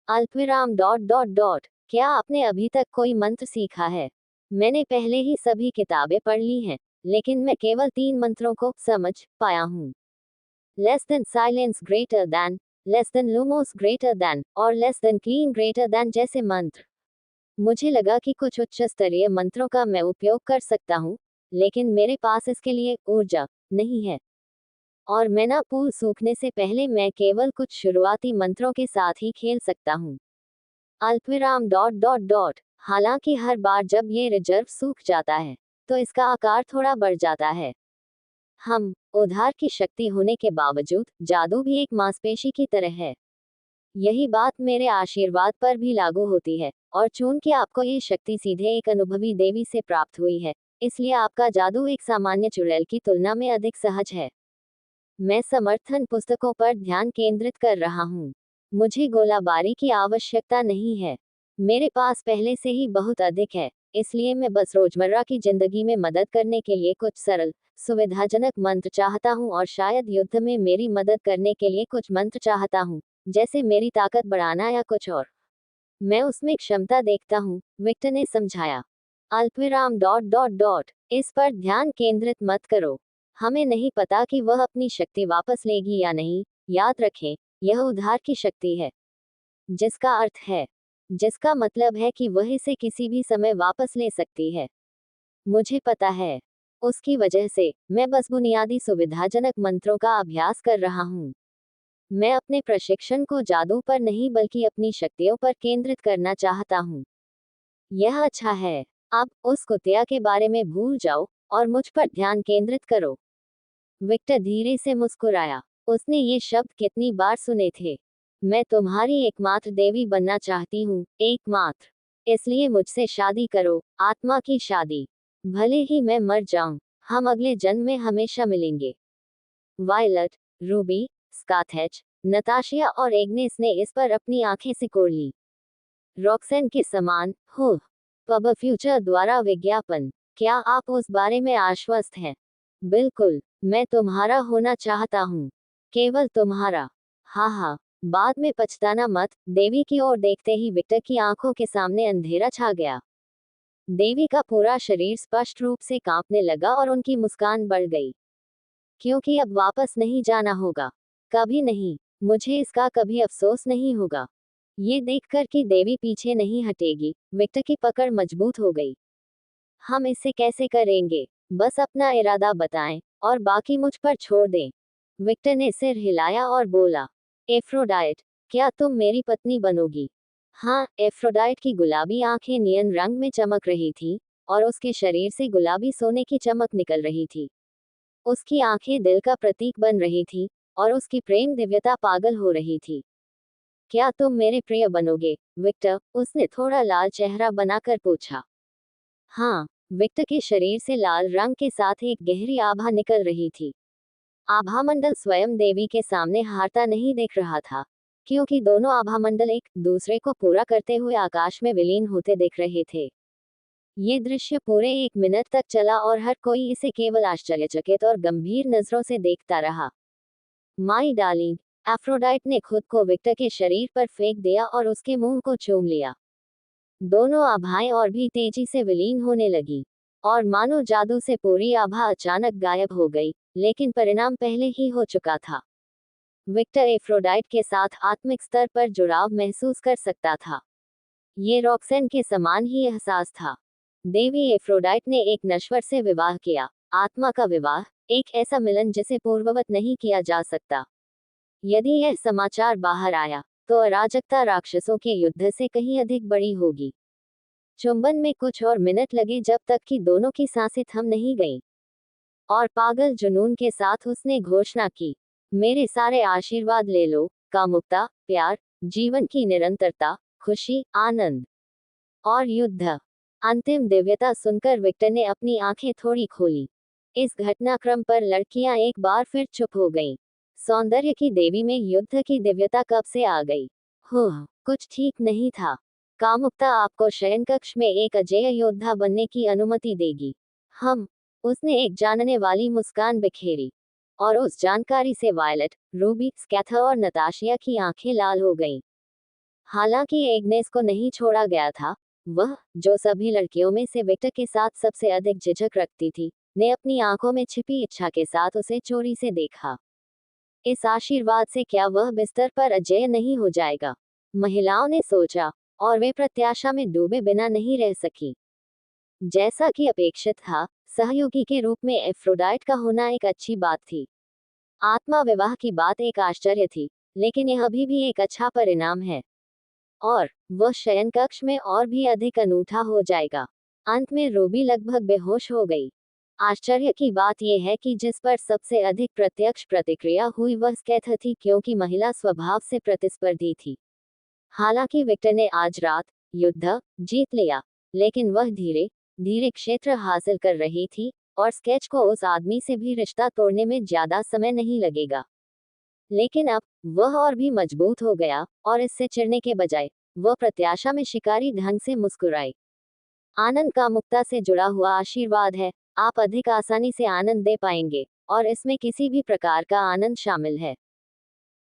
अल्पविराम डॉट डॉट डॉट। क्या आपने अभी तक कोई मंत्र सीखा है? मैंने पहले ही सभी किताबें पढ़ ली हैं, लेकिन मैं केवल 3 मंत्रों को समझ पाया हूँ। Less than silence greater than, less than lumos greater than और less than clean greater than जैसे मंत्र। मुझे लगा कि कुछ उच्च स्तरीय मंत्रों का मैं उपयोग कर सकता हूँ, लेकिन मेरे पास इसके लिए ऊर्जा नहीं है। और मैं ना पूल सूखने से पहले मैं केवल कुछ शुरुआती मंत्रों के साथ ही खेल सकता हूँ। अल्पविराम डॉट डॉट डॉट। हालांकि हर बार जब ये रिजर्व सूख जाता है, तो इसका आकार थोड़ा बढ़ जाता है। हम उधार की शक्ति होने के बावजूद जादू भी एक मांसपेशी की तरह है। यही बात मेरे आशीर्वाद पर भी लागू होती है, और चूंकि आपको ये शक्ति सीधे एक अनुभवी देवी से प्राप्त हुई है, इसलिए आपका जादू एक सामान्य चुड़ैल की तुलना में अधिक सहज है। मैं समर्थन पुस्तकों पर ध्यान केंद्रित कर रहा हूँ। मुझे गोलाबारी की आवश्यकता नहीं है। मेरे पास पहले से ही बहुत अधिक है, इसलिए मैं बस रोजमर्रा की जिंदगी में मदद करने के लिए कुछ सरल, सुविधाजनक मंत्र चाहता हूँ और शायद युद्ध में मेरी मदद करने के लिए कुछ मंत्र चाहता हूँ, जैसे मेरी ताकत बढ़ाना या कुछ और। मैं उसमें क्षमता देखता हूँ, विक्टर ने समझाया। अल्पविराम डॉट डॉट डॉट। इस पर ध्यान केंद्रित मत करो। हमें नहीं पता कि वह अपनी शक्ति वापस लेगी या नहीं। याद रखें, यह उधार की शक्ति है, जिसका अर्थ है, जिसका मतलब है कि वह इसे किसी भी समय वापस ले सकती है। मुझे पता है। उसकी वजह से मैं बस बुनियादी सुविधाजनक मंत्रों का अभ्यास कर रहा हूँ। मैं अपने प्रशिक्षण को जादू पर नहीं बल्कि अपनी शक्तियों पर केंद्रित करना चाहता हूँ। यह अच्छा है। अब उस कुतिया के बारे में भूल जाओ और मुझ पर ध्यान केंद्रित करो। विक्टर धीरे से मुस्कुराया। उसने ये शब्द कितनी बार सुने थे? मैं तुम्हारी एकमात्र देवी बनना चाहती हूँ, एकमात्र। इसलिए मुझसे शादी करो, आत्मा की शादी। भले ही मैं मर जाऊं, हम अगले जन्म में हमेशा मिलेंगे। वायलट, रूबी, स्काथेच, नताशिया और एग्नेस ने इस पर अपनी आंखें सिकोड़ ली। रॉक्सेन के समान हो। पब फ्यूचर द्वारा विज्ञापन। क्या आप उस बारे में आश्वस्त हैं? बिल्कुल, मैं तुम्हारा होना चाहता हूँ। केवल तुम्हारा। हाँ हाँ, बाद में पछताना मत। देवी की ओर देखते ही विक्टर की आंखों के सामने अंधेरा छा गया। देवी का पूरा शरीर स्पष्ट रूप से कांपने लगा और उनकी मुस्कान बढ़ गई। क्योंकि अब वापस नहीं जाना होगा। कभी नहीं। मुझे इसका कभी अफसोस नहीं होगा। ये देखकर कि देवी पीछे नहीं हटेगी, विक्टर की पकड़ मजबूत हो गई। हम इसे कैसे करेंगे? बस अपना इरादा बताएं और बाकी मुझ पर छोड़ दें। विक्टर ने सिर हिलाया और बोला, एफ्रोडाइट, क्या तुम मेरी पत्नी बनोगी? हाँ। एफ्रोडाइट की गुलाबी आंखें नियन रंग में चमक रही थी, और उसके शरीर से गुलाबी सोने की चमक निकल रही थी। उसकी आंखें दिल का प्रतीक बन रही थी, और उसकी प्रेम दिव्यता पागल हो रही थी। क्या तुम मेरे प्रिय बनोगे, विक्टर? उसने थोड़ा लाल चेहरा बनाकर पूछा। हाँ। विक्टर के शरीर से लाल रंग के साथ एक गहरी आभा निकल रही थी। आभामंडल स्वयं देवी के सामने हारता नहीं दिख रहा था, क्योंकि दोनों आभामंडल एक दूसरे को पूरा करते हुए आकाश में विलीन होते दिख रहे थे। ये दृश्य पूरे 1 मिनट तक चला और हर कोई इसे केवल आश्चर्यचकित और गंभीर नजरों से देखता रहा। माई डार्लिंग, एफ्रोडाइट ने खुद को विक्टर के शरीर पर फेंक दिया और उसके मुंह को चूम लिया। दोनों आभाएं और भी तेजी से विलीन होने लगी, और मानो जादू से पूरी आभा अचानक गायब हो गई, लेकिन परिणाम पहले ही हो चुका था। विक्टर एफ्रोडाइट के साथ आत्मिक स्तर पर जुड़ाव महसूस कर सकता था। ये रॉक्सेन के समान ही एहसास था। देवी एफ्रोडाइट ने एक नश्वर से विवाह किया, आत्मा का विवाह, एक ऐसा मिलन जिसे पूर्ववत नहीं किया जा सकता। यदि यह समाचार बाहर आया, तो अराजकता राक्षसों के युद्ध से कहीं अधिक बड़ी होगी। चुंबन में कुछ और मिनट लगे जब तक कि दोनों की सांसें थम नहीं गईं। और पागल जुनून के साथ उसने घोषणा की, मेरे सारे आशीर्वाद ले लो, कामुकता, प्यार, जीवन की निरंतरता, खुशी, आनंद और युद्ध। अंतिम दिव्यता सुनकर विक्टर ने अपनी आंखें थोड़ी खोली। इस घटनाक्रम पर लड़कियां एक बार फिर चुप हो गईं। सौंदर्य की देवी में युद्ध की दिव्यता कब से आ गई? कुछ ठीक नहीं था। कामुकता आपको शयनकक्ष में एक अजेय योद्धा बनने की अनुमति देगी। उसने एक जानने वाली मुस्कान बिखेरी और उस जानकारी से वायलेट, रूबी, स्कैथर और नताशिया की आंखें लाल हो गईं। हालांकि एग्नेस को नहीं छोड़ा गया था, वह, जो सभी लड़कियों में से विक्टर के साथ सबसे अधिक झिझक रखती थी, ने अपनी आंखों में छिपी इच्छा के साथ उसे चोरी से देखा। इस आशीर्वाद से क्या वह बिस्तर पर अजेय नहीं हो जाएगा? महिलाओं ने सोचा, और वे प्रत्याशा में डूबे बिना नहीं रह सकी। जैसा कि अपेक्षित था, सहयोगी के रूप में एफ्रोडाइट का होना एक अच्छी बात थी। आत्मा विवाह की बात एक आश्चर्य थी, लेकिन यह अभी भी एक अच्छा परिणाम है। और वह शयन कक्ष में और भी अधिक अनूठा हो जाएगा। अंत में रूबी लगभग बेहोश हो गई। आश्चर्य की बात यह है कि जिस पर सबसे अधिक प्रत्यक्ष प्रतिक्रिया हुई वह स्कैथर थी, क्योंकि महिला स्वभाव से प्रतिस्पर्धी थी। हालांकि विक्टर ने आज रात युद्ध जीत लिया, लेकिन वह धीरे धीरे क्षेत्र हासिल कर रही थी, और स्केच को उस आदमी से भी रिश्ता तोड़ने में ज्यादा समय नहीं लगेगा। लेकिन अब वह और भी मजबूत हो गया, और इससे चिढ़ने के बजाय वह प्रत्याशा में शिकारी ढंग से मुस्कुराई। आनंद कामुकता से जुड़ा हुआ आशीर्वाद है। आप अधिक आसानी से आनंद दे पाएंगे, और इसमें किसी भी प्रकार का आनंद शामिल है।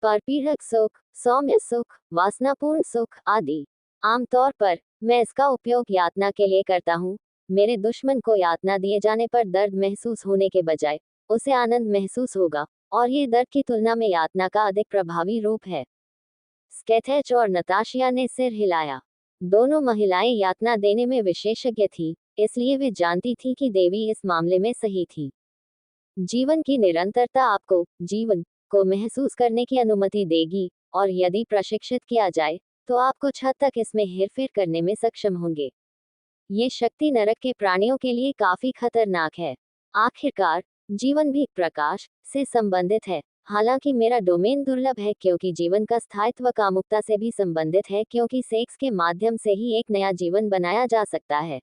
परपीड़क सुख, सौम्य सुख, वासनापूर्ण सुख आदि। आमतौर पर मैं इसका उपयोग यातना के लिए करता हूँ। मेरे दुश्मन को यातना दिए जाने पर दर्द महसूस होने के बजाय उसे आनंद महसूस होगा, और ये दर्द की तुलना में यातना का अधिक प्रभावी रूप है। स्केथेच और नताशिया ने सिर हिलाया। दोनों महिलाएं यातना देने में विशेषज्ञ थी, इसलिए वे जानती थी कि देवी इस मामले में सही थी। जीवन की निरंतरता आपको जीवन को महसूस करने की अनुमति देगी, और यदि प्रशिक्षित किया जाए तो आप कुछ हद तक इसमें हेरफेर करने में सक्षम होंगे। ये शक्ति नरक के प्राणियों के लिए काफी खतरनाक है। आखिरकार जीवन भी प्रकाश से संबंधित है। हालांकि मेरा डोमेन दुर्लभ है, क्योंकि जीवन का स्थायित्व कामुकता से भी संबंधित है, क्योंकि सेक्स के माध्यम से ही एक नया जीवन बनाया जा सकता है।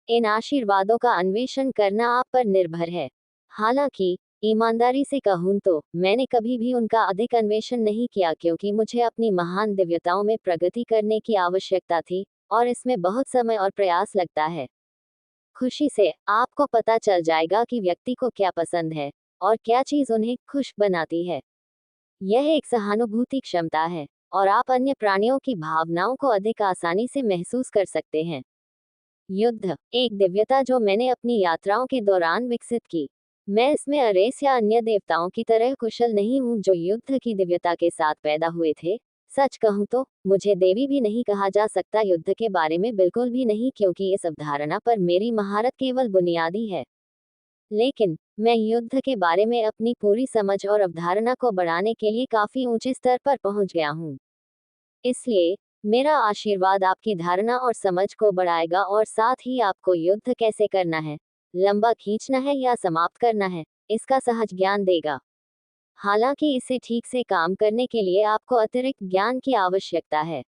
इन आशीर्वादों का अन्वेषण करना आप पर निर्भर है। हालांकि ईमानदारी से कहूं तो मैंने कभी भी उनका अधिक अन्वेषण नहीं किया, क्योंकि मुझे अपनी महान दिव्यताओं में प्रगति करने की आवश्यकता थी, और इसमें बहुत समय और प्रयास लगता है। खुशी से आपको पता चल जाएगा कि व्यक्ति को क्या पसंद है, और क्या चीज उन्हें खुश बनाती है। यह एक सहानुभूति क्षमता है, और आप अन्य प्राणियों की भावनाओं को अधिक आसानी से महसूस कर सकते हैं। युद्ध एक दिव्यता जो मैंने अपनी यात्राओं के दौरान विकसित की। मैं इसमें अरेस या अन्य देवताओं की तरह कुशल नहीं हूँ जो युद्ध की दिव्यता के साथ पैदा हुए थे। सच कहूँ तो मुझे देवी भी नहीं कहा जा सकता, युद्ध के बारे में बिल्कुल भी नहीं, क्योंकि इस अवधारणा पर मेरी महारत केवल बुनियादी है। लेकिन मैं युद्ध के बारे में अपनी पूरी समझ और अवधारणा को बढ़ाने के लिए काफी ऊंचे स्तर पर पहुंच गया हूँ। इसलिए मेरा आशीर्वाद आपकी धारणा और समझ को बढ़ाएगा, और साथ ही आपको युद्ध कैसे करना है, लंबा खींचना है या समाप्त करना है, इसका सहज ज्ञान देगा। हालांकि इसे ठीक से काम करने के लिए आपको अतिरिक्त ज्ञान की आवश्यकता है।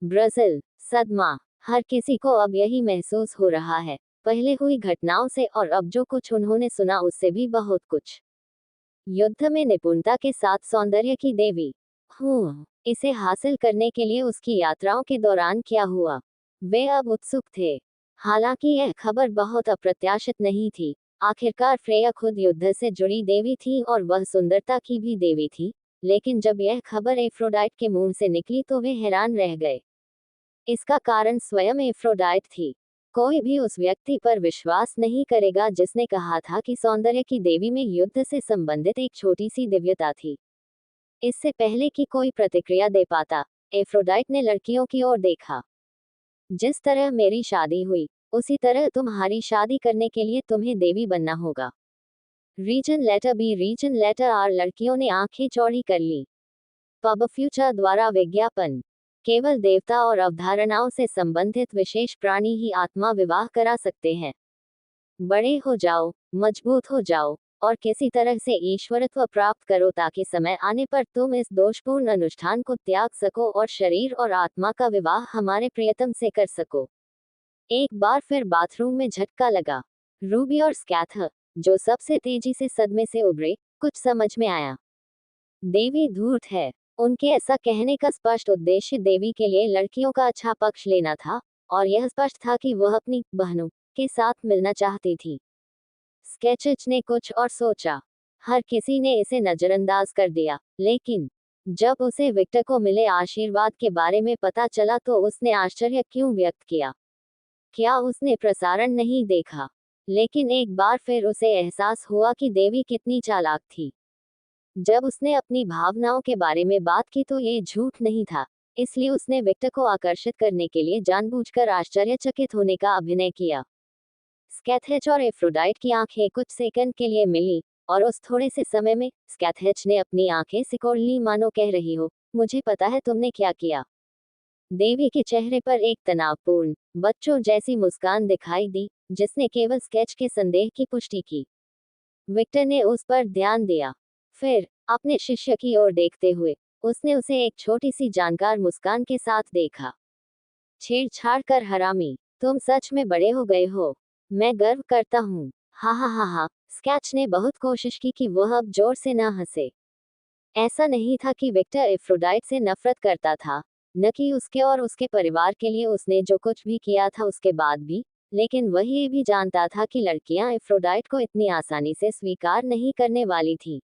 ब्राजील सदमा। हर किसी को अब यही महसूस हो रहा है, पहले हुई घटनाओं से, और अब जो कुछ उन्होंने सुना उससे भी बहुत कुछ। युद्ध में निपुणता के साथ सौंदर्य की देवी। इसे हासिल करने के लिए उसकी यात्राओं के दौरान क्या हुआ? वे अब उत्सुक थे। हालांकि यह खबर बहुत अप्रत्याशित नहीं थी। आखिरकार फ्रेया खुद युद्ध से जुड़ी देवी थी, और वह सुंदरता की भी देवी थी। लेकिन जब यह खबर एफ्रोडाइट के मुंह से निकली तो वे हैरान रह गए। इसका कारण स्वयं एफ्रोडाइट थी। कोई भी उस व्यक्ति पर विश्वास नहीं करेगा जिसने कहा था कि सौंदर्य की देवी में युद्ध से संबंधित एक छोटी सी दिव्यता थी। इससे पहले कि कोई प्रतिक्रिया दे पाता, एफ्रोडाइट ने लड़कियों की ओर देखा। जिस तरह मेरी शादी हुई, उसी तरह तुम्हारी शादी करने के लिए तुम्हें देवी बनना होगा। Region letter B, reason letter R. लड़कियों ने आंखें चौड़ी कर ली। पब फ्यूचर द्वारा विज्ञापन। केवल देवता और अवधारणाओं से संबंधित विशेष प्राणी ही आत्मा विवाह करा सकते हैं। बड़े हो जाओ, मजबूत हो जाओ, और किसी तरह से ईश्वरत्व प्राप्त करो ताकि समय आने पर तुम इस दोषपूर्ण अनुष्ठान को त्याग सको और शरीर और आत्मा का विवाह हमारे प्रियतम से कर सको। एक बार फिर बाथरूम में झटका लगा। रूबी और स्कैथर, जो सबसे तेजी से सदमे से उभरे, कुछ समझ में आया। देवी धूर्त है। उनके ऐसा कहने का स्पष्ट उद्देश्य देवी के लिए लड़कियों का अच्छा पक्ष लेना था, और यह स्पष्ट था कि वह अपनी बहनों के साथ मिलना चाहती थी। स्केचिच ने कुछ और सोचा। हर किसी ने इसे नजरअंदाज कर दिया, लेकिन जब उसे विक्टर को मिले आशीर्वाद के बारे में पता चला तो उसने आश्चर्य क्यों व्यक्त किया। क्या उसने प्रसारण नहीं देखा? लेकिन एक बार फिर उसे एहसास हुआ कि देवी कितनी चालाक थी। जब उसने अपनी भावनाओं के बारे में बात की तो ये झूठ नहीं था, इसलिए उसने विक्टर को आकर्षित करने के लिए जानबूझकर आश्चर्यचकित होने का अभिनय किया। स्कैथेच और एफ्रोडाइट की आंखें कुछ सेकंड के लिए मिली, और उस थोड़े से समय में स्कैथेच ने अपनी आंखें सिकोड़ ली, मानो कह रही हो, मुझे पता है तुमने क्या किया। देवी के चेहरे पर एक तनावपूर्ण, बच्चों जैसी मुस्कान दिखाई दी, जिसने केवल स्केच के संदेह की पुष्टि की। विक्टर ने उस पर ध्यान दिया। फिर, अपने शिष्य की ओर देखते हुए, उसने उसे एक छोटी सी जानकार मुस्कान के साथ देखा। छेड़छाड़ कर हरामी, तुम सच में बड़े हो गए हो। मैं गर्व करता हूँ। हा हा हा हा। स्केच ने बहुत कोशिश की कि वह अब जोर से न हंसे। ऐसा नहीं था कि विक्टर एफ्रोडाइट से नफरत करता था, न कि उसके और उसके परिवार के लिए उसने जो कुछ भी किया था उसके बाद भी, लेकिन वह ये भी जानता था कि लड़कियां एफ्रोडाइट को इतनी आसानी से स्वीकार नहीं करने वाली थी।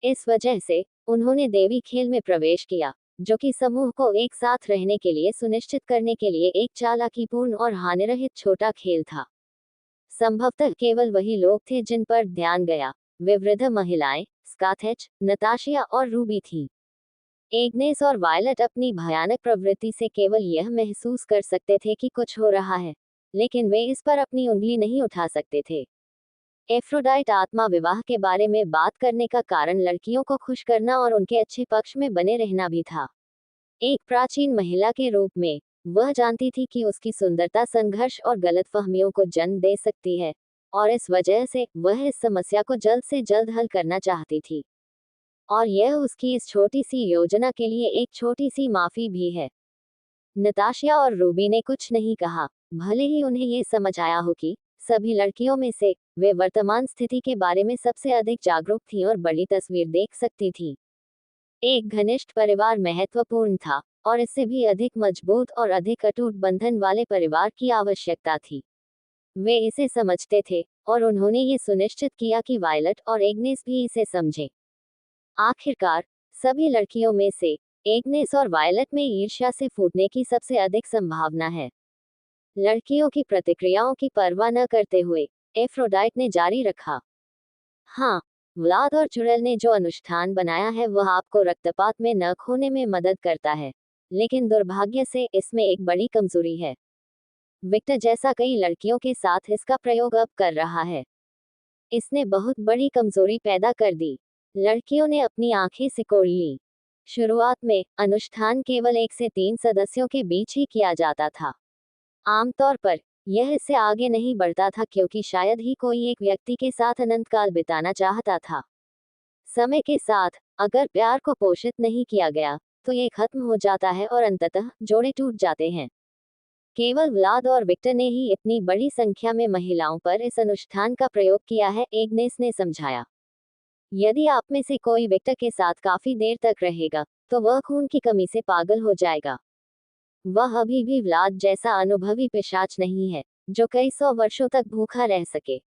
इस वजह से उन्होंने देवी खेल में प्रवेश किया, जो कि समूह को एक साथ रहने के लिए सुनिश्चित करने के लिए एक चालाकीपूर्ण और हानिरहित छोटा खेल था। संभवतः केवल वही लोग थे जिन पर ध्यान गया। वे वृद्ध महिलाएं, स्काथेच, नताशिया और रूबी थीं। एग्नेस और वायलट अपनी भयानक प्रवृत्ति से केवल यह महसूस कर सकते थे कि कुछ हो रहा है, लेकिन वे इस पर अपनी उंगली नहीं उठा सकते थे। एफ्रोडाइट आत्मा विवाह के बारे में बात करने का कारण लड़कियों को खुश करना और उनके अच्छे पक्ष में बने रहना भी था। एक प्राचीन महिला के रूप में, वह जानती थी कि उसकी सुंदरता संघर्ष और गलतफहमियों को जन्म दे सकती है, और इस वजह से वह इस समस्या को जल्द से जल्द हल करना चाहती थी। और यह उसकी इस छोटी सी योजना के लिए एक छोटी सी माफी भी है। नताशिया और रूबी ने कुछ नहीं कहा, भले ही उन्हें ये समझ आया हो कि सभी लड़कियों में से वे वर्तमान स्थिति के बारे में सबसे अधिक जागरूक थीं और बड़ी तस्वीर देख सकती थीं। एक घनिष्ठ परिवार महत्वपूर्ण था, और इससे भी अधिक मजबूत और अधिक अटूट बंधन वाले परिवार की आवश्यकता थी। वे इसे समझते थे, और उन्होंने ये सुनिश्चित किया कि वायलट और एग्नेस भी इसे समझें। आखिरकार, सभी लड़कियों में से एग्नेस और वायलट में ईर्ष्या से फूटने की सबसे अधिक संभावना है। लड़कियों की प्रतिक्रियाओं की परवाह न करते हुए एफ्रोडाइट ने जारी रखा, हाँ, व्लाद और चुड़ैल ने जो अनुष्ठान बनाया है वह आपको रक्तपात में न खोने में मदद करता है, लेकिन दुर्भाग्य से इसमें एक बड़ी कमजोरी है। विक्टर जैसा कई लड़कियों के साथ इसका प्रयोग अब कर रहा है। इसने बहुत बड़ी कमजोरी पैदा कर दी। लड़कियों ने अपनी आंखें सिकोड़ ली। शुरुआत में अनुष्ठान केवल 1 से 3 सदस्यों के बीच ही किया जाता था। आमतौर पर यह इससे आगे नहीं बढ़ता था क्योंकि शायद ही कोई एक व्यक्ति के साथ अनंत काल बिताना चाहता था। समय के साथ, अगर प्यार को पोषित नहीं किया गया, तो ये खत्म हो जाता है और अंततः जोड़े टूट जाते हैं। केवल व्लाद और विक्टर ने ही इतनी बड़ी संख्या में महिलाओं पर इस अनुष्ठान का प्रयोग किया है, एग्नेस ने समझाया। यदि आप में से कोई विक्टर के साथ काफी देर तक रहेगा, तो वह खून की कमी से पागल हो जाएगा। वह अभी भी व्लाद जैसा अनुभवी पिशाच नहीं है, जो कई 100 वर्षों तक भूखा रह सके।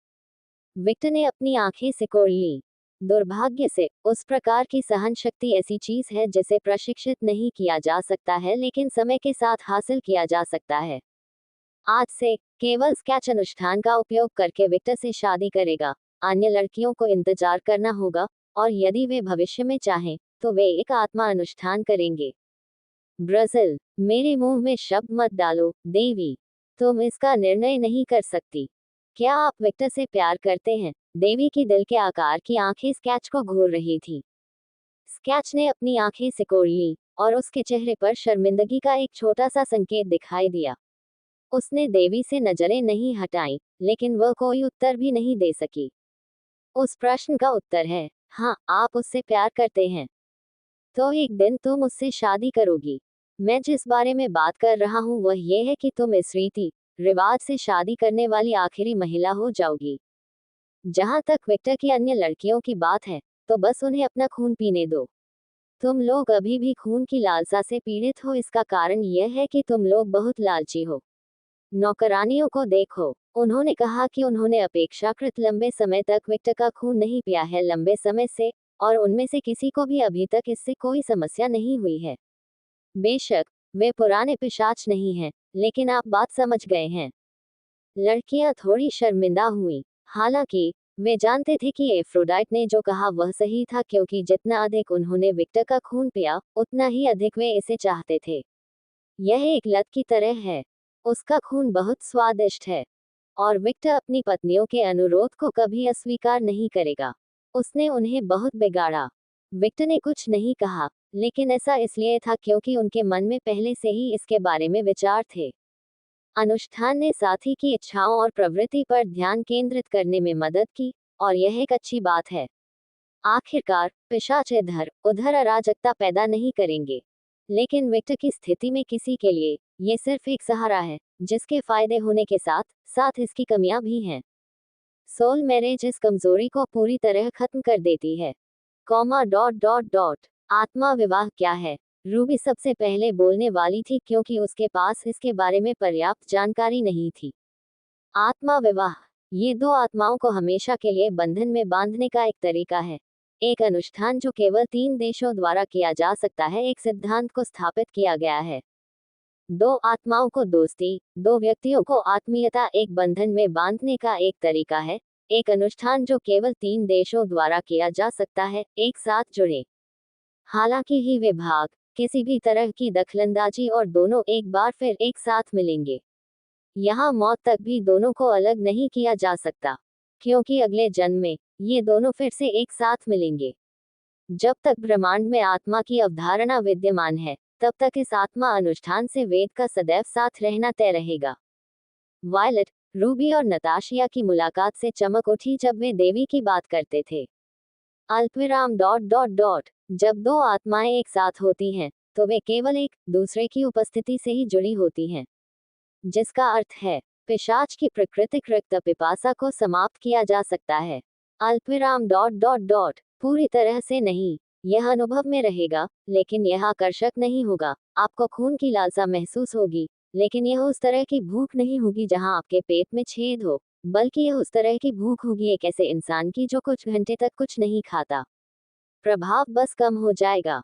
विक्टर ने अपनी आंखें सिकोड़ ली। दुर्भाग्य से, उस प्रकार की सहन शक्ति ऐसी चीज है जिसे प्रशिक्षित नहीं किया जा सकता है, लेकिन समय के साथ हासिल किया जा सकता है। आज से, केवल स्केच अनुष्ठान का उपयोग करके विक्टर से शादी करेगा। अन्य लड़कियों को इंतजार करना होगा, और यदि वे भविष्य में चाहें, तो वे एक आत्मा अनुष्ठान करेंगे। ब्राजील, मेरे मुंह में शब्द मत डालो, देवी। तुम इसका निर्णय नहीं कर सकती। क्या आप विक्टर से प्यार करते हैं? देवी की दिल के आकार की आंखें स्केच को घूर रही थी। स्केच ने अपनी आंखें सिकोड़ ली, और उसके चेहरे पर शर्मिंदगी का एक छोटा सा संकेत दिखाई दिया। उसने देवी से नजरें नहीं हटाईं, लेकिन वह कोई उत्तर भी नहीं दे सकी। उस प्रश्न का उत्तर है हाँ, आप उससे प्यार करते हैं। तो एक दिन तुम उससे शादी करोगी। मैं जिस बारे में बात कर रहा हूँ वह यह है कि तुम इस रीति रिवाज से शादी करने वाली आखिरी महिला हो जाओगी। जहां तक विक्टर की अन्य लड़कियों की बात है, तो बस उन्हें अपना खून पीने दो। तुम लोग अभी भी खून की लालसा से पीड़ित हो, इसका कारण यह है कि तुम लोग बहुत लालची हो। नौकरानियों को देखो, उन्होंने कहा कि उन्होंने अपेक्षाकृत लंबे समय तक विक्टर का खून नहीं पिया है, लंबे समय से, और उनमें से किसी को भी अभी तक इससे कोई समस्या नहीं हुई है। बेशक वे पुराने पिशाच नहीं हैं, लेकिन आप बात समझ गए हैं। लड़कियां थोड़ी शर्मिंदा हुईं। हालांकि वे जानते थे कि एफ्रोडाइट ने जो कहा वह सही था, क्योंकि जितना अधिक उन्होंने विक्टर का खून पिया उतना ही अधिक वे इसे चाहते थे। यह एक लत की तरह है। उसका खून बहुत स्वादिष्ट है, और विक्टर अपनी पत्नियों के अनुरोध को कभी अस्वीकार नहीं करेगा। उसने उन्हें बहुत बिगाड़ा। विक्टर ने कुछ नहीं कहा, लेकिन ऐसा इसलिए था क्योंकि उनके मन में पहले से ही इसके बारे में विचार थे। अनुष्ठान ने साथी की इच्छाओं और प्रवृत्ति पर ध्यान केंद्रित करने में मदद की, और यह एक अच्छी बात है। आखिरकार पिशाच इधर उधर अराजकता पैदा नहीं करेंगे। लेकिन विक्टर की स्थिति में किसी के लिए ये सिर्फ एक सहारा है, जिसके फायदे होने के साथ साथ इसकी कमियां भी हैं। सोल मैरिज इस कमजोरी को पूरी तरह खत्म कर देती है। कॉमा डॉट डॉट डॉट आत्मा विवाह क्या है? रूबी सबसे पहले बोलने वाली थी, क्योंकि उसके पास इसके बारे में पर्याप्त जानकारी नहीं थी। आत्मा विवाह ये दो आत्माओं को हमेशा के लिए बंधन में बांधने का एक तरीका है। एक अनुष्ठान जो केवल 3 देशों द्वारा किया जा सकता है। एक सिद्धांत को स्थापित किया गया है। दो आत्माओं को दोस्ती, दो व्यक्तियों को आत्मीयता एक बंधन में बांधने का एक तरीका है। एक अनुष्ठान जो केवल 3 देशों द्वारा किया जा सकता है, एक साथ जुड़े। हालांकि ही विभाग, किसी भी तरह की दखलंदाजी, और दोनों एक बार फिर एक साथ मिलेंगे। यहाँ मौत तक भी दोनों को अलग नहीं किया जा सकता, क्योंकि अगले जन्म में ये दोनों फिर से एक साथ मिलेंगे। जब तक ब्रह्मांड में आत्मा की अवधारणा विद्यमान है, तब तक इस आत्मा अनुष्ठान से वेद का सदैव साथ रहना तय रहेगा। वायलट, रूबी और नताशिया की मुलाकात से चमक उठी जब वे देवी की बात करते थे। अल्पविराम डॉट डॉट डॉट जब दो आत्माएं एक साथ होती हैं, तो वे केवल एक दूसरे की उपस्थिति से ही जुड़ी होती हैं, जिसका अर्थ है पिशाच की प्राकृतिक रक्त पिपासा को समाप्त किया जा सकता है। अल्पविराम डॉट डॉट डॉट पूरी तरह से नहीं। यह अनुभव में रहेगा, लेकिन यह आकर्षक नहीं होगा। आपको खून की लालसा महसूस होगी, लेकिन यह उस तरह की भूख नहीं होगी जहां आपके पेट में छेद हो, बल्कि यह उस तरह की भूख होगी एक ऐसे इंसान की जो कुछ घंटे तक कुछ नहीं खाता। प्रभाव बस कम हो जाएगा।